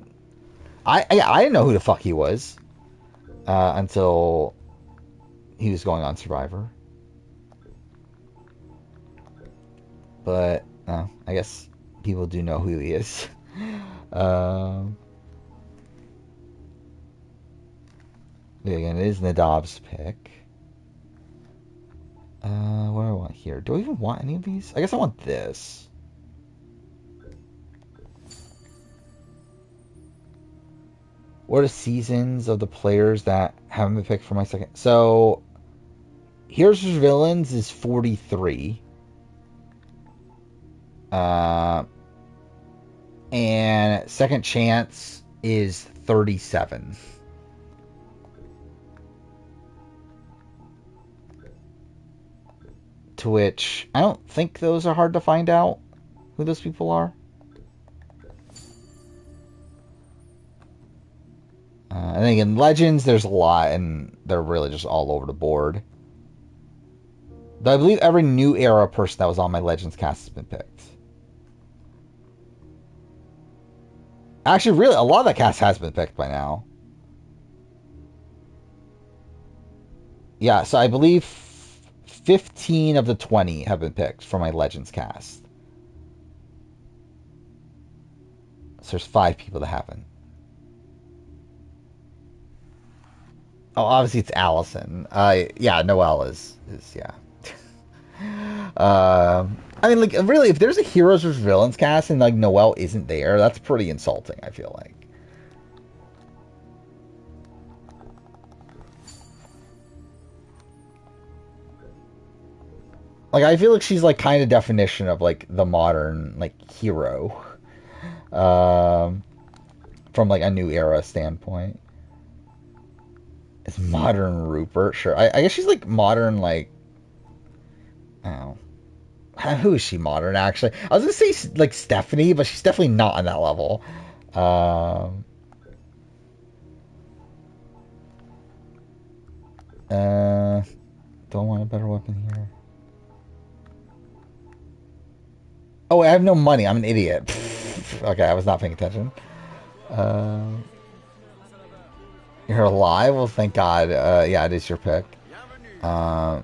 I didn't know who the fuck he was until he was going on Survivor. But I guess people do know who he is. Again, it is Nadav's pick. What do I want here? Do I even want any of these? I guess I want this. What are the seasons of the players that haven't been picked for my second? So, Here's Villains is 43. And Second Chance is 37. To which, I don't think those are hard to find out who those people are. And again, Legends, there's a lot, and they're really just all over the board. Though I believe every New Era person that was on my Legends cast has been picked. Actually, really, a lot of that cast has been picked by now. Yeah, so I believe 15 of the 20 have been picked for my Legends cast. So there's 5 people that haven't. Oh, obviously it's Allison. Yeah, Noelle is yeah. I mean, like, really, if there's a heroes versus villains cast and like Noelle isn't there, that's pretty insulting, I feel like. Like, I feel like she's like kind of definition of like the modern like hero, from like a new era standpoint. It's modern Rupert, sure. I guess she's like modern, like, I don't know. Who is she modern, actually? I was gonna say like Stephanie, but she's definitely not on that level. Don't want a better weapon here. Oh, wait, I have no money. I'm an idiot. Okay, I was not paying attention. You're alive? Well, thank God. Yeah, it is your pick. I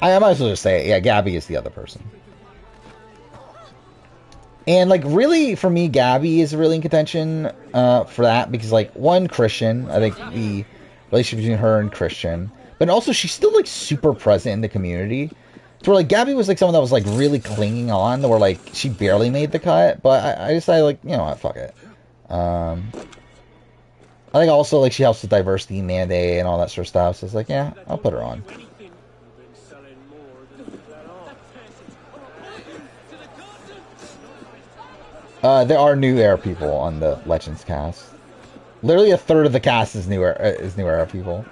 might as well just say it. Yeah, Gabby is the other person. And, like, really, for me, Gabby is really in contention for that. Because, like, one, Christian. I think the relationship between her and Christian. But also, she's still, like, super present in the community. So, where, like, Gabby was, like, someone that was, like, really clinging on. Where, like, she barely made the cut. But I decided, like, you know what, fuck it. I think also, like, she helps with diversity mandate and all that sort of stuff. So it's like, yeah, I'll put her on. There are new era people on the Legends cast. Literally a third of the cast is new era people.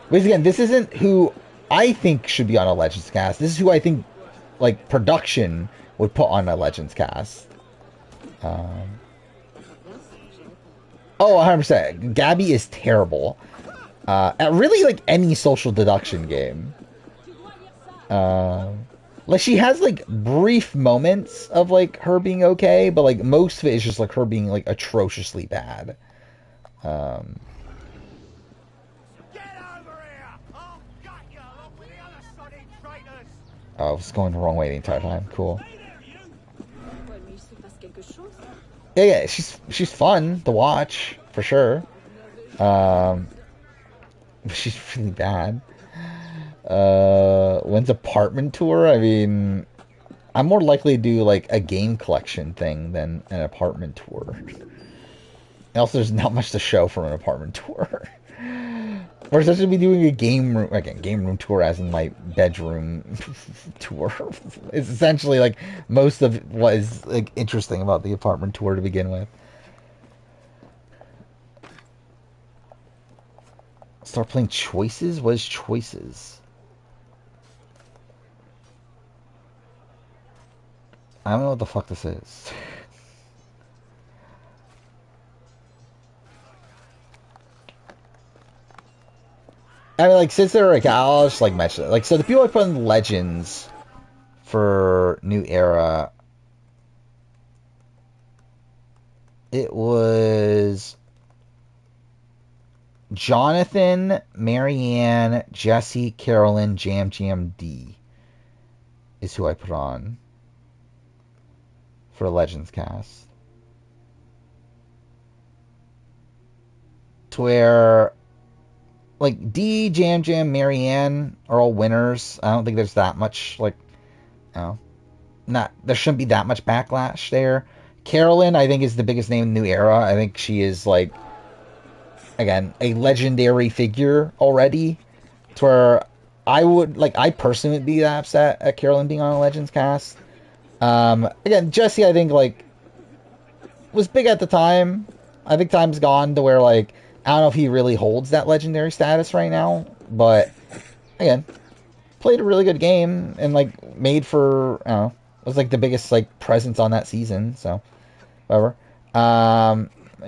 But again, this isn't who I think should be on a Legends cast. This is who I think, like, production would put on a Legends cast. Oh, 100%. Gabby is terrible at really, like, any social deduction game. Like, she has, like, brief moments of, like, her being okay, but, like, most of it is just, like, her being, like, atrociously bad. Get over here! I'll gut you along with the other sodding traitors! Oh, I was going the wrong way the entire time. Cool. Yeah, she's fun to watch, for sure. She's really bad. When's apartment tour? I mean, I'm more likely to do like a game collection thing than an apartment tour. And also, there's not much to show from an apartment tour. We're supposed to be doing a game room tour, as in my bedroom tour. It's essentially like most of what is like interesting about the apartment tour to begin with. Start playing choices? What is choices? I don't know what the fuck this is. I mean, like, since they're like, I'll just like mention it. Like, so the people I put in Legends for New Era, it was Jonathan, Marianne, Jesse, Carolyn, Jam Jam D is who I put on for a Legends cast. To where, like, D, Jam Jam, Marianne are all winners. I don't think there's that much, like, you know, there shouldn't be that much backlash there. Carolyn, I think, is the biggest name in the New Era. I think she is, like, again, a legendary figure already. To where I personally would be that upset at Carolyn being on a Legends cast. Again, Jesse, I think, like, was big at the time. I think time's gone to where, like, I don't know if he really holds that legendary status right now, but again, played a really good game and like made for, I don't know, was like the biggest like presence on that season. So, whatever.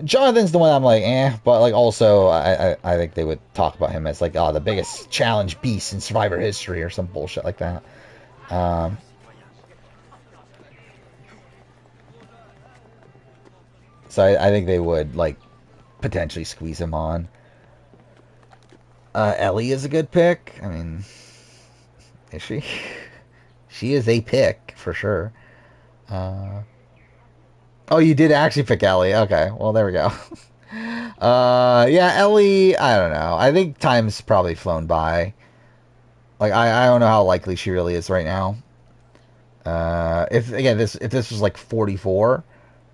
Jonathan's the one I'm like, but like also I think they would talk about him as like, oh, the biggest challenge beast in Survivor history or some bullshit like that. So I think they would like potentially squeeze him on. Ellie is a good pick. I mean, is she? She is a pick for sure. Oh, you did actually pick Ellie. Okay, well, there we go. Yeah, Ellie, I don't know. I think time's probably flown by. Like, I don't know how likely she really is right now. If this was like 44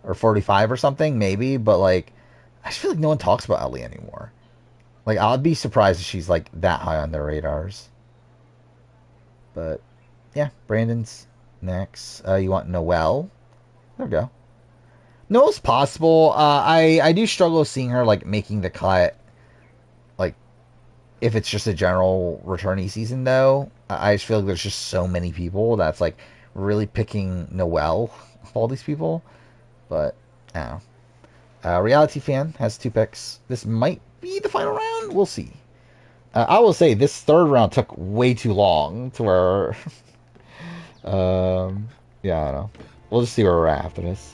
or 45 or something, maybe, but like, I just feel like no one talks about Ellie anymore. Like, I'd be surprised if she's like that high on their radars. But yeah, Brandon's next. You want Noelle? There we go. Noelle's possible. I do struggle seeing her like making the cut. Like, if it's just a general returnee season, though, I just feel like there's just so many people that's like really picking Noelle of all these people. But I don't know. Reality Fan has 2 picks. This might be the final round. We'll see. I will say this third round took way too long to where. Yeah, I don't know. We'll just see where we're at after this.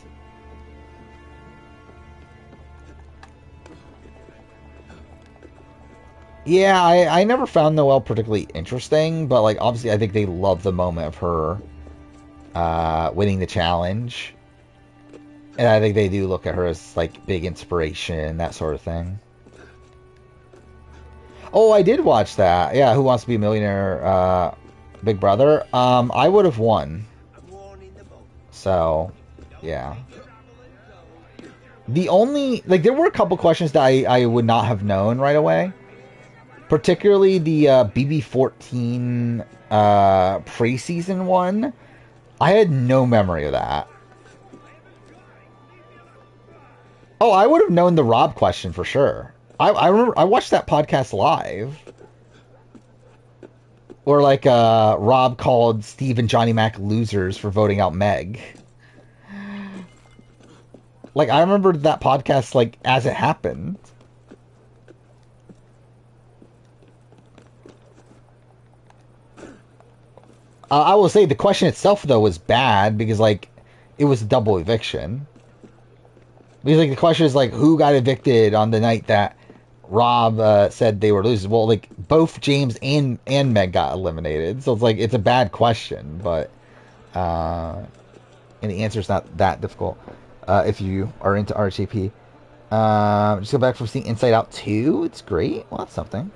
Yeah, I never found Noelle particularly interesting, but like obviously I think they love the moment of her winning the challenge. And I think they do look at her as like big inspiration, that sort of thing. Oh, I did watch that. Yeah, Who Wants to Be a Millionaire? Big Brother. I would have won. So, yeah. The only like there were a couple questions that I would not have known right away. Particularly the BB14 preseason one. I had no memory of that. Oh, I would have known the Rob question for sure. I remember I watched that podcast live. Or like Rob called Steve and Johnny Mac losers for voting out Meg. Like I remember that podcast like as it happened. I will say the question itself though was bad because like it was a double eviction. Because like the question is like who got evicted on the night that Rob said they were losers. Well, like both James and Meg got eliminated, so it's like it's a bad question, but and the answer's not that difficult if you are into RHAP. Just go back from seeing Inside Out 2. It's great. Well, that's something.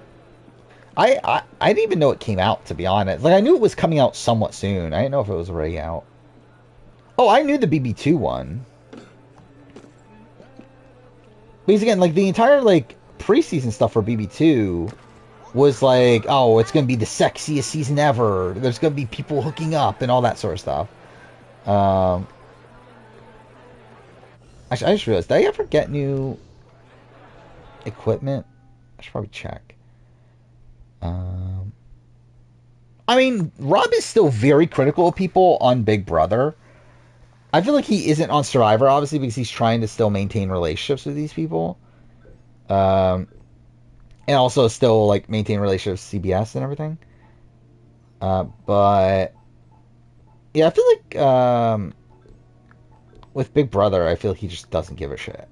I didn't even know it came out, to be honest. Like I knew it was coming out somewhat soon. I didn't know if it was already out. Oh, I knew the BB2 one. Because again, like the entire like preseason stuff for BB2 was like, oh, it's gonna be the sexiest season ever. There's gonna be people hooking up and all that sort of stuff. Actually, I just realized, did I ever get new equipment? I should probably check. I mean, Rob is still very critical of people on Big Brother. I feel like he isn't on Survivor, obviously, because he's trying to still maintain relationships with these people. And also still, like, maintain relationships with CBS and everything. But, yeah, I feel like, with Big Brother, I feel like he just doesn't give a shit.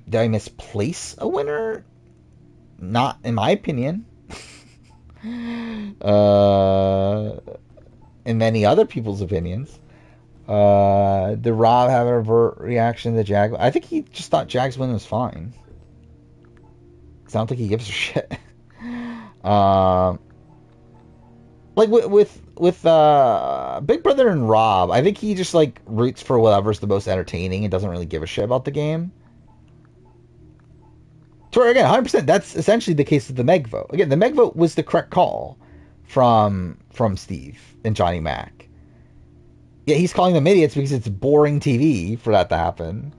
Did I misplace a winner? Not in my opinion. In many other people's opinions. Did Rob have a reaction to the Jag? I think he just thought Jag's win was fine. Because I don't think he gives a shit. Like with Big Brother and Rob, I think he just like roots for whatever's the most entertaining and doesn't really give a shit about the game. So again, 100%. That's essentially the case of the Meg vote. Again, the Meg vote was the correct call from Steve and Johnny Mac. Yeah, he's calling them idiots because it's boring TV for that to happen.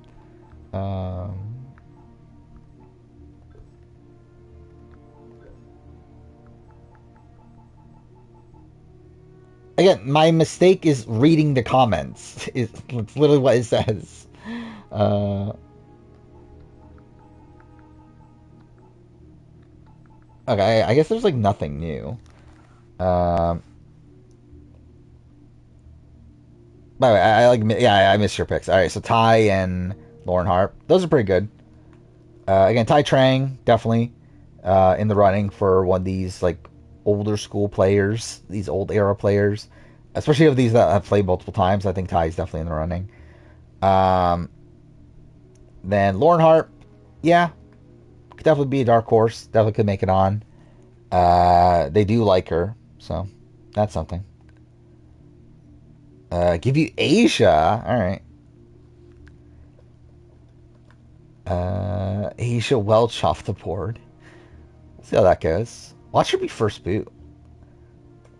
Again, my mistake is reading the comments. It's literally what it says. Okay, I guess there's like nothing new. By the way, I missed your picks. All right, so Ty and Lauren Harp, those are pretty good. Again, Tai Trang definitely in the running for one of these like older school players, these old era players, especially of these that have played multiple times. I think Ty is definitely in the running. Then Lauren Hart, yeah, could definitely be a dark horse. Definitely could make it on. They do like her, so that's something. Give you Asia, all right. Asia Welch off the board. See how that goes. Watch her be first boot.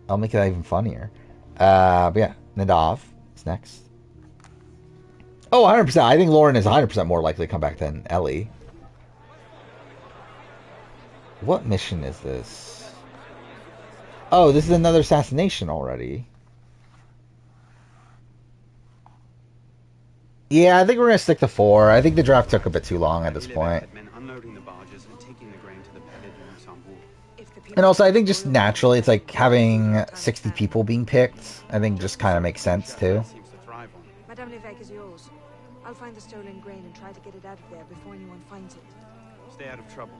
I'll make it even funnier. But yeah, Nadav is next. Oh, 100%. I think Lauren is 100% more likely to come back than Ellie. What mission is this? Oh, this is another assassination already. Yeah, I think we're going to stick to 4. I think the draft took a bit too long at this point. And also, I think just naturally, it's like having 60 people being picked. I think just kind of makes sense, too. Madame Levesque is yours. I'll find the stolen grain and try to get it out of there before anyone finds it. Stay out of trouble.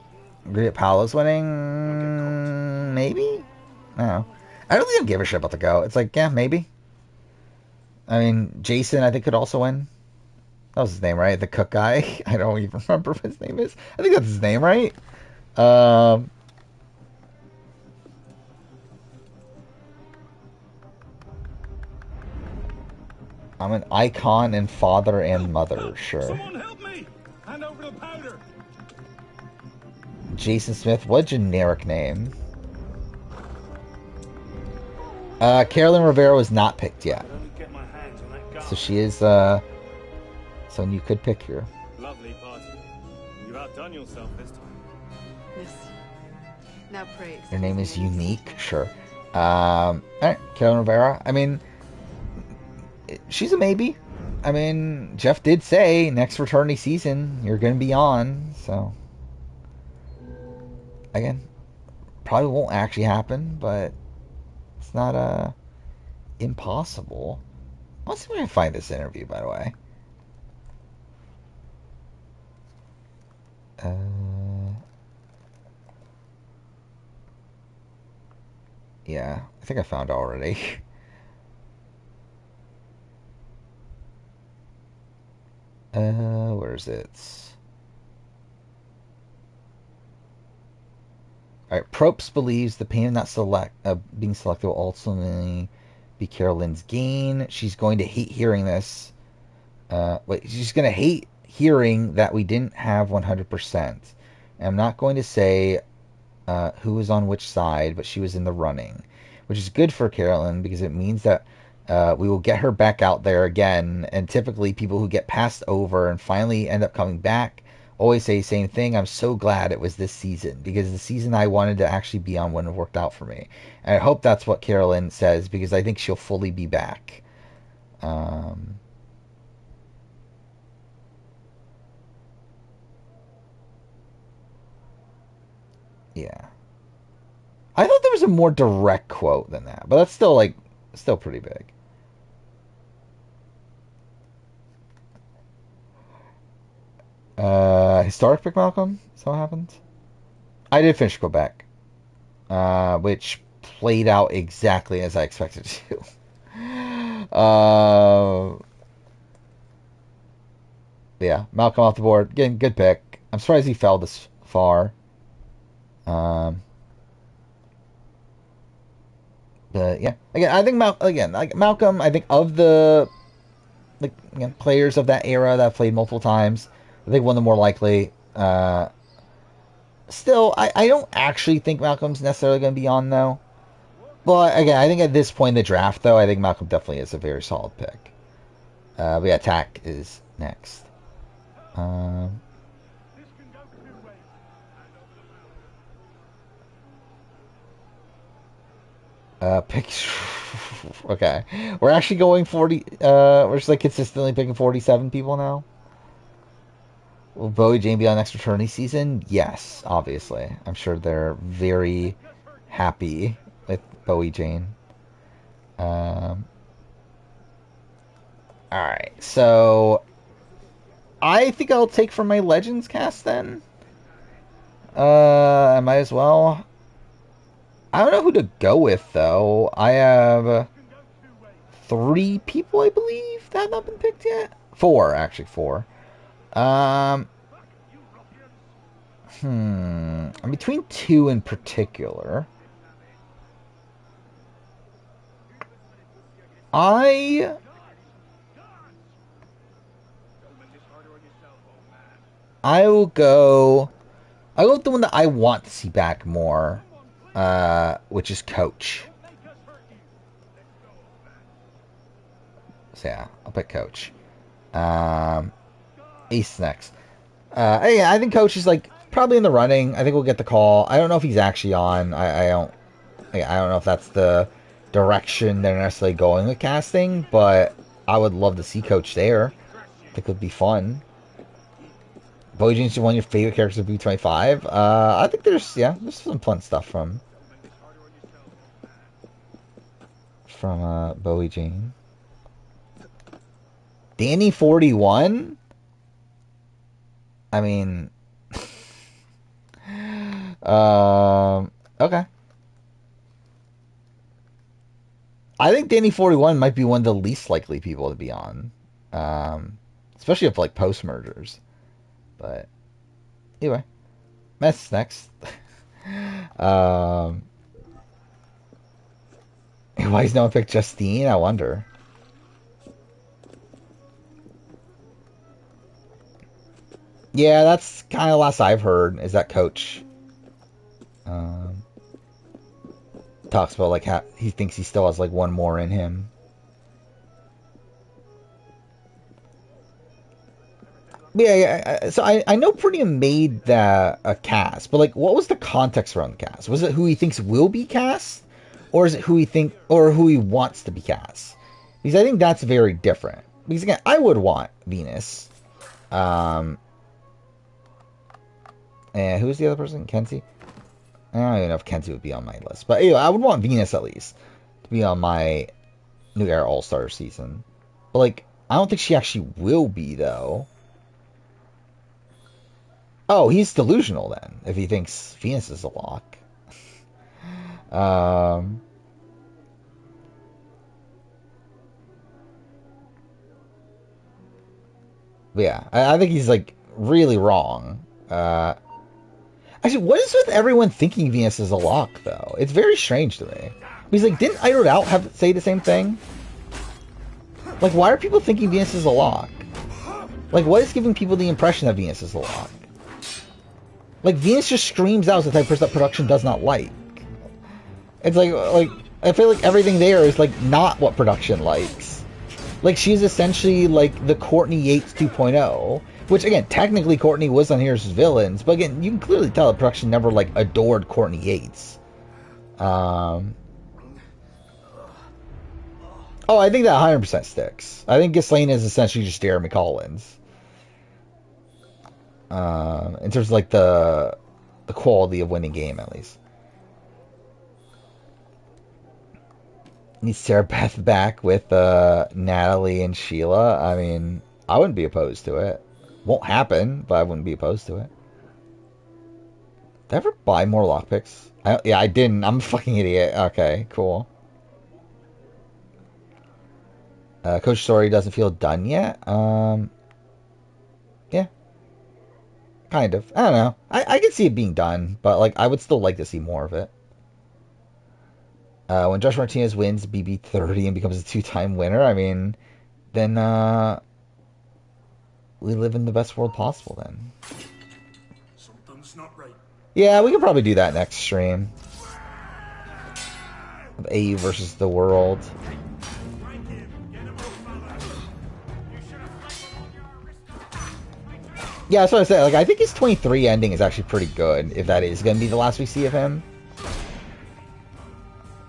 Great Paolo's winning? Maybe? I don't know. I really don't give a shit about the go. It's like, yeah, maybe. I mean, Jason, I think, could also win. That was his name, right? The cook guy. I don't even remember what his name is. I think that's his name, right? I'm an icon and father and mother, sure. Someone help me! Hand over the powder! Jason Smith, what a generic name. Carolyn Rivera was not picked yet. So she is, someone you could pick here. Lovely party. You've outdone yourself this time. Yes. Now pray. Your name is unique, sure. Alright, Carolyn Rivera. I mean, she's a maybe. I mean, Jeff did say next fraternity season you're going to be on, so again, probably won't actually happen, but it's not impossible. Let's see where I find this interview, by the way. Yeah, I think I found it already. Where is it? Alright, Probst believes the pain of not being selected will ultimately be Carolyn's gain. She's going to hate hearing this. She's going to hate hearing that we didn't have 100%. And I'm not going to say who was on which side, but she was in the running. Which is good for Carolyn because it means that we will get her back out there again. And typically people who get passed over and finally end up coming back always say the same thing. I'm so glad it was this season because the season I wanted to actually be on wouldn't have worked out for me. And I hope that's what Carolyn says because I think she'll fully be back. Yeah. I thought there was a more direct quote than that, but that's still pretty big. Historic pick Malcolm? Is that what happened? I did finish Quebec, which played out exactly as I expected it to. Yeah, Malcolm off the board. Again, good pick. I'm surprised he fell this far. But yeah, again, I think Malcolm. I think of the players of that era that played multiple times, I think one of the more likely. Still, I don't actually think Malcolm's necessarily going to be on though. But again, I think at this point in the draft, though, I think Malcolm definitely is a very solid pick. But yeah, Tack is next. Pick. Okay, we're actually going 40. We're just consistently picking 47 people now. Will Bowie Jane be on next fraternity season? Yes, obviously. I'm sure they're very happy with Bowie Jane. Alright, so I think I'll take from my Legends cast then. I might as well. I don't know who to go with, though. I have 3 people, I believe, that have not been picked yet. 4, actually, 4. I'm between 2 in particular. I will go. I'll go with the one that I want to see back more, which is Coach. So yeah, I'll pick Coach. Ace next. Yeah, I think Coach is like probably in the running. I think we'll get the call. I don't know if he's actually on. I don't know if that's the direction they're necessarily going with casting, but I would love to see Coach there. I think it would be fun. Bowie Jean's one of your favorite characters of B25. I think there's some fun stuff from Bowie Jean. Danny 41. I mean, okay. I think Danny 41 might be one of the least likely people to be on, especially if like post mergers. But anyway, Mess next. Why is no one picked Justine? I wonder. Yeah, that's kind of the last I've heard, is that Coach talks about like how he thinks he still has like one more in him. Yeah. So I know Prettium made that a cast, but like, what was the context around the cast? Was it who he thinks will be cast, or is it who he wants to be cast? Because I think that's very different. Because again, I would want Venus. And who's the other person? Kenzie? I don't even know if Kenzie would be on my list. But anyway, I would want Venus at least to be on my New Era All-Star season. But like, I don't think she actually will be, though. Oh, he's delusional then, if he thinks Venus is a lock. But yeah, I think he's like really wrong. Actually, what is with everyone thinking Venus is a lock, though? It's very strange to me. He's like, didn't Iron Out say the same thing? Like, why are people thinking Venus is a lock? Like, what is giving people the impression that Venus is a lock? Like, Venus just screams out as the type of person that production does not like. It's like, I feel like everything there is, like, not what production likes. Like, she's essentially, like, the Courtney Yates 2.0. Which, again, technically Courtney was on Heroes' Villains, but again, you can clearly tell the production never, like, adored Courtney Yates. Oh, I think that 100% sticks. I think Ghislaine is essentially just Jeremy Collins. In terms of, like, the quality of winning game, at least. Need Sarah Beth back with Natalie and Sheila. I mean, I wouldn't be opposed to it. Won't happen, but I wouldn't be opposed to it. Did I ever buy more lockpicks? Yeah, I didn't. I'm a fucking idiot. Okay, cool. Coach Story doesn't feel done yet. Yeah. Kind of. I don't know. I can see it being done, but like I would still like to see more of it. When Josh Martinez wins BB30 and becomes a 2-time winner, I mean, then we live in the best world possible then. Something's not right. Yeah, we could probably do that next stream. Of AU versus the world. Yeah, that's what I said. Like, I think his 23 ending is actually pretty good, if that is going to be the last we see of him.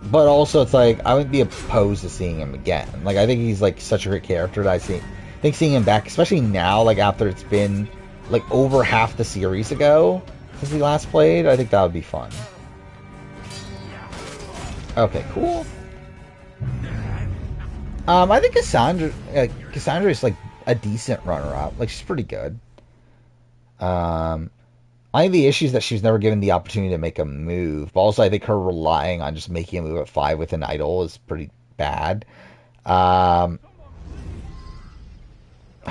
But also, it's like, I wouldn't be opposed to seeing him again. Like, I think he's, like, such a great character that I think seeing him back, especially now, like, after it's been, like, over half the series ago since he last played, I think that would be fun. Okay, cool. I think Cassandra is, like, a decent runner-up. Like, she's pretty good. I think the issue is that she was never given the opportunity to make a move. But also, I think her relying on just making a move at 5 with an idol is pretty bad. Oh,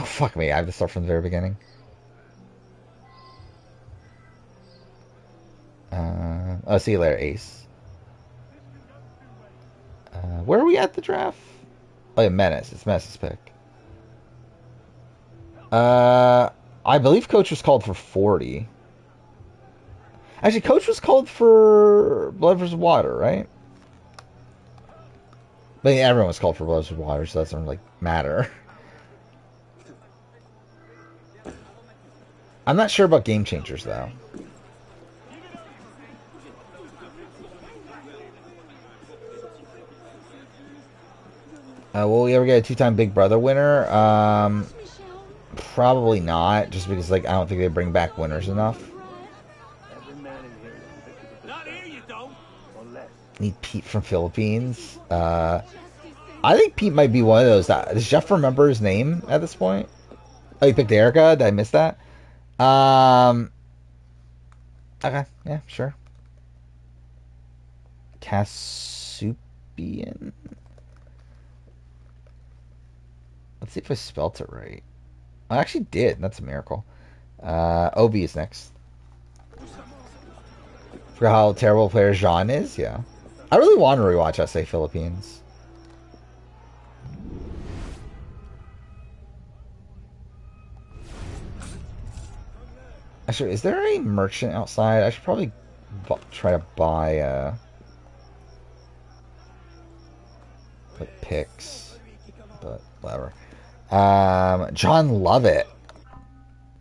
fuck me. I have to start from the very beginning. Oh, see you later, Ace. Where are we at the draft? Oh, yeah, Menace. It's Menace's pick. I believe Coach was called for 40. Actually, Coach was called for Blood vs. Water, right? But yeah, everyone was called for Blood vs. Water, so that doesn't really matter. I'm not sure about Game Changers, though. Will we ever get a 2-time Big Brother winner? Probably not, just because like I don't think they bring back winners enough. Need Pete from Philippines. I think Pete might be one of those. Does Jeff remember his name at this point? Oh, you picked Erica? Did I miss that? Okay, yeah, sure. Casupian. Let's see if I spelt it right. I actually did. That's a miracle. Obi is next. For how terrible player Jean is? Yeah. I really want to rewatch SA Philippines. Actually, is there a merchant outside? I should probably try to buy like picks. But whatever. John Lovett.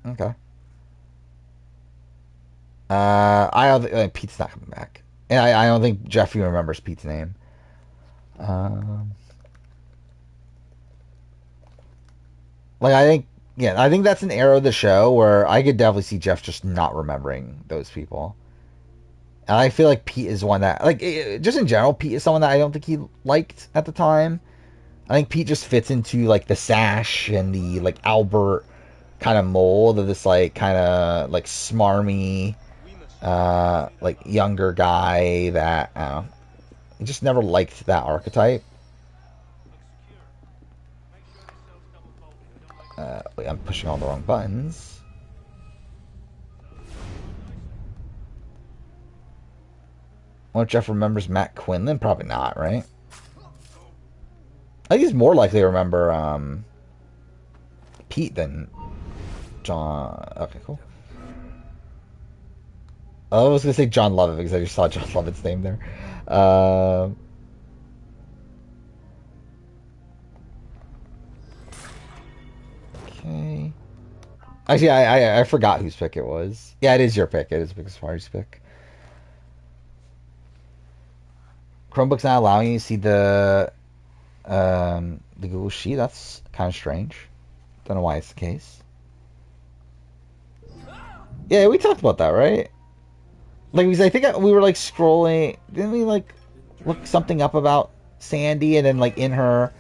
Okay. I don't think Pete's not coming back, and I don't think Jeffrey remembers Pete's name. Like I think that's an era of the show where I could definitely see Jeff just not remembering those people. And I feel like Pete is one that, like, just in general, Pete is someone that I don't think he liked at the time. I think Pete just fits into like the sash and the like Albert kind of mold of this like kind of like smarmy like younger guy that I don't know, I just never liked that archetype. Wait, I'm pushing all the wrong buttons. I wonder if Jeff remembers Matt Quinlan. Probably not, right? I think he's more likely to remember Pete than John. Okay, cool. I was going to say John Lovett because I just saw John Lovett's name there. Okay. Actually, I forgot whose pick it was. Yeah, it is your pick. It is Big Safari's pick. Chromebook's not allowing you to see the Google Sheet. That's kind of strange. Don't know why it's the case. Yeah, we talked about that, right? Like, because I think we were like scrolling. Didn't we like look something up about Sandy, and then like in her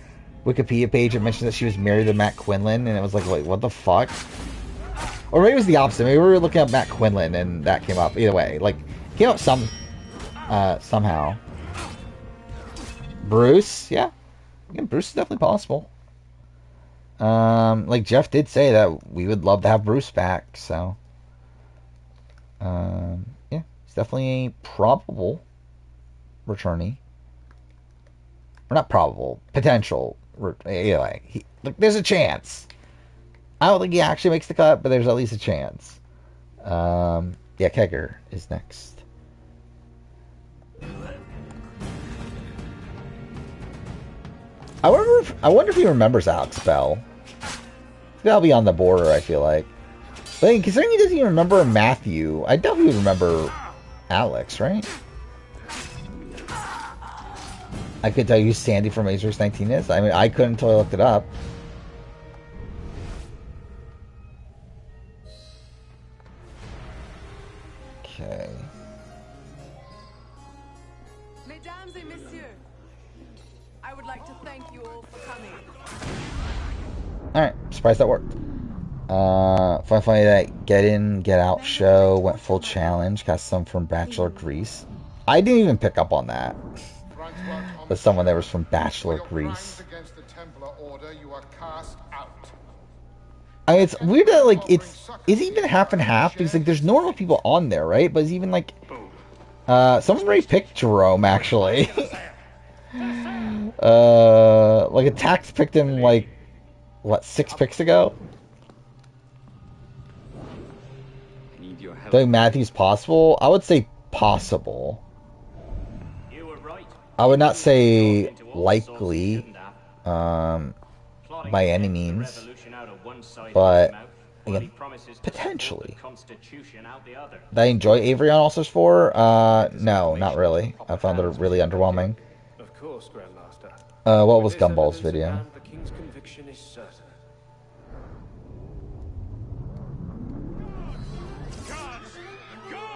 Wikipedia page it mentioned that she was married to Matt Quinlan, and it was like, wait, what the fuck? Or maybe it was the opposite. Maybe we were looking up Matt Quinlan, and that came up. Either way, like, came up somehow. Bruce, yeah. Again, Bruce is definitely possible. Like Jeff did say that we would love to have Bruce back, so yeah, he's definitely a probable returnee. Or not probable, potential. Anyway, look, there's a chance. I don't think he actually makes the cut, but there's at least a chance. Yeah, Kegger is next. I wonder if he remembers Alex Bell. That'll be on the border, I feel like. But considering he doesn't even remember Matthew, I doubt he would remember Alex, right? I could tell you who Sandy from Ace 19 is. I mean, I couldn't until I looked it up. Okay. Mesdames et messieurs, I would like to thank you all for coming. Alright, surprised that worked. Funny that Get In, Get Out show went full challenge. Got some from Bachelor Grease. I didn't even pick up on that. But someone that was from Bachelor Grease. I mean, it's weird that, like, it's even half and half, because, like, there's normal people on there, right? But it's even, like, someone already picked Jerome, actually. Like, Attax picked him, like, what, 6 picks ago? Do you think Matthew's possible? I would say possible. I would not say likely, by any means. But, again, potentially. Did I enjoy Avery on All-Stars 4? No, not really. I found it really underwhelming. Of course, Grandmaster. What was Gumball's video? The king's conviction is certain.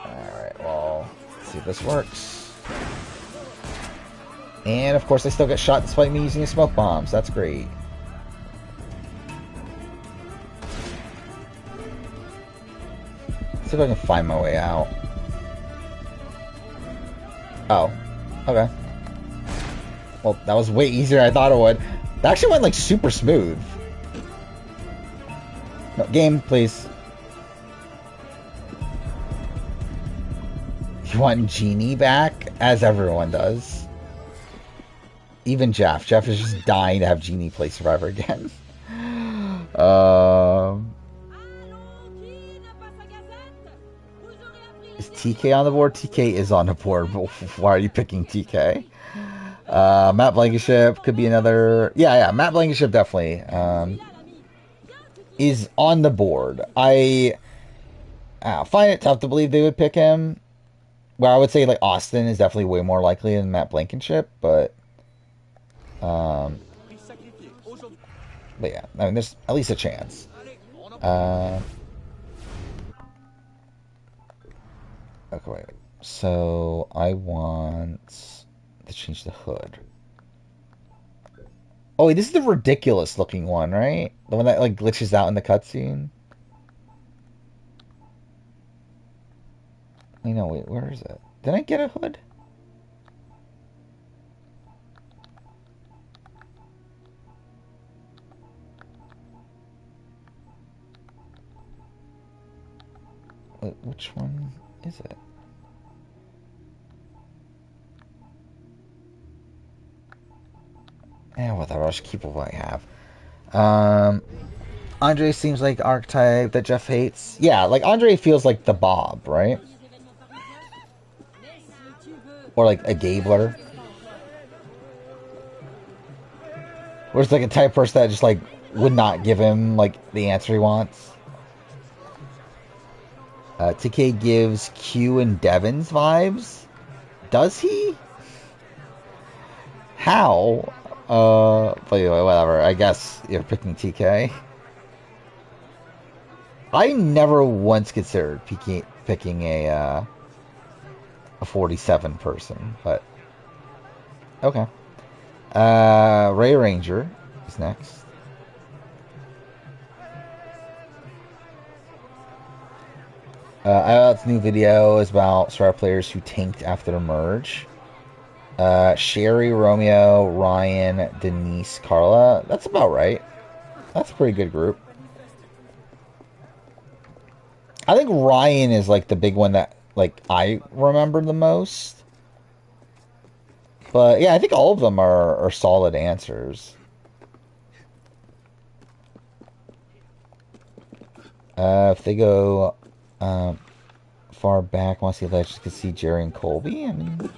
Alright, well, let's see if this works. And, of course, I still get shot despite me using the smoke bombs. That's great. See if I can find my way out. Oh. Okay. Well, that was way easier than I thought it would. That actually went, like, super smooth. No, game, please. You want Genie back? As everyone does. Even Jeff. Jeff is just dying to have Genie play Survivor again. Is TK on the board? TK is on the board, but why are you picking TK? Matt Blankenship could be another... Yeah, Matt Blankenship definitely is on the board. I find it tough to believe they would pick him. Well, I would say, like, Austin is definitely way more likely than Matt Blankenship, but yeah, I mean, there's at least a chance. Okay, wait. So I want to change the hood. Oh, wait, this is the ridiculous looking one, right? The one that, like, glitches out in the cutscene. Wait, no, wait, where is it? Did I get a hood? Wait, which one is it? Whatever, I'll just keep what I have. Andre seems like the archetype that Jeff hates. Yeah, like, Andre feels like the Bob, right? Or like a Gabler. Or it's like a type of person that just, like, would not give him, like, the answer he wants. TK gives Q and Devon's vibes. Does he? How? But anyway, whatever. I guess you're picking TK. I never once considered picking a 47 person, but okay. Ray Ranger is next. IELTS new video is about Survivor players who tanked after the merge. Sherry, Romeo, Ryan, Denise, Carla. That's about right. That's a pretty good group. I think Ryan is, like, the big one that, like, I remember the most. But yeah, I think all of them are solid answers. If they go far back, want to see Legends could see Jerry and Colby. I mean,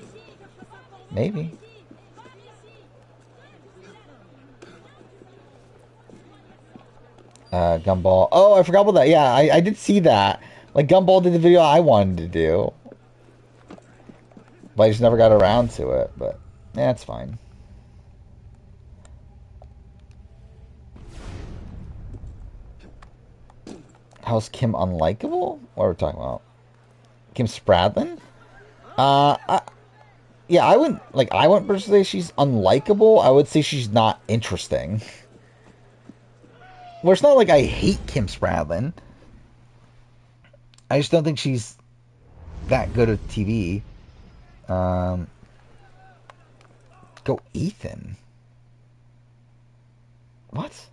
maybe. Gumball. Oh, I forgot about that. Yeah, I did see that. Like, Gumball did the video I wanted to do. But I just never got around to it. But, yeah, it's fine. How's Kim unlikable? What are we talking about? Kim Spradlin? Yeah, I wouldn't personally say she's unlikable. I would say she's not interesting. Where it's not like I hate Kim Spradlin. I just don't think she's that good at TV. Go Ethan. What?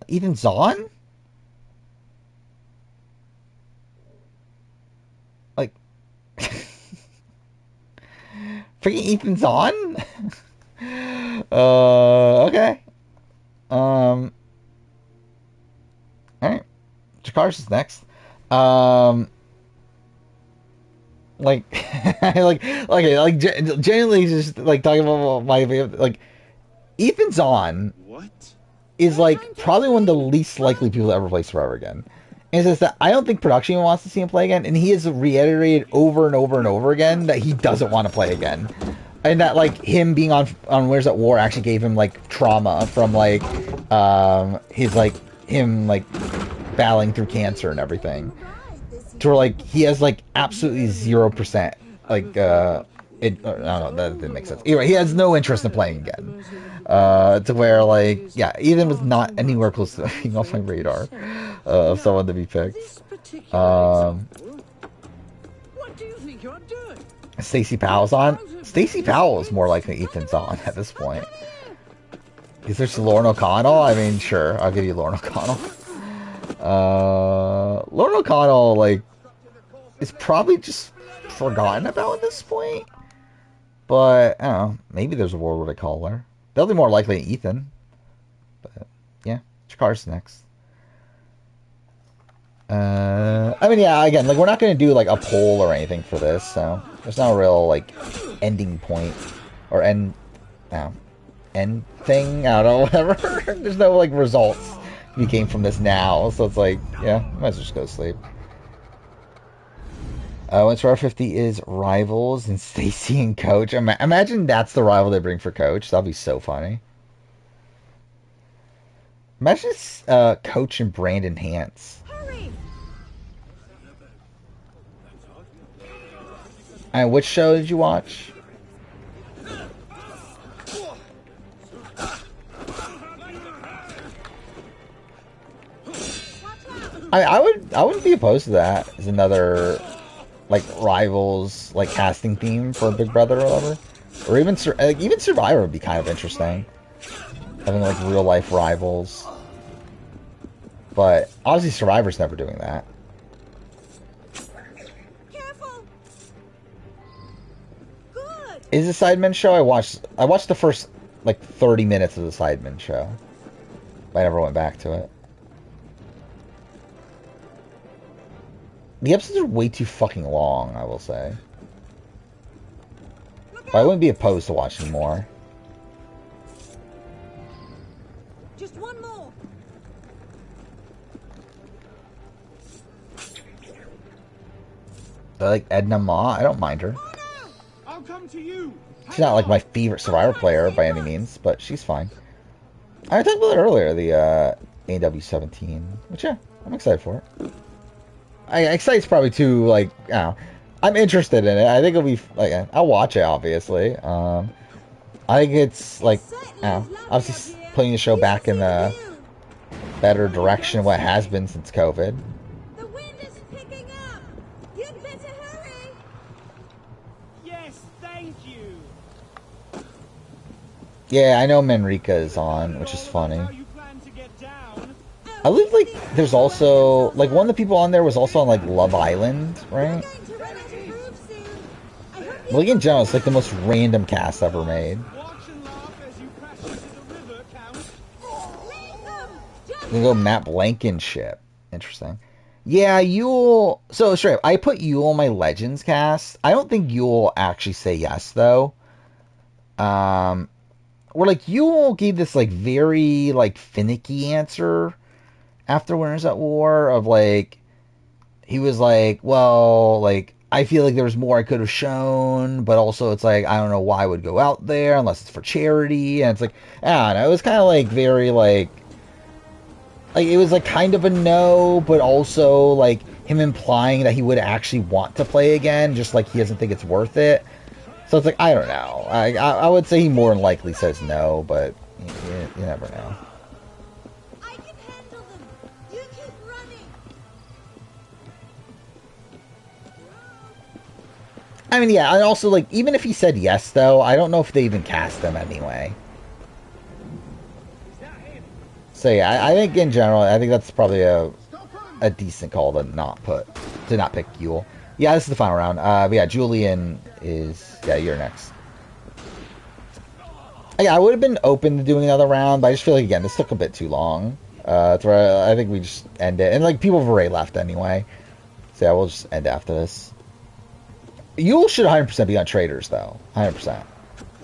Ethan Zahn? Like, freaking Ethan Zahn? Okay. Alright. Jakars is next. Genuinely just, like, talking about my favorite, like, Ethan Zahn is, like, probably one of the least likely people to ever play Survivor again. And it's just that I don't think production wants to see him play again, and he has reiterated over and over and over again that he doesn't want to play again. And that, like, him being on Winners at War actually gave him, like, trauma from, like, his, like, him, like, battling through cancer and everything. To where, like, he has, like, absolutely 0%, like, I don't know, that didn't make sense. Anyway, he has no interest in playing again. To where, like, yeah, Ethan was not anywhere close to being off my radar of someone to be picked. What do you think you're doing? Stacey Powell's on. Stacey Powell is more likely Ethan's on at this point. Is there Lauren O'Connell? I mean, sure, I'll give you Lauren O'Connell. Lauren O'Connell, like, is probably just forgotten about at this point. But, I don't know, maybe there's a world where they call her. They'll be more likely Ethan. But, yeah, Jakar's next. I mean, yeah, again, like, we're not going to do, like, a poll or anything for this, so there's not a real, like, ending point, or end thing, I don't know, whatever. There's no, like, results we came from this now, so it's like, yeah, might as well just go to sleep. When Survivor 50 is Rivals and Stacy and Coach. Imagine that's the rival they bring for Coach. That'll be so funny. Imagine it's Coach and Brandon Hance. And which show did you watch? I wouldn't be opposed to that as another, like, Rivals, like, casting theme for Big Brother or whatever. Or even Survivor would be kind of interesting. Having, like, real life rivals. But obviously Survivor's never doing that. Careful. Good. Is the Sidemen show? I watched the first, like, 30 minutes of the Sidemen show. But I never went back to it. The episodes are way too fucking long, I will say. But I wouldn't be opposed to watching more. Just one more. I like Edna Ma. I don't mind her. I'll come to you. She's not like my favorite Survivor player by any means, but she's fine. I talked about it earlier, the AW17, which, yeah, I'm excited for it. Excite's probably too, like, I don't know. I'm interested in it. I think it'll be, like, I'll watch it, obviously. I think it's, like, I don't know, obviously putting the show back in the better direction of what it has been since COVID. The wind is picking up. You'd better hurry. Yes, thank you. Yeah, I know Manrika is on, which is funny. How you plan to get down? I believe, like, there's also, like, one of the people on there was also on, like, Love Island, right? Like, in general, it's, like, the most random cast ever made. Watch and laugh as you crash into the river, Count. I'm gonna go Matt Blankenship. Interesting. Yeah, Yule... So, straight up, I put Yule on my Legends cast. I don't think Yule will actually say yes, though. Where, like, Yule gave this, like, very, like, finicky answer after Winners at War of, like, he was like, well, like, I feel like there was more I could have shown, but also it's like, I don't know why I would go out there unless it's for charity, and it's like, I don't know, it was kind of, like, very, like, it was, like, kind of a no, but also, like, him implying that he would actually want to play again, just like he doesn't think it's worth it. So it's like, I don't know. I would say he more than likely says no, but you never know. I mean, yeah, and also, like, even if he said yes, though, I don't know if they even cast him anyway. So, yeah, I think in general, I think that's probably a decent call to not pick Yule. Yeah, this is the final round. But yeah, Julian is... Yeah, you're next. Yeah, I would have been open to doing another round, but I just feel like, again, this took a bit too long. I think we just end it. And, like, people have already left anyway. So, yeah, we'll just end after this. Yule should 100% be on Traders, though. 100%.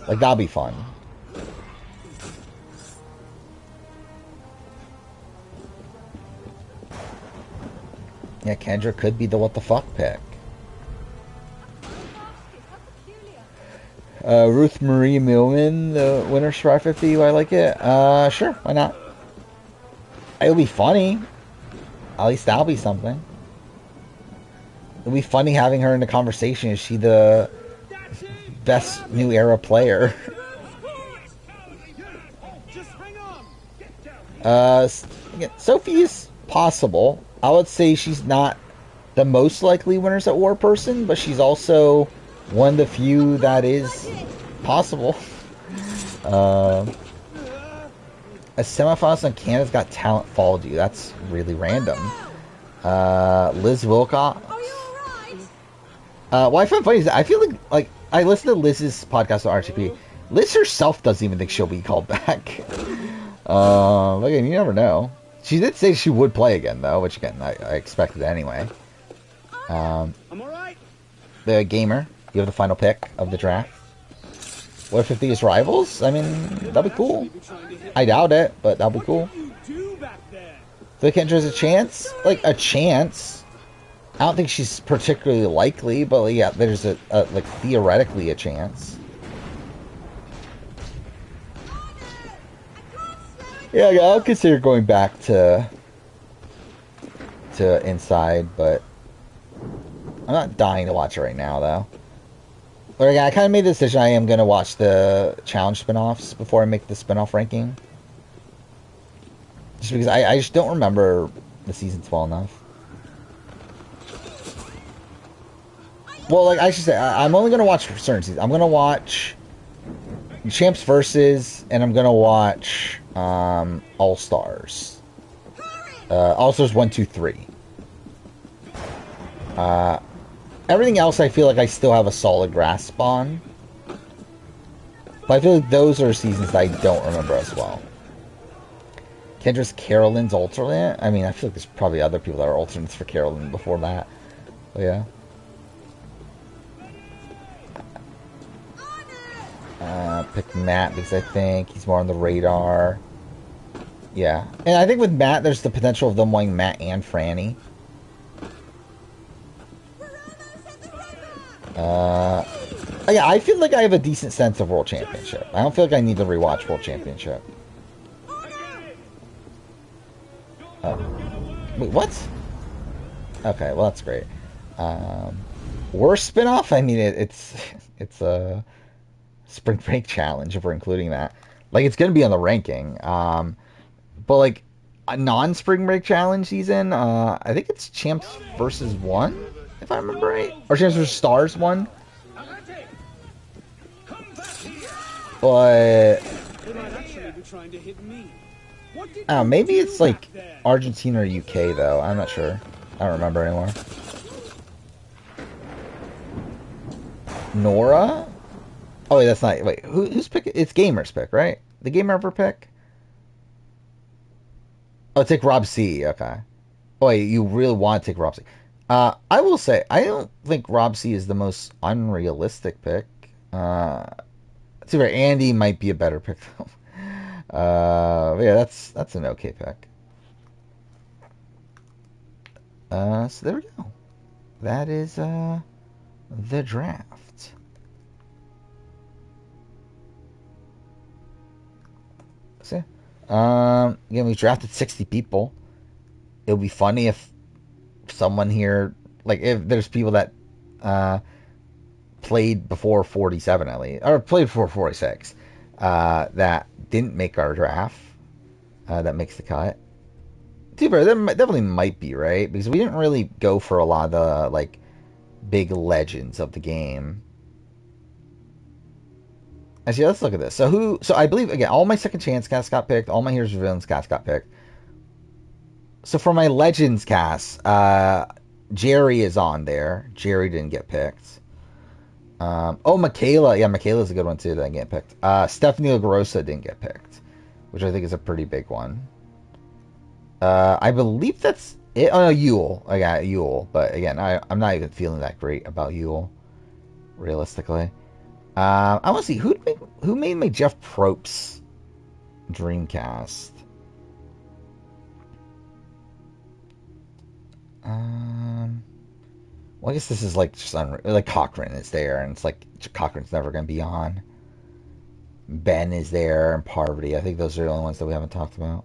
Like, that'll be fun. Yeah, Kendra could be the what the fuck pick. Ruth Marie Millman, the winner Strive 50, I like it. Sure, why not? It'll be funny. At least that'll be something. It'll be funny having her in the conversation. Is she the best new era player? Sophie's possible. I would say she's not the most likely Winners at War person, but she's also one of the few that is possible. A semifinalist on Canada's Got Talent followed you. That's really random. Liz Wilcox. What I find funny is that I feel like I listen to Liz's podcast on RTP. Liz herself doesn't even think she'll be called back. Again, you never know. She did say she would play again, though, which again I expected anyway. I'm alright. The gamer, you have the final pick of the draft. What if these rivals? I mean, that'd be cool. I doubt it, but that'd be cool. The Kendra's a chance, like a chance. I don't think she's particularly likely, but like, yeah, there's a like theoretically a chance. Yeah, I'll consider going back to Inside, but I'm not dying to watch it right now, though. But again, I kind of made the decision I am going to watch the challenge spin-offs before I make the spin-off ranking. Just because I just don't remember the seasons well enough. Well, like, I should say, I'm only going to watch certain seasons. I'm going to watch Champs Versus, and I'm going to watch All-Stars. All-Stars 1, 2, 3. Everything else I feel like I still have a solid grasp on. But I feel like those are seasons that I don't remember as well. Kendra's Carolyn's alternate. I mean, I feel like there's probably other people that are alternates for Carolyn before that. But yeah. Pick Matt because I think he's more on the radar. Yeah. And I think with Matt, there's the potential of them wanting Matt and Franny. Yeah, I feel like I have a decent sense of World Championship. I don't feel like I need to rewatch World Championship. Wait, what? Okay, well that's great. Worst spin-off? I mean, it's a Spring Break Challenge if we're including that. Like, it's gonna be on the ranking. But like a non-Spring Break Challenge season, I think it's Champs versus 1, if I remember right, or Champs versus Stars 1. But maybe it's like Argentina or UK though. I'm not sure. I don't remember anymore. Nora? Oh wait, that's not. Wait, who's pick? It's Gamer's pick, right? The Gamer ever pick? Oh, take Rob C. Okay. Oh wait, you really want to take Rob C. I will say I don't think Rob C. is the most unrealistic pick. Too bad Andy might be a better pick though. Yeah, that's an okay pick. So there we go. That is the draft. So again, we drafted 60 people. It'll be funny if someone here, like if there's people that played before 47 at least, or played before 46, that didn't make our draft, that makes the cut. Too bad, there definitely might be, right? Because we didn't really go for a lot of the, like, big legends of the game. Actually, let's look at this. So I believe, again, all my second chance casts got picked. All my Heroes and Villains casts got picked. So for my Legends cast, Jerry is on there. Jerry didn't get picked. Michaela. Yeah, Michaela's a good one too that didn't get picked. Stephanie LaGrossa didn't get picked, which I think is a pretty big one. I believe that's it. Oh, no, Yule. I got Yule. But again, I'm not even feeling that great about Yule, realistically. I want to see who made my Jeff Probst Dreamcast. Well, I guess this is like just like Cochran is there, and it's like Cochran's never going to be on. Ben is there, and Parvati. I think those are the only ones that we haven't talked about.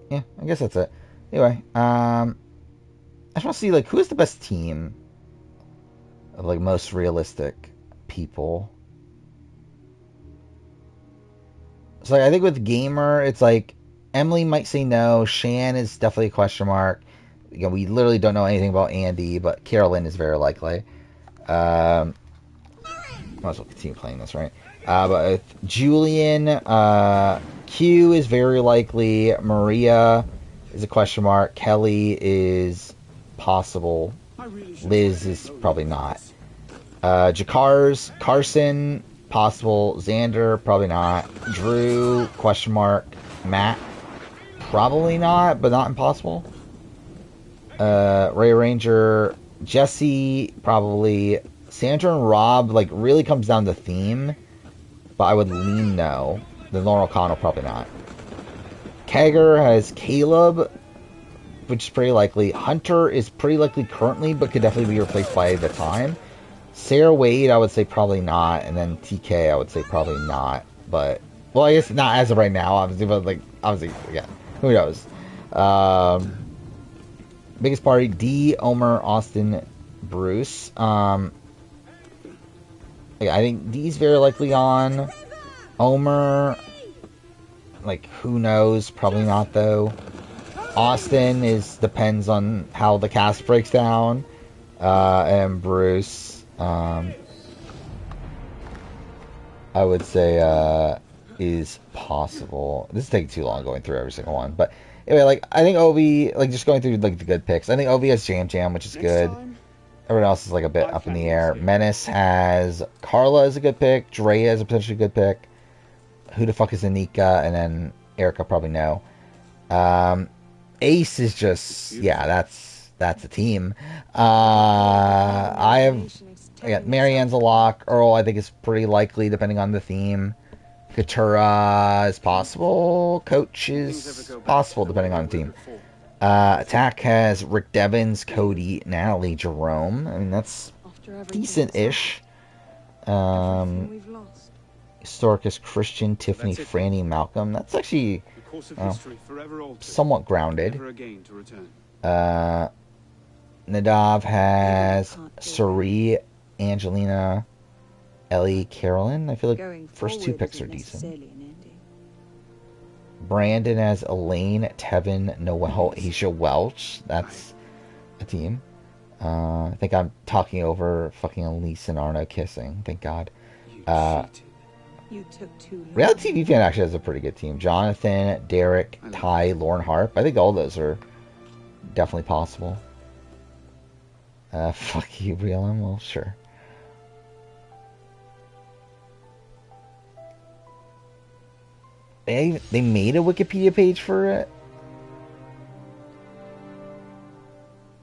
Yeah, I guess that's it. Anyway, I just want to see like who is the best team of like most realistic people. So like, I think with Gamer, it's like Emily might say no. Shan is definitely a question mark. You know, we literally don't know anything about Andy, but Carolyn is very likely. Might as well continue playing this, right? But with Julian, Q is very likely. Maria is a question mark. Kelly is possible. Liz is probably not. Jakars, Carson, possible. Xander, probably not. Drew, question mark. Matt, probably not, but not impossible. Ray Ranger, Jesse, probably. Sandra and Rob, like, really comes down to theme, but I would lean no. Then Lauren O'Connell, probably not. Kagger has Caleb, which is pretty likely. Hunter is pretty likely currently, but could definitely be replaced by the time. Sarah Wade, I would say probably not, and then TK, I would say probably not, but, well, I guess not as of right now, obviously, but, like, obviously, yeah, who knows. Biggest party, D, Omer, Austin, Bruce. I think D's very likely on. Omer, like, who knows? Probably not, though. Austin depends on how the cast breaks down. And Bruce, I would say, is possible. This is taking too long going through every single one. But anyway, like, I think Ovi, like, just going through, like, the good picks. I think Ovi has Jam Jam, which is good. Everyone else is like a bit up in the air. Menace has Carla as a good pick. Drea is a potentially good pick. Who the fuck is Anika? And then Erica probably no. Ace is just, yeah, that's a team. I got Marianne's a lock. Earl I think is pretty likely depending on the theme. Katura is possible. Coach is possible depending on the theme. Attack has Rick Devens, Cody, Natalie, Jerome. I mean, that's decent-ish. Historicus, Christian, Tiffany, Franny, Malcolm. That's actually somewhat grounded. Nadav has Suri, Angelina, Ellie, Carolyn. I feel like first two picks are decent. Brandon has Elaine, Tevin, Noel, Asia Welch. That's a team. I think I'm talking over fucking Elise and Arno kissing. Thank God. You took too long. Reality TV Fan actually has a pretty good team. Jonathan, Derek, Ty, Lauren Harp. I think all those are definitely possible. Fuck you, BLM. Well, sure. They made a Wikipedia page for it.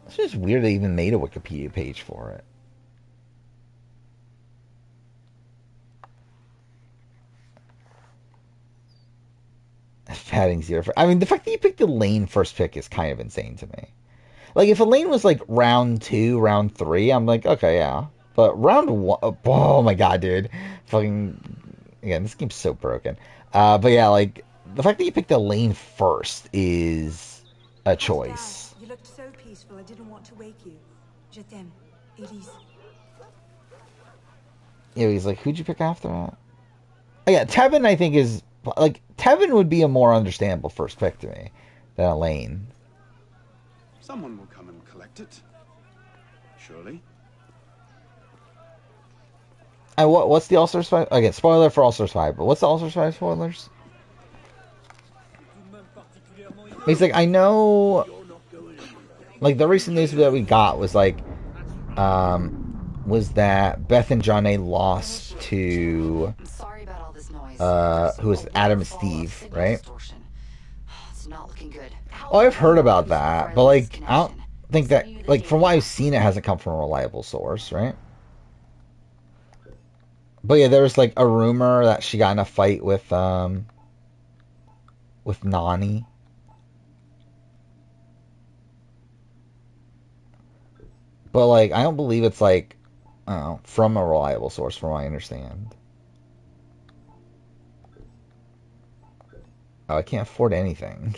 It's just weird they even made a Wikipedia page for it. Padding 0 for, I mean, the fact that you picked Elaine first pick is kind of insane to me. Like, if Elaine was like round 2, round 3, I'm like, okay, yeah. But round 1, oh my god, dude. Fucking, again, this game's so broken. But yeah, like, the fact that you picked Elaine first is a choice. You looked so peaceful, I didn't want to wake you. Je t'aime, Elise. Yeah, he's like, who'd you pick after that? Oh yeah, Tevin, I think, is, like, Tevin would be a more understandable first pick to me than Elaine. Someone will come and collect it. Surely. And what's the All-Stars 5? Again, spoiler for All-Stars 5, but what's the All-Stars 5 spoilers? He's like, I know, like, the recent news that we got was, like, was that Beth and John A. lost to, Sorry about all this noise. who was Adam and Steve, right? It's not looking good. Oh, I've heard about that, but, like, I don't think that, like, from what I've seen, it hasn't come from a reliable source, right? But yeah, there was, like, a rumor that she got in a fight with Nani. But, like, I don't believe it's, like, I don't know, from a reliable source, from what I understand. Oh, I can't afford anything.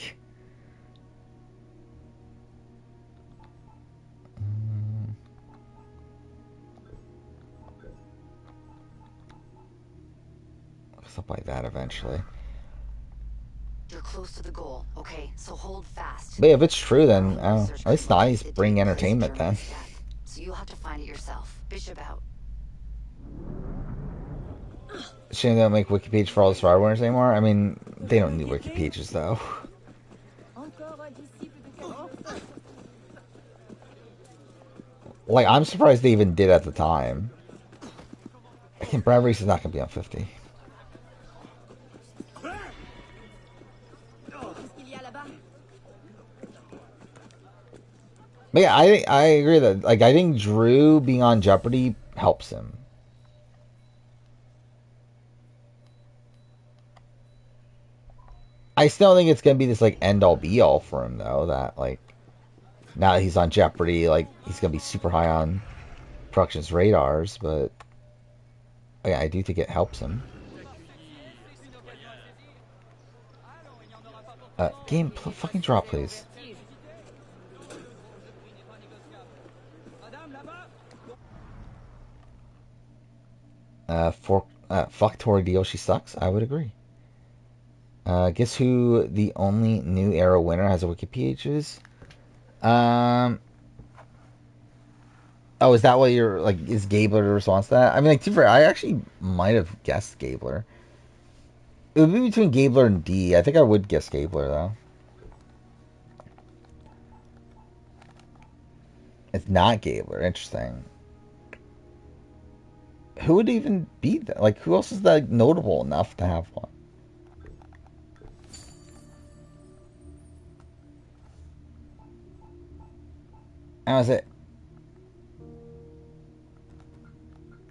I'll buy that eventually. You're close to the goal, okay? So hold fast. But yeah, if it's true, then at least Nani's bring entertainment then. So you'll have to find it yourself. Bishop out. Shouldn't they don't make wiki page for all the Survivor winners anymore? I mean, they don't need wiki pages though. Like, I'm surprised they even did at the time. I think Brad Reese is not going to be on 50. But yeah, I agree that, like, I think Drew being on Jeopardy helps him. I still think it's going to be this, like, end-all be-all for him, though, that, like, now that he's on Jeopardy, like, he's going to be super high on production's radars, but yeah, I do think it helps him. Game, fucking drop, please. Fuck Tori Deal, she sucks. I would agree. Guess who the only new era winner has a wiki page is? Oh, is that what you're, like, is Gabler the response to that? I mean, like, to be fair, I actually might have guessed Gabler. It would be between Gabler and D. I think I would guess Gabler, though. It's not Gabler. Interesting. Who would even be that? Like, who else is that notable enough to have one? How is it?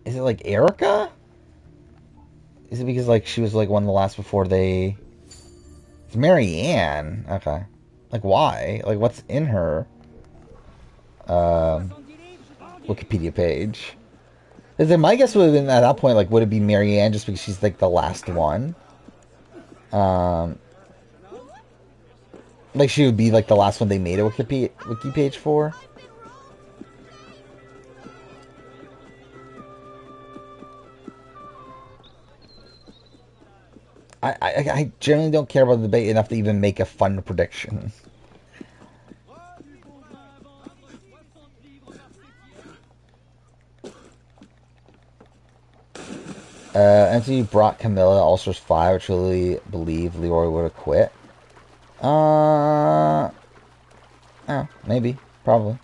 Is it like Erica? Is it because, like, she was, like, one of the last before they... It's Mary Ann. Okay. Like, why? Like, what's in her Wikipedia page? My guess would have been, at that point, like, would it be Mary Ann just because she's, like, the last one? Like, she would be, like, the last one they made a wiki page for? I generally don't care about the debate enough to even make a fun prediction. Anthony brought Camilla All-Stars 5. I truly believe Leroy would have quit. Maybe. Probably.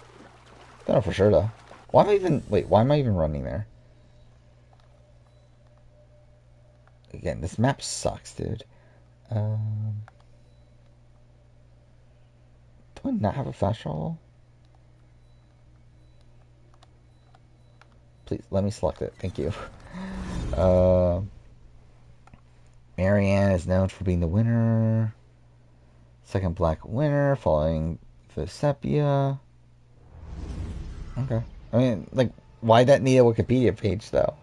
Don't know for sure, though. Why am I even running there? Again, this map sucks, dude. Do I not have a fast travel? Please, let me select it. Thank you. Mary Ann is known for being the winner. Second black winner, following Vesepia. Okay. I mean, like, why that need a Wikipedia page, though?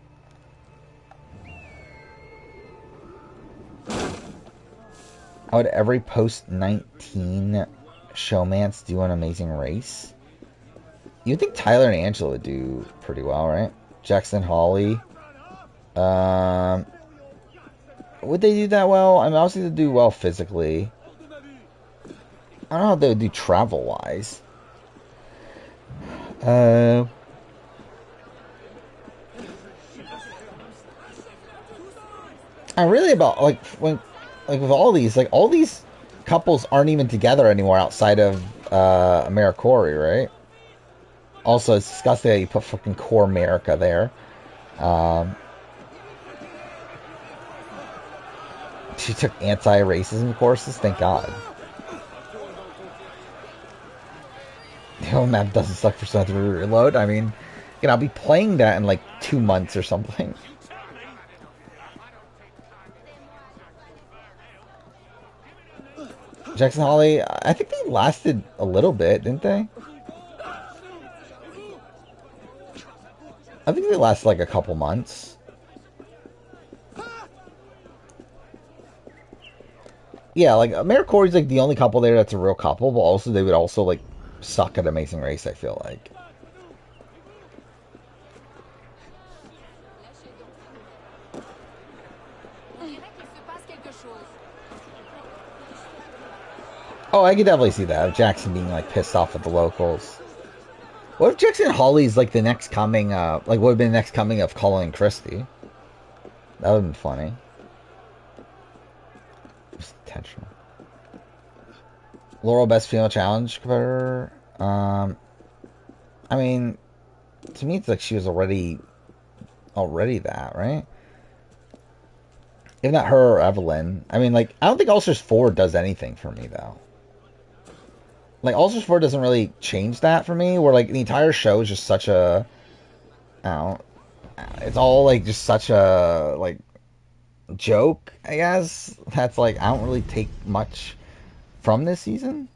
How would every post-19 showmance do an Amazing Race? You'd think Tyler and Angela would do pretty well, right? Jackson Hawley. Would they do that well? I mean, obviously they do well physically. I don't know how they would do travel-wise. Uh, I'm really about like when like with all these couples aren't even together anymore outside of AmeriCorey, right? Also, it's disgusting that you put fucking Core America there. She took anti-racism courses, thank God. The whole map doesn't suck for Seth Reload. I mean, you know, I'll be playing that in like 2 months or something. Jackson Holly, I think they lasted a little bit, didn't they? I think they lasted like a couple months. Yeah, like AmeriCorey's like the only couple there that's a real couple, but also they would also like suck at Amazing Race, I feel like. Oh, I could definitely see that. Jackson being like pissed off at the locals. What if Jackson Holly's like the next coming, like would have been the next coming of Colin Christie? That would have been funny. Just intentional. Laurel best female challenge competitor. I mean, to me it's like she was already that, right? If not her or Evelyn. I mean, like I don't think All-Stars 4 does anything for me though. Like, All-Stars 4 doesn't really change that for me, where, like, the entire show is just such a... I don't know. It's all, like, just such a, like, joke, I guess. That's, like, I don't really take much from this season.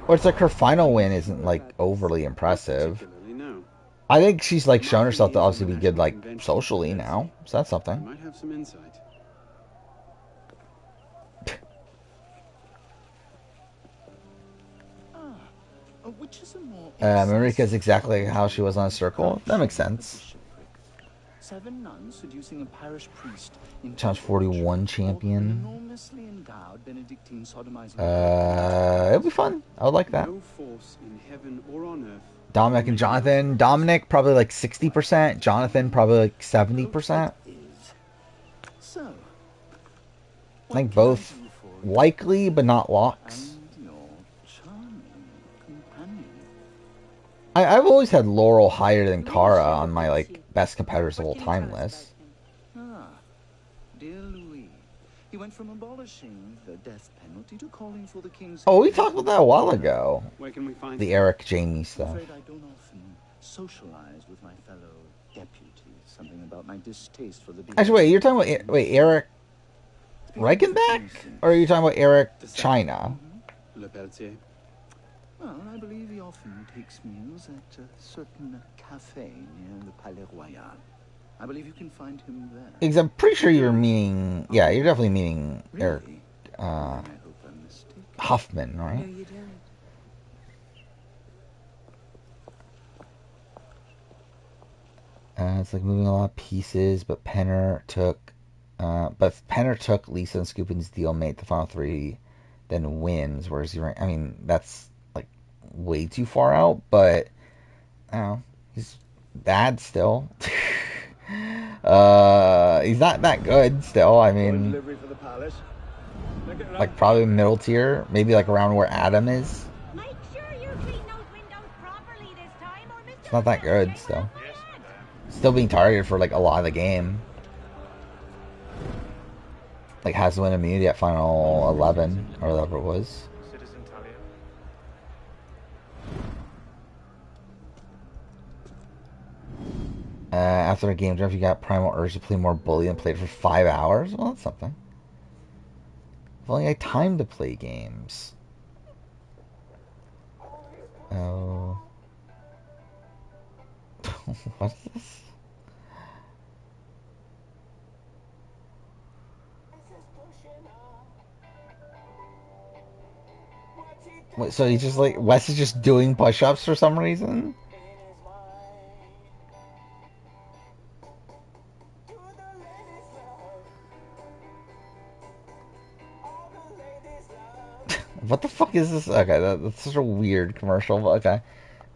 Or it's like her final win isn't, like, overly impressive. I think she's, like, shown herself to obviously be good, like, socially now. So that's something. Might have some insight. Marika's exactly how she was on Circle. That makes sense. 7 nuns seducing a parish priest. Challenge 41 champion. It'll be fun. I would like that. No force in heaven or on earth. Dominic and Jonathan. Dominic probably like 60%. Jonathan probably like 70%. I think both likely, but not locks. I've always had Laurel higher than Kara on my like best competitors of all time list. Dear Louis, he went from abolishing the death penalty to calling for the king's... Oh, we talked about that a while ago. Where can we find the Eric Jamie stuff. I'm afraid I don't often socialize with my fellow deputies. Something about my distaste for the... Actually, wait, you're talking about Eric Reichenbach? Or are you talking about Eric China? Le Pelletier. Well, I believe he often takes meals at a certain cafe near the Palais Royal. I believe you can find him there. Because I'm pretty sure you're meaning... Yeah, you're definitely meaning Eric I hope I'm mistaken. Huffman, right? No, you don't. It's like moving a lot of pieces, but Penner took Lisa and Scoopin's deal mate the final 3, then wins. Whereas I mean, that's like way too far out, but I don't know, he's bad still. He's not that good still. I mean, like probably middle tier, maybe like around where Adam is. Make sure you clean those windows properly this time, or Mr. It's not that good still. Still being targeted for like a lot of the game. Like has to win immunity at final 11 or whatever it was. Citizen Talia. After a game draft, you got primal urge to play more bully and played for 5 hours. Well, that's something. I've only had time to play games. Oh. What is this? Wait, so he's just like, Wes is just doing push-ups for some reason? What the fuck is this? Okay, that's such a weird commercial, but okay.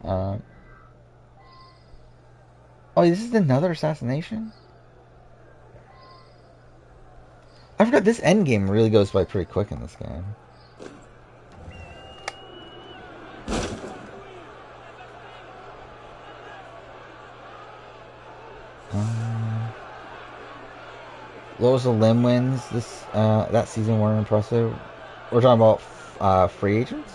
Oh, this is another assassination? I forgot this end game really goes by pretty quick in this game. Lowest of limb wins this that season weren't impressive. We're talking about free agents.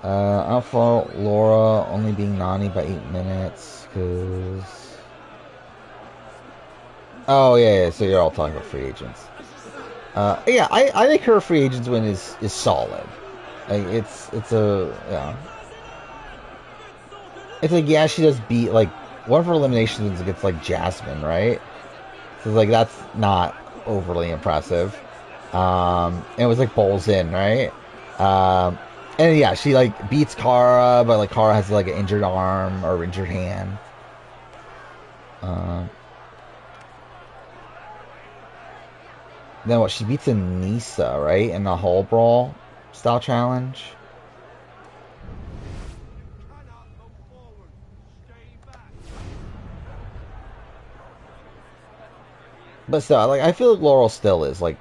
I don't fault Laura only being naughty by 8 minutes because. Oh yeah, so you're all talking about free agents. Yeah, I think her free agents win is solid. Like it's a yeah. It's like yeah, she does beat like one of her elimination wins against like Jasmine, right? So like that's not overly impressive. And it was like bowls in, right? And yeah, she like beats Kara, but like Kara has like an injured arm or injured hand. Then what? She beats Anissa, right? In the Hall Brawl style challenge. But still, like I feel like Laurel still is like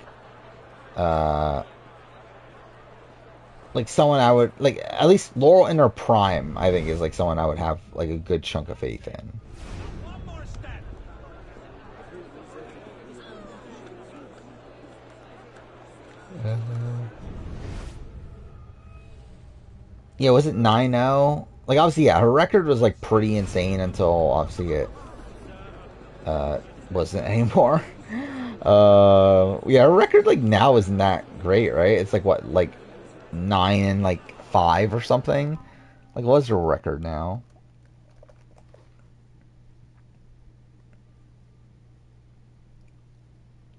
someone I would like. At least Laurel in her prime, I think, is like someone I would have like a good chunk of faith in. Yeah, was it 9-0? Like obviously, yeah, her record was like pretty insane until obviously it wasn't anymore. Yeah, her record like now isn't that great, right? It's like what, like 9-5 or something. Like, what's her record now?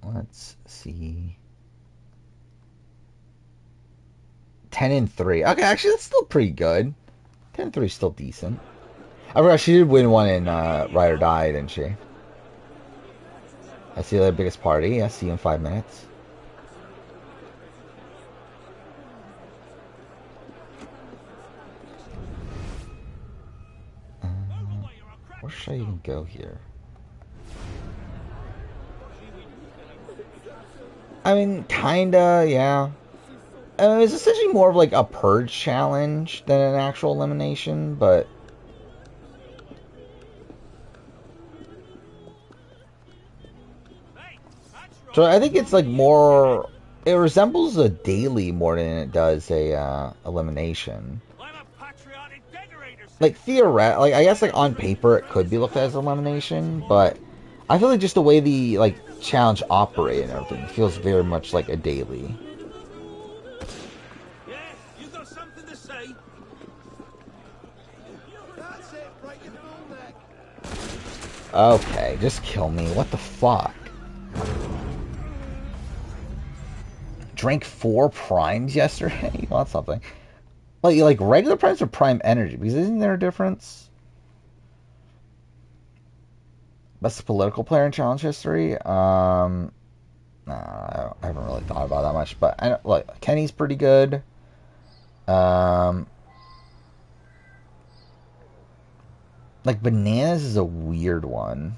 Let's see. 10-3. Okay, actually, that's still pretty good. 10-3 is still decent. I forgot she did win one in Ride or Die, didn't she? I see the biggest party. I see you in 5 minutes. Where should I even go here? I mean, kinda, yeah. It's essentially more of like a purge challenge than an actual elimination, but so I think it's like more. It resembles a daily more than it does a elimination. Like theoretically, like I guess like on paper it could be looked at as elimination, but I feel like just the way the like challenge operate and everything feels very much like a daily. Yeah, you got something to say? That's it, break your full neck. Okay, just kill me. What the fuck? Drank 4 primes yesterday? You want something? Like regular primes or prime energy? Because isn't there a difference? Best political player in challenge history? Nah, I haven't really thought about that much. But I know, like Kenny's pretty good. Like bananas is a weird one.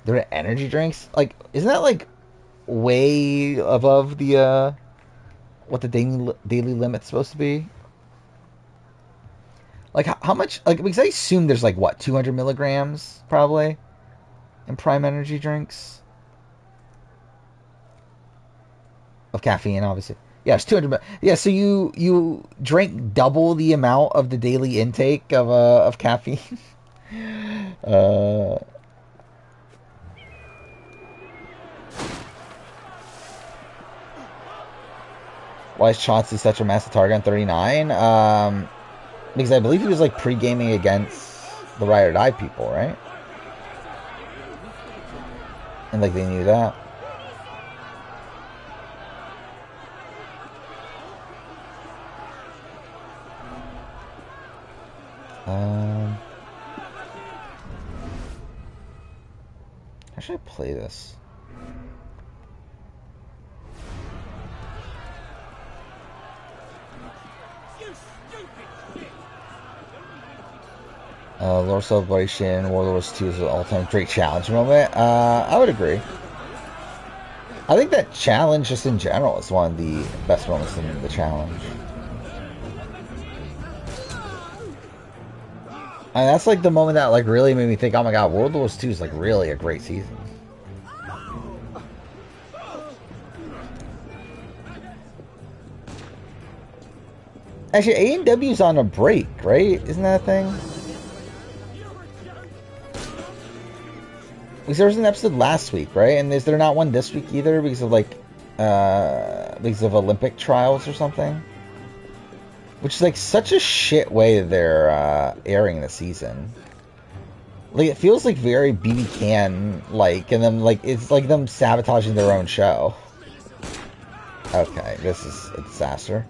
There are energy drinks. Like, isn't that like way above the what the daily limit's supposed to be? Like how much? Like because I assume there's like what 200 milligrams probably in prime energy drinks of caffeine, obviously. Yeah, it's 200. Yeah, so you drink double the amount of the daily intake of caffeine. Why is Chauncey such a massive target on 39? Because I believe he was like pre-gaming against the Ride or Die people, right? And like they knew that. How should I play this? Lore Celebration, World Wars 2 is an all-time great challenge moment. I would agree. I think that challenge, just in general, is one of the best moments in the challenge. And that's like the moment that like really made me think, oh my god, World Wars 2 is like really a great season. Actually, A&W's on a break, right? Isn't that a thing? Because there was an episode last week, right? And is there not one this week either because of like because of Olympic trials or something? Which is like such a shit way they're airing the season. Like it feels like very BB Can like, and then like it's like them sabotaging their own show. Okay, this is a disaster.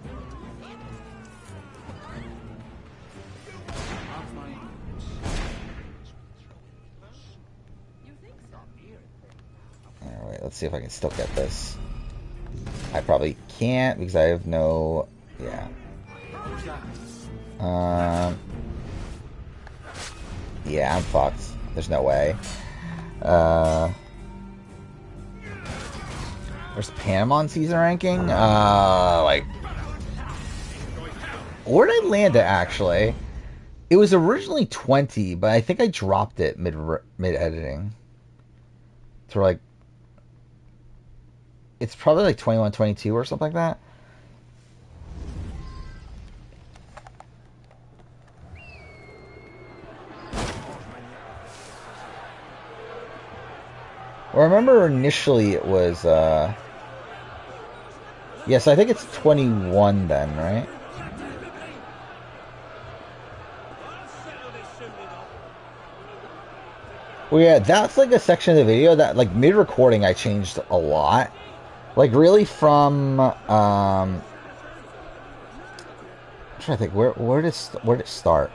Alright, let's see if I can still get this. I probably can't because I have no... yeah. Yeah, I'm fucked. There's no way. Where's Panama in season ranking? Like... where did I land it, actually? It was originally 20, but I think I dropped it mid-editing. To like... it's probably like 21, 22 or something like that. Well, I remember initially it was, yes, I think it's 21 then, right? Well, yeah, that's like a section of the video that, like, mid-recording I changed a lot. Like, really from, I'm trying to think, where did it start?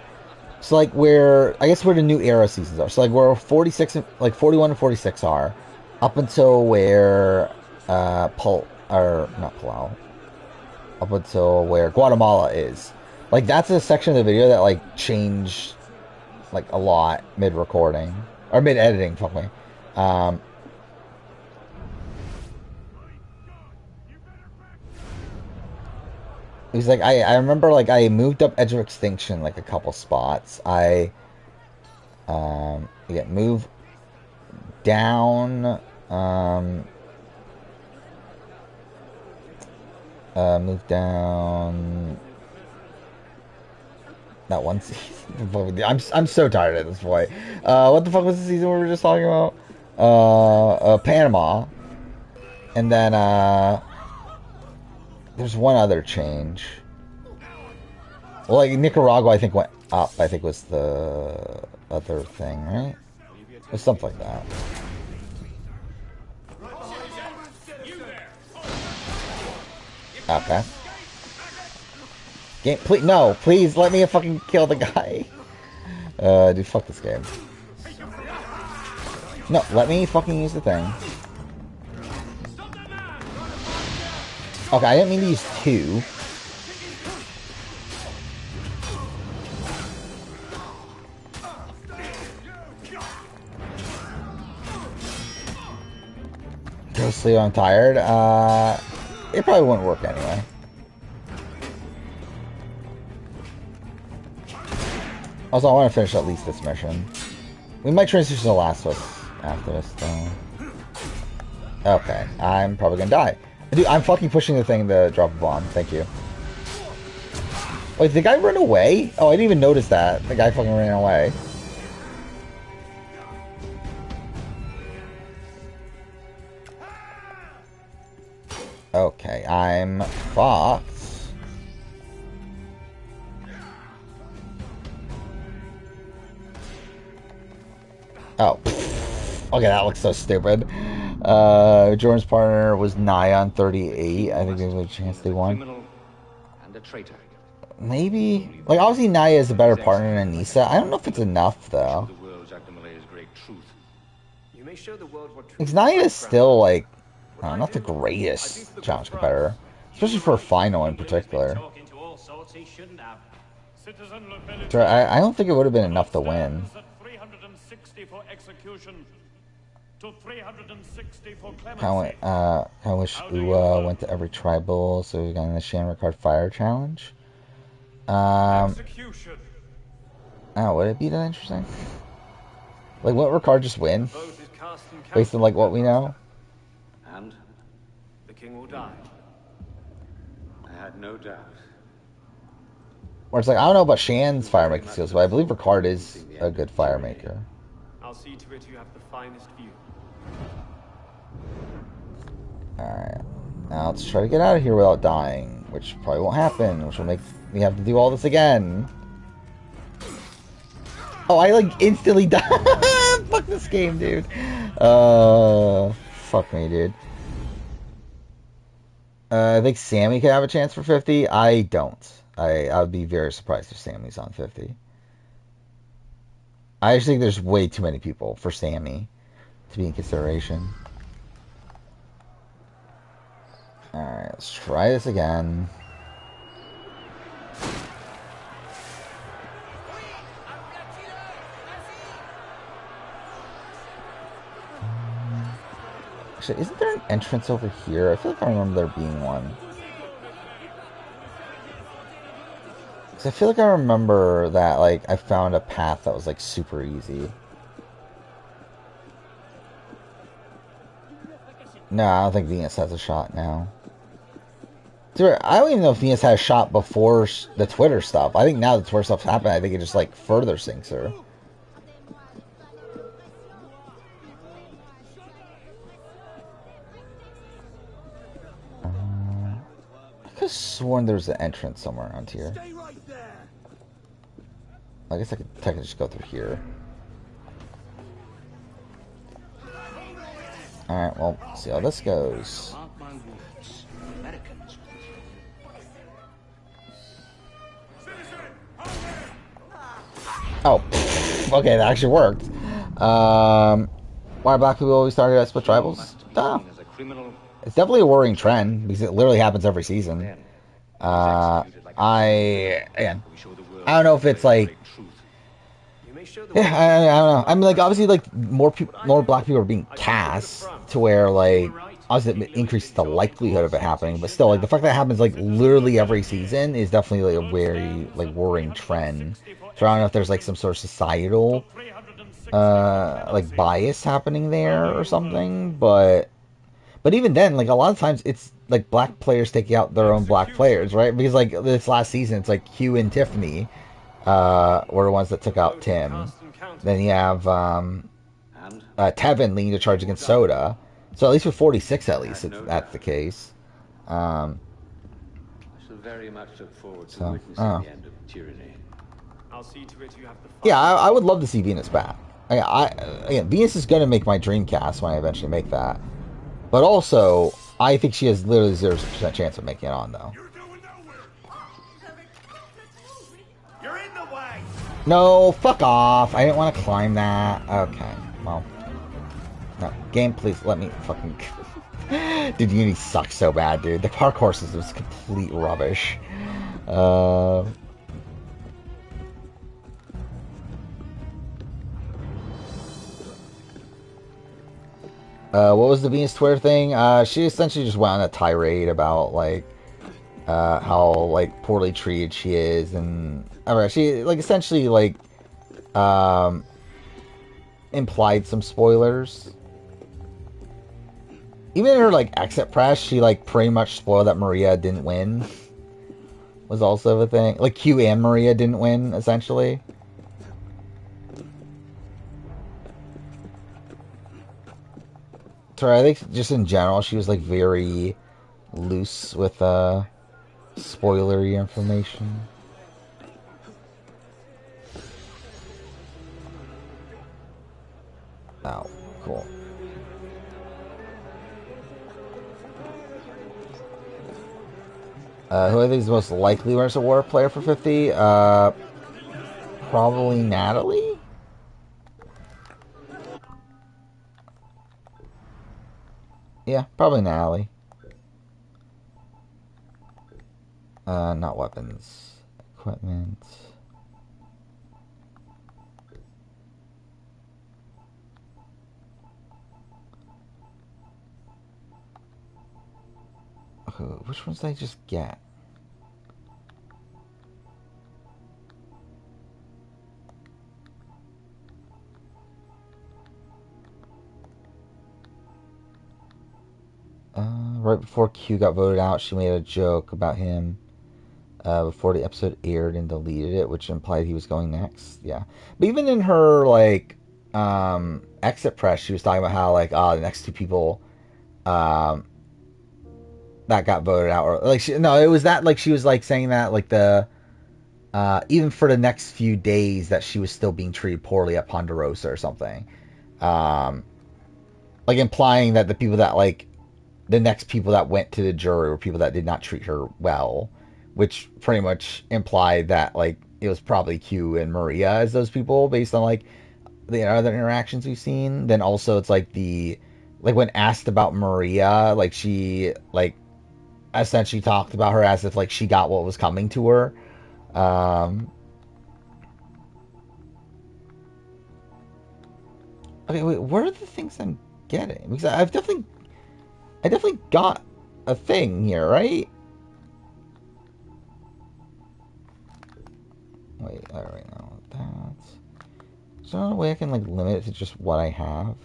So, like, I guess where the new era seasons are. So, like, where 46, like, 41 and 46 are, up until where, not Palau, up until where Guatemala is. Like, that's a section of the video that, like, changed, like, a lot mid-recording. Or mid-editing, fuck me. It was like, I remember, like, I moved up Edge of Extinction, like, a couple spots. Move down, move down that one season. I'm so tired at this point. What the fuck was the season we were just talking about? Panama. And then, there's one other change. Well, like, Nicaragua, I think, went up, I think was the other thing, right? Or something like that. Okay. Game, please, no, please let me fucking kill the guy. Dude, fuck this game. No, let me fucking use the thing. Okay, I didn't mean to use two. Go sleep, I'm tired. It probably wouldn't work anyway. Also, I want to finish at least this mission. We might transition to The Last of Us after this, though. Okay, I'm probably gonna die. Dude, I'm fucking pushing the thing to drop a bomb. Thank you. Wait, did the guy run away? Oh, I didn't even notice that. The guy fucking ran away. Okay, I'm fucked. Oh. Okay, that looks so stupid. Jordan's partner was nigh on 38. I think there's a chance they won. And a traitor. Maybe. Like, obviously Naya is a better partner than Nisa. I don't know if it's enough, though. Because Naya is still, like, not the greatest challenge competitor. Especially for a final in particular. Citizen Nobility. So I don't think it would have been enough to win. At 360 for execution. To 360 for I clemency. wish Uwa went to every tribal, so we got in the Shamrock Card Fire Challenge. Execution. Oh, would it be that interesting? Like, what Ricard just win? Vote is cast and counted, Based on, like, what we know? And the king will die. I had no doubt. Where it's like, I don't know about Shan's fire making skills, but I believe Ricard is a good fire maker. I'll see to it you have the finest view. Alright. Now let's try to get out of here without dying, which probably won't happen, which will make me have to do all this again. Oh, I like instantly died. Fuck this game, dude. Fuck me, dude. I think Sammy could have a chance for 50. I don't. I would be very surprised if Sammy's on 50. I just think there's way too many people for Sammy to be in consideration. Alright, let's try this again. Actually, isn't there an entrance over here? I feel like I remember there being one. Because I feel like I remember that, like, I found a path that was, like, super easy. No, I don't think Venus has a shot now. Dude, I don't even know if Venus had a shot before the Twitter stuff. I think now the Twitter stuff's happened, I think it just, like, further sinks her. I could have sworn there was an entrance somewhere around here. I guess I could technically just go through here. Alright, well, see how this goes. Oh, okay, that actually worked. Why black people always started at split tribals? Oh. It's definitely a worrying trend, because it literally happens every season. I don't know if it's like... Yeah, I don't know. I mean, like, obviously, like, more black people are being cast to where, like, obviously it increases the likelihood of it happening, but still, like, the fact that it happens, like, literally every season is definitely, like, a very, like, worrying trend. So I don't know if there's, like, some sort of societal, like, bias happening there or something, but even then, like, a lot of times it's, like, black players taking out their own black players, right? Because, like, this last season, it's, like, Hugh and Tiffany were the ones that took out Tim. Then you have Tevin leading the charge against Soda. So at least with 46, at least, that's the case. I shall very much look forward to witnessing the end of tyranny. I'll see to it you have the yeah, I would love to see Venus back. Again, Venus is going to make my Dreamcast when I eventually make that. But also, I think she has literally 0% chance of making it on, though. No, fuck off. I didn't want to climb that. Okay, well. No, game, please let me fucking... Dude, Unity sucks so bad, dude. The parkour system is complete rubbish. What was the Venus Twitter thing? She essentially just went on a tirade about, like, how, like, poorly treated she is, and she, like, essentially, like, implied some spoilers. Even in her, like, exit press, she, like, pretty much spoiled that Maria didn't win. Was also a thing. Like, Q and Maria didn't win, essentially. So I think just in general, she was, like, very loose with, spoilery information. Oh, cool. Who I think is the most likely Where's a War player for 50? Probably Natalie? Yeah, probably Natalie. Not weapons. Equipment. Which ones did I just get? Right before Q got voted out, she made a joke about him before the episode aired and deleted it, which implied he was going next. Yeah. But even in her, like, exit press, she was talking about how, like, the next two people that got voted out, or, like, it was that, like, she was, like, saying that, like, even for the next few days that she was still being treated poorly at Ponderosa or something. Like, implying that the people that, like, the next people that went to the jury were people that did not treat her well, which pretty much implied that, like, it was probably Q and Maria as those people based on, like, the other interactions we've seen. Then also it's like when asked about Maria, like, she, like, essentially talked about her as if, like, she got what was coming to her. Okay, wait, what are the things I'm getting? Because I definitely got a thing here, right? Wait, alright, now that's... Is there a way I can, like, limit it to just what I have?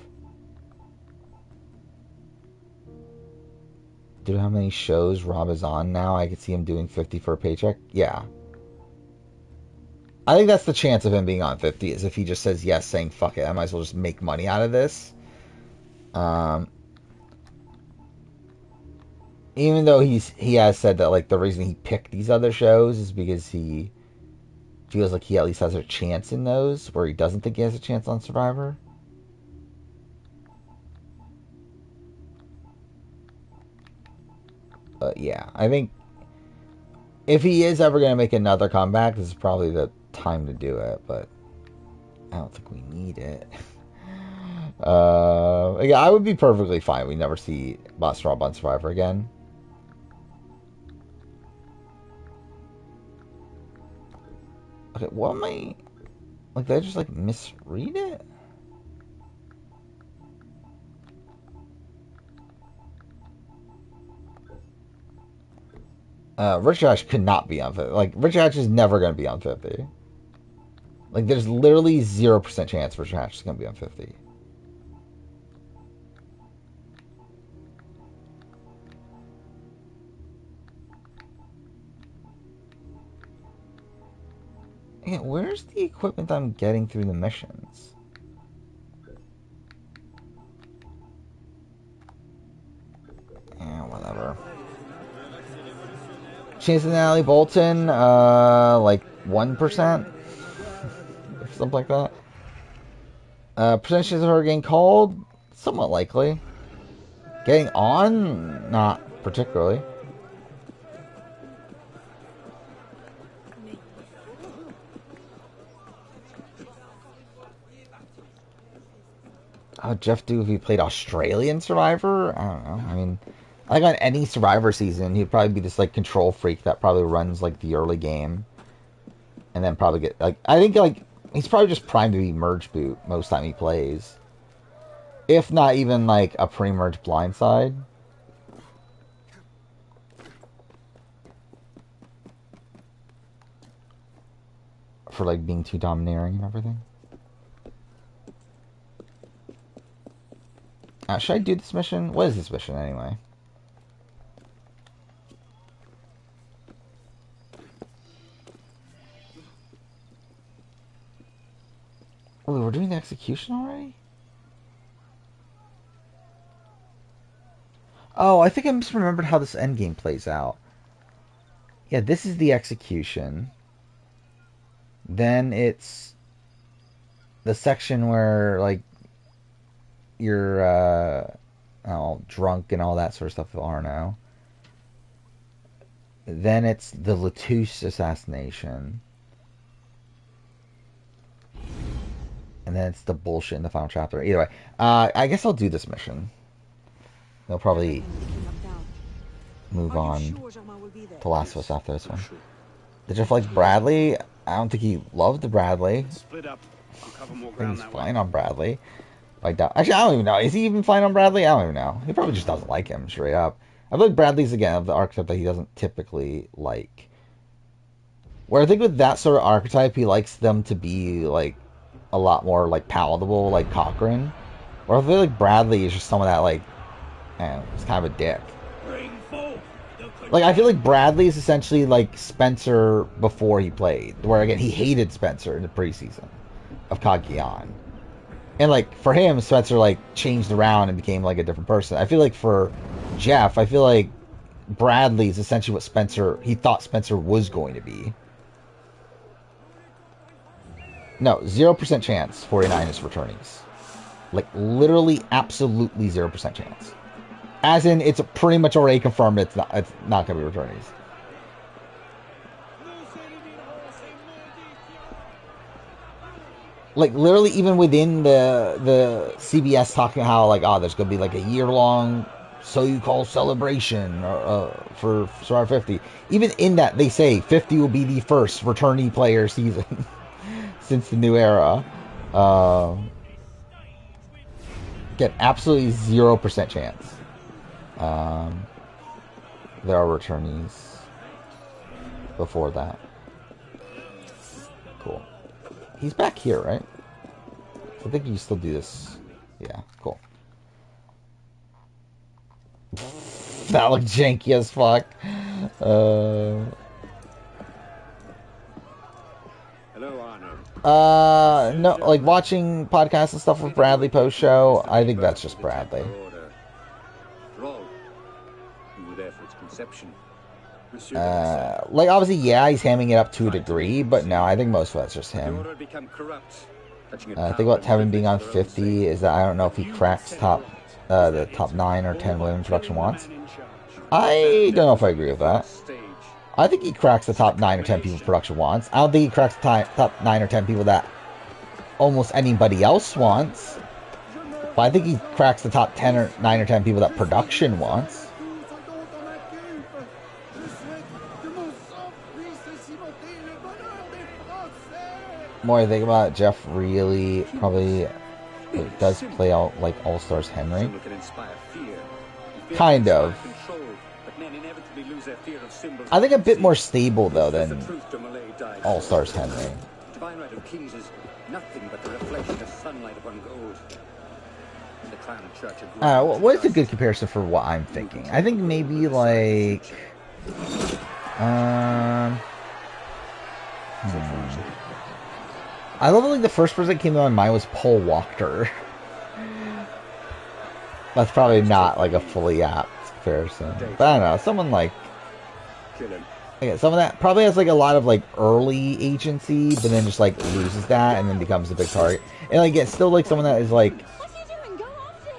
Do you know how many shows Rob is on now? I could see him doing 50 for a paycheck? Yeah. I think that's the chance of him being on 50, is if he just says yes, saying, fuck it, I might as well just make money out of this. Even though he has said that, like, the reason he picked these other shows is because he feels like he at least has a chance in those, where he doesn't think he has a chance on Survivor. But yeah, I think if he is ever going to make another comeback, this is probably the time to do it, but I don't think we need it. Yeah, I would be perfectly fine. We never see Boss Rob on Survivor again. Okay, what am I... Like, did I just, like, misread it? Rich Hatch could not be on 50. Like, Rich Hatch is never going to be on 50. Like, there's literally 0% chance Rich Hatch is going to be on 50. Yeah, where's the equipment I'm getting through the missions? Yeah, whatever. Chance of Natalie Bolton, like 1%? Something like that. Percentages of her getting called? Somewhat likely. Getting on? Not particularly. How would Jeff do if he played Australian Survivor? I don't know. I mean, I think on any Survivor season, he'd probably be this, like, control freak that probably runs, like, the early game. And then probably get, like, I think, like, he's probably just primed to be merge boot most time he plays. If not even, like, a pre-merge blindside. For, like, being too domineering and everything. Should I do this mission? What is this mission anyway? Oh, we're doing the execution already? Oh, I think I misremembered how this endgame plays out. Yeah, this is the execution. Then it's the section where, like, you're all drunk and all that sort of stuff with Arno. Then it's the Latouche assassination. And then it's the bullshit in the final chapter. Either way, I guess I'll do this mission. They'll probably move on to Last of Us after this one. Did you like Bradley? I don't think he loved Bradley. Split up. I'll cover more I think ground he's that fine way. on Bradley. Actually, I don't even know. Is he even fine on Bradley? I don't even know. He probably just doesn't like him, straight up. I feel like Bradley's, again, of the archetype that he doesn't typically like. Where I think with that sort of archetype, he likes them to be, like, a lot more, like, palatable, like Cochrane. Or I feel like Bradley is just someone that, like, it's kind of a dick. Like, I feel like Bradley is essentially like Spencer before he played. Where, again, he hated Spencer in the preseason of Cagayan. And, like, for him, Spencer, like, changed around and became, like, a different person. I feel like for Jeff, I feel like Bradley is essentially what Spencer, he thought Spencer was going to be. No, 0% chance 49 is returnees. Like, literally, absolutely 0% chance. As in, it's pretty much already confirmed it's not going to be returnees. Like, literally, even within the CBS talking about how, like, oh, there's going to be, like, a year-long so-you-call celebration for Survivor 50. Even in that, they say 50 will be the first returnee player season since the new era. Get absolutely 0% chance. There are returnees before that. Cool. He's back here, right? I think you can still do this. Yeah, cool. That looked janky as fuck. Hello, Arno. No, like watching podcasts and stuff with Bradley post show. I think that's just Bradley. Like, obviously, yeah, he's hamming it up to a degree, but no, I think most of that's just him. I think about Tevin being on 50 is that I don't know if he cracks the top 9 or 10 women production wants. I don't know if I agree with that. I think he cracks the top 9 or 10 people production wants. I don't think he cracks the top 9 or 10 people that almost anybody else wants. But I think he cracks the top 10 or 9 or 10 people that production wants. The more I think about it, Jeff really probably does play out like All-Stars Henry. Kind of. I think a bit more stable, though, than All-Stars Henry. What is a good comparison for what I'm thinking? I think maybe, like... I love, like, the first person that came to my mind was Paul Walker. That's probably not, like, a fully apt comparison. But I don't know, someone like... Yeah, someone that probably has, like, a lot of, like, early agency, but then just, like, loses that and then becomes a big target. And, like, it's still, like, someone that is, like...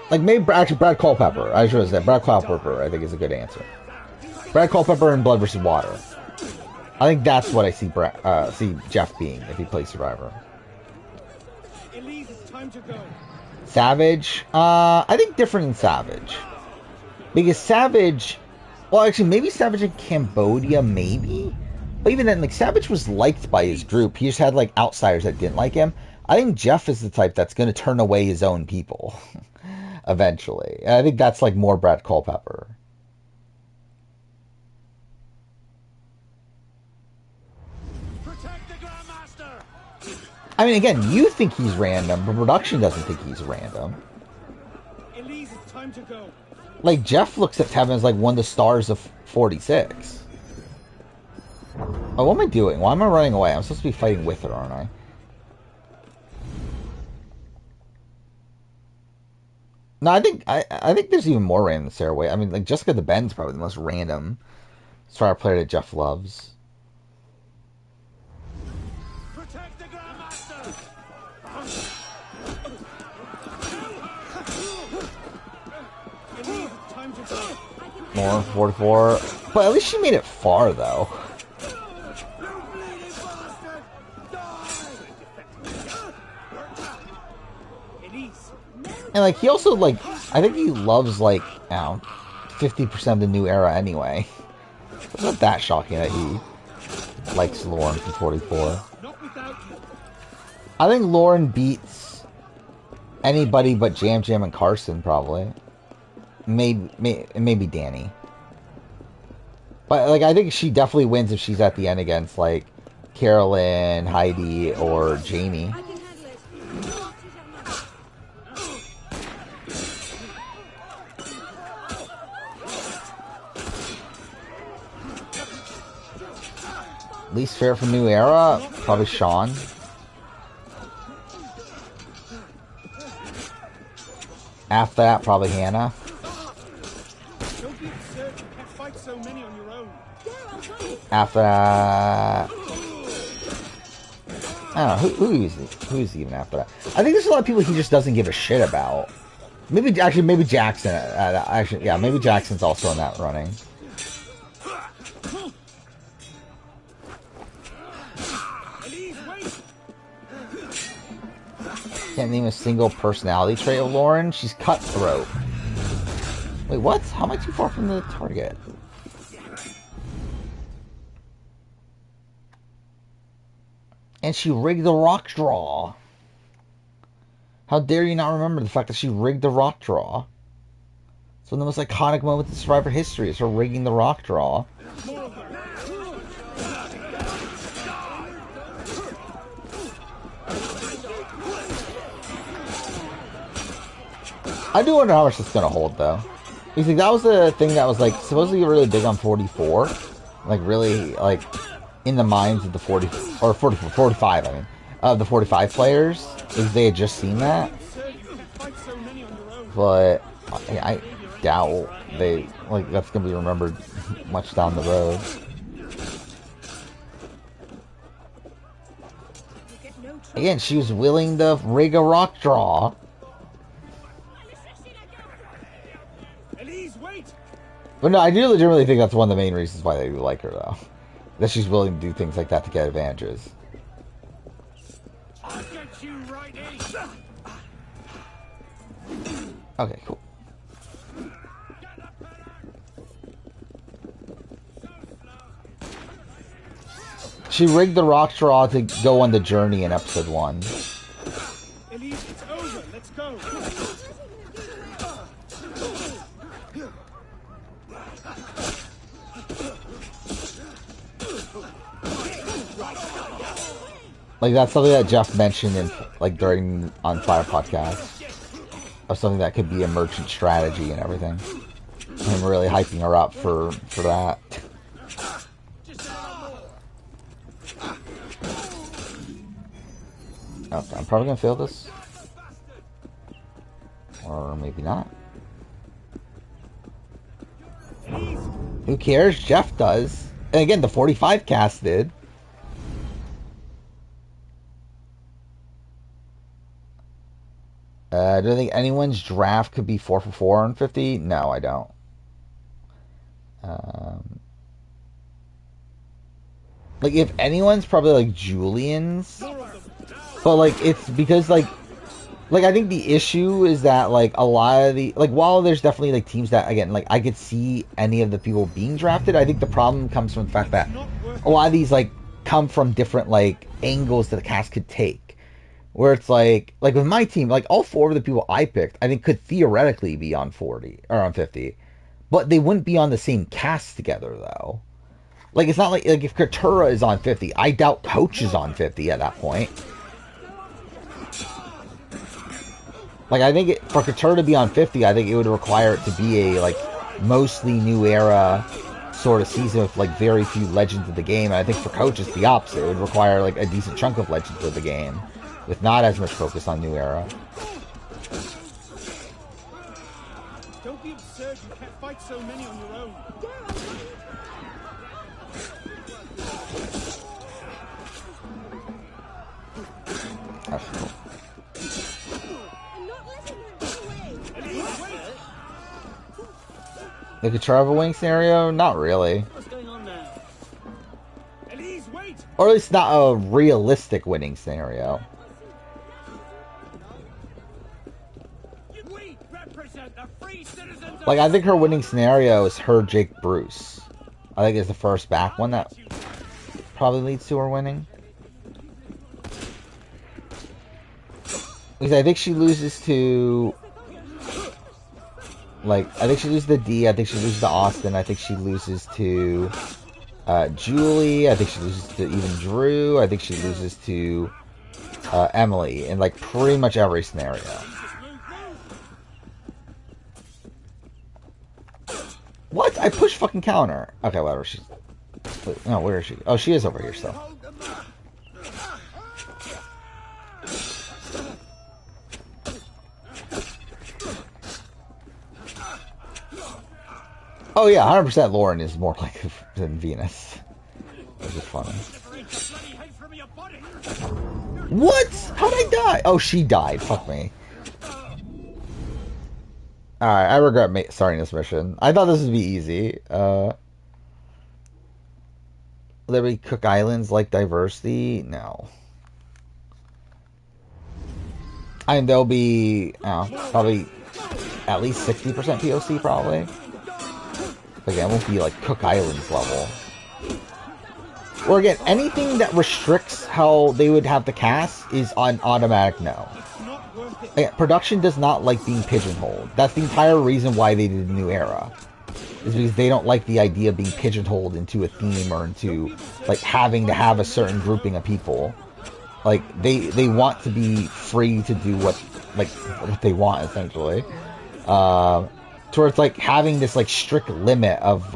Like, maybe, actually, Brad Culpepper. I should have said Brad Culpepper, I think, is a good answer. Brad Culpepper in Blood vs. Water. I think that's what I see Jeff being if he plays Survivor. Savage? I think different than Savage. Because Savage... Well, actually, maybe Savage in Cambodia, maybe? But even then, like, Savage was liked by his group. He just had, like, outsiders that didn't like him. I think Jeff is the type that's going to turn away his own people. Eventually. And I think that's, like, more Brad Culpepper. I mean, again, you think he's random, but production doesn't think he's random. Elise, it's time to go. Like, Jeff looks at Tevin as, like, one of the stars of 46. Oh, what am I doing? Why am I running away? I'm supposed to be fighting with her, aren't I? No, I think there's even more random Stairway. I mean, like, Jessica the Ben's probably the most random star player that Jeff loves. More 44, but at least she made it far, though. And, like, he also, like, I think he loves, like, 50% of the new era anyway. It's not that shocking that he likes Lauren from 44. I think Lauren beats anybody but Jam Jam and Carson, probably. Maybe Danny. But, like, I think she definitely wins if she's at the end against, like, Carolyn, Heidi, or Jamie. Least fair for New Era? Probably Sean. After that, probably Hannah. After that, I don't know, who's even after that? I think there's a lot of people he just doesn't give a shit about. Maybe Jackson. Yeah, maybe Jackson's also in that running. Can't name a single personality trait of Lauren. She's cutthroat. Wait, what? How am I too far from the target? And she rigged the rock draw. How dare you not remember the fact that she rigged the rock draw? It's one of the most iconic moments in Survivor history. Is her rigging the rock draw. I do wonder how much it's gonna hold, though. You think that was the thing that was like supposedly really big on 44, like really like in the minds of the 45. I mean, of the 45 players, is they had just seen that. But I doubt they like that's gonna be remembered much down the road. Again, she was willing to rig a rock draw. But no, I do legitimately think that's one of the main reasons why they like her, though. That she's willing to do things like that to get advantages. I'll get you right in. Okay, cool. She rigged the rock draw to go on the journey in episode 1. Elise, it's over. Let's go. Like, that's something that Jeff mentioned in, like, during on Fire Podcast. Of something that could be a merchant strategy and everything. I'm really hyping her up for that. Okay, I'm probably gonna fail this. Or maybe not. Who cares? Jeff does. And again, the 45 cast did. Do I think anyone's draft could be 4 for 4 on 50? No, I don't. Like, if anyone's, probably, like, Julian's. But, like, it's because, like, I think the issue is that, like, a lot of the... Like, while there's definitely, like, teams that, again, like, I could see any of the people being drafted, I think the problem comes from the fact that a lot of these, like, come from different, like, angles that the cast could take. Where it's like with my team, like all 4 of the people I picked, I think could theoretically be on 40 or on 50, but they wouldn't be on the same cast together though. Like it's not like if Katurah is on 50, I doubt Coach is on 50 at that point. Like I think for Katurah to be on 50, I think it would require it to be a like mostly New Era sort of season with like very few legends of the game. And I think for Coach it's the opposite. It would require like a decent chunk of legends of the game, with not as much focus on New Era. Don't be absurd, you can't fight so many on your own. That's cool. The Katurah wing scenario? Not really. What's going on there? Elise, wait! Or at least not a realistic winning scenario. Like, I think her winning scenario is her Jake Bruce. I think it's the first back one that probably leads to her winning. Because I think she loses to... Like, I think she loses to D, I think she loses to Austin, I think she loses to Julie, I think she loses to even Drew, I think she loses to Emily in, like, pretty much every scenario. What? I pushed fucking counter. Okay, whatever. She's... No, where is she? Oh, she is over here still. Oh yeah, 100% Lauren is more like than Venus. Which is funny. What? How'd I die? Oh, she died. Fuck me. Alright, I regret starting this mission. I thought this would be easy. Liberty Cook Islands like diversity? No. And there'll be, probably at least 60% POC, probably. But again, it won't be like Cook Islands level. Or again, anything that restricts how they would have the cast is on automatic no. Again, production does not like being pigeonholed. That's the entire reason why they did New Era. Is because they don't like the idea of being pigeonholed into a theme or into, like, having to have a certain grouping of people. Like, they want to be free to do what they want, essentially. Towards, like, having this, like, strict limit of,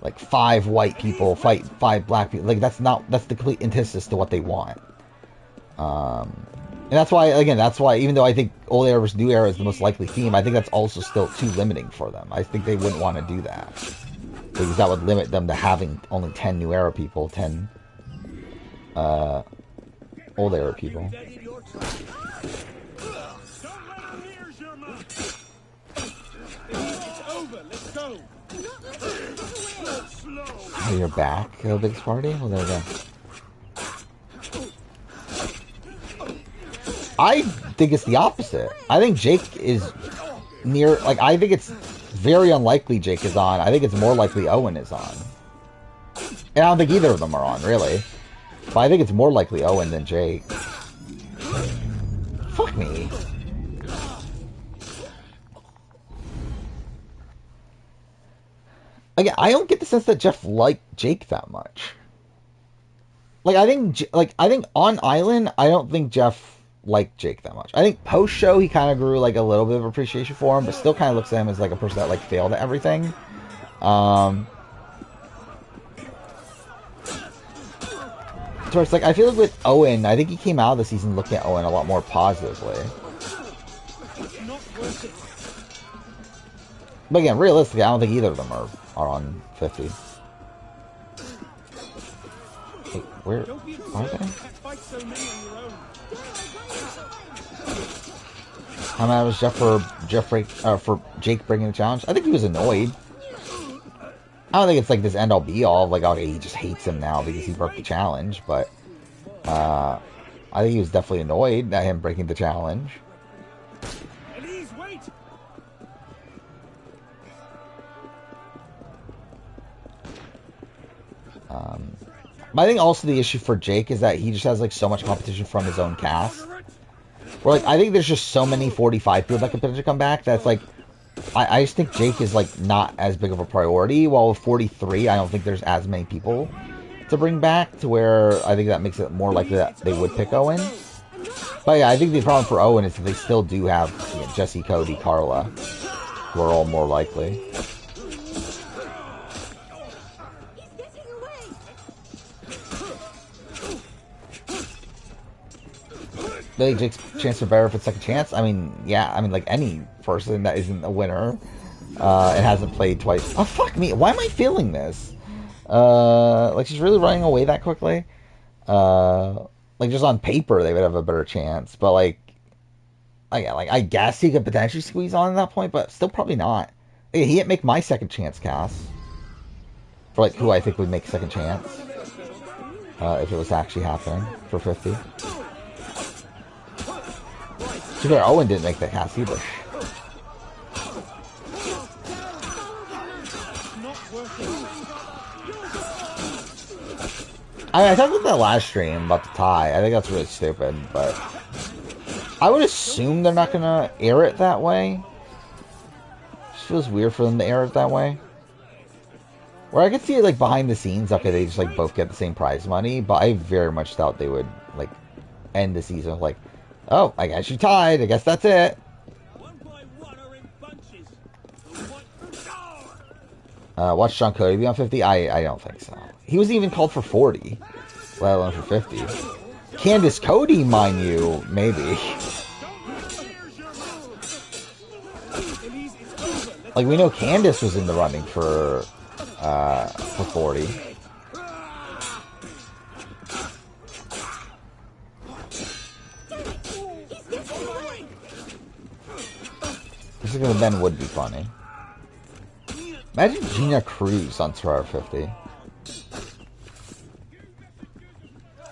like, 5 white people fight 5 black people. Like, that's the complete antithesis to what they want. And that's why, even though I think Old Era versus New Era is the most likely theme, I think that's also still too limiting for them. I think they wouldn't want to do that. Because that would limit them to having only 10 New Era people, 10 Old Era people. Oh, you're back, Biggest Party? Well, there we go. I think it's the opposite. I think Jake is near... Like, I think it's very unlikely Jake is on. I think it's more likely Owen is on. And I don't think either of them are on, really. But I think it's more likely Owen than Jake. Fuck me. Again, I don't get the sense that Jeff liked Jake that much. Like, I think on Island, I don't think Jeff liked Jake that much. I think post-show, he kind of grew, like, a little bit of appreciation for him, but still kind of looks at him as, like, a person that, like, failed at everything. So it's like, I feel like with Owen, I think he came out of the season looking at Owen a lot more positively. But again, realistically, I don't think either of them are on 50. Wait, where are they? How mad was Jeff for Jake bringing the challenge? I think he was annoyed. I don't think it's like this end all be all of like, okay, he just hates him now because he broke the challenge, but I think he was definitely annoyed at him breaking the challenge. But I think also the issue for Jake is that he just has like so much competition from his own cast. Where like I think there's just so many 45 people that could potentially come back that's like I just think Jake is like not as big of a priority, while with 43 I don't think there's as many people to bring back to where I think that makes it more likely that they would pick Owen. But yeah, I think the problem for Owen is that they still do have Jesse, Cody, Carla, who are all more likely. I think Jake's chance for better for second chance. I mean, yeah. I mean, like any person that isn't a winner and hasn't played twice. Oh fuck me! Why am I feeling this? Like she's really running away that quickly. Like just on paper they would have a better chance, but like I guess he could potentially squeeze on at that point, but still probably not. He didn't make my second chance cast for like who I think would make second chance if it was actually happening for 50. To be fair, Owen didn't make that cast either. I talked about that last stream about the tie. I think that's really stupid, but I would assume they're not gonna air it that way. feels weird for them to air it that way. Where I could see it like behind the scenes, okay, they just like both get the same prize money, but I very much doubt they would like end the season like, oh, I guess you tied. I guess that's it. Watch Sean Cody be on 50? I don't think so. He wasn't even called for 40, let alone for 50. Candice Cody, mind you, maybe. Like, we know Candice was in the running for 40. This is gonna Ben would be funny. Imagine Gina Cruz on Survivor 50.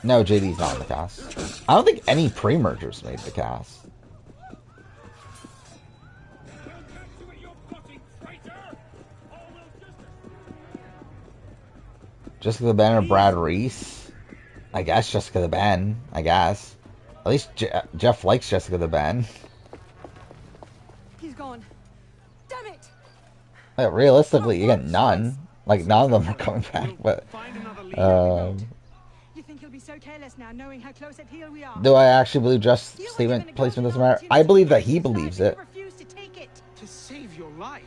No, JD's not in the cast. I don't think any pre-mergers made the cast. Jessica the Ben or Brad Reese? I guess Jessica the Ben. I guess. At least Jeff likes Jessica the Ben. He's gone. Damn it! Like, realistically, you get none. Like, none of them are coming back. But you think he'll be so careless now, knowing how close at heel we are? do I actually believe Jeff's statement placement doesn't matter? I believe that he believes it. To save your life.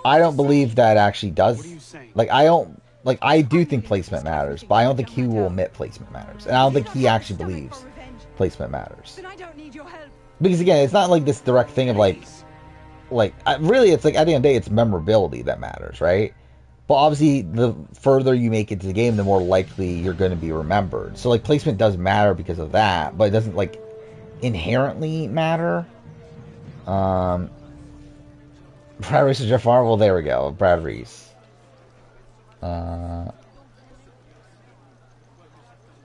I don't believe that actually does. Like, I don't. Like, I do think placement matters, but I don't think he will admit placement matters. And I don't think he actually believes placement matters. Because, again, it's not like this direct thing of, like really, it's like, at the end of the day, it's memorability that matters, right? But obviously, the further you make it to the game, the more likely you're going to be remembered. So, like, placement does matter because of that, but it doesn't, like, inherently matter. Brad Reese and Jeff Farmer, well, there we go. Brad Reese.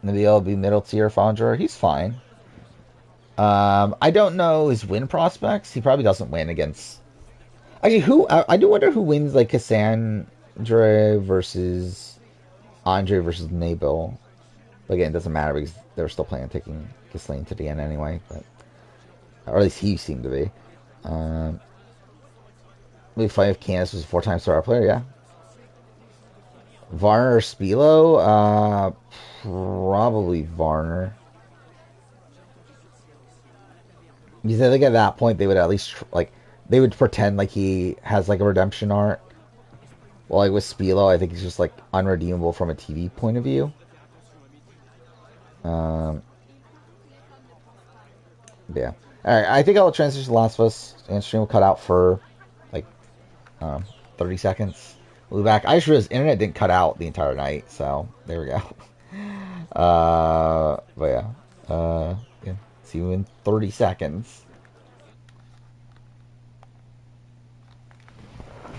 Maybe I'll be middle tier Fondra. He's fine. I don't know his win prospects. He probably doesn't win against. Actually, I do wonder who wins like Cassandra versus Andre versus Nabil. But again, it doesn't matter because they were still planning on taking Ghislaine to the end anyway. But or at least he seemed to be. Maybe fight if Candice was a 4-time star player. Yeah. Varner or Spilo? Probably Varner. Because I think at that point they would at least like they would pretend like he has like a redemption arc. Well, like with Spilo, I think he's just like unredeemable from a TV point of view. Yeah. All right, I think I'll transition to Last of Us, and stream will cut out for like 30 seconds. We'll be back. I just realized internet didn't cut out the entire night, so there we go. But yeah, see you in 30 seconds.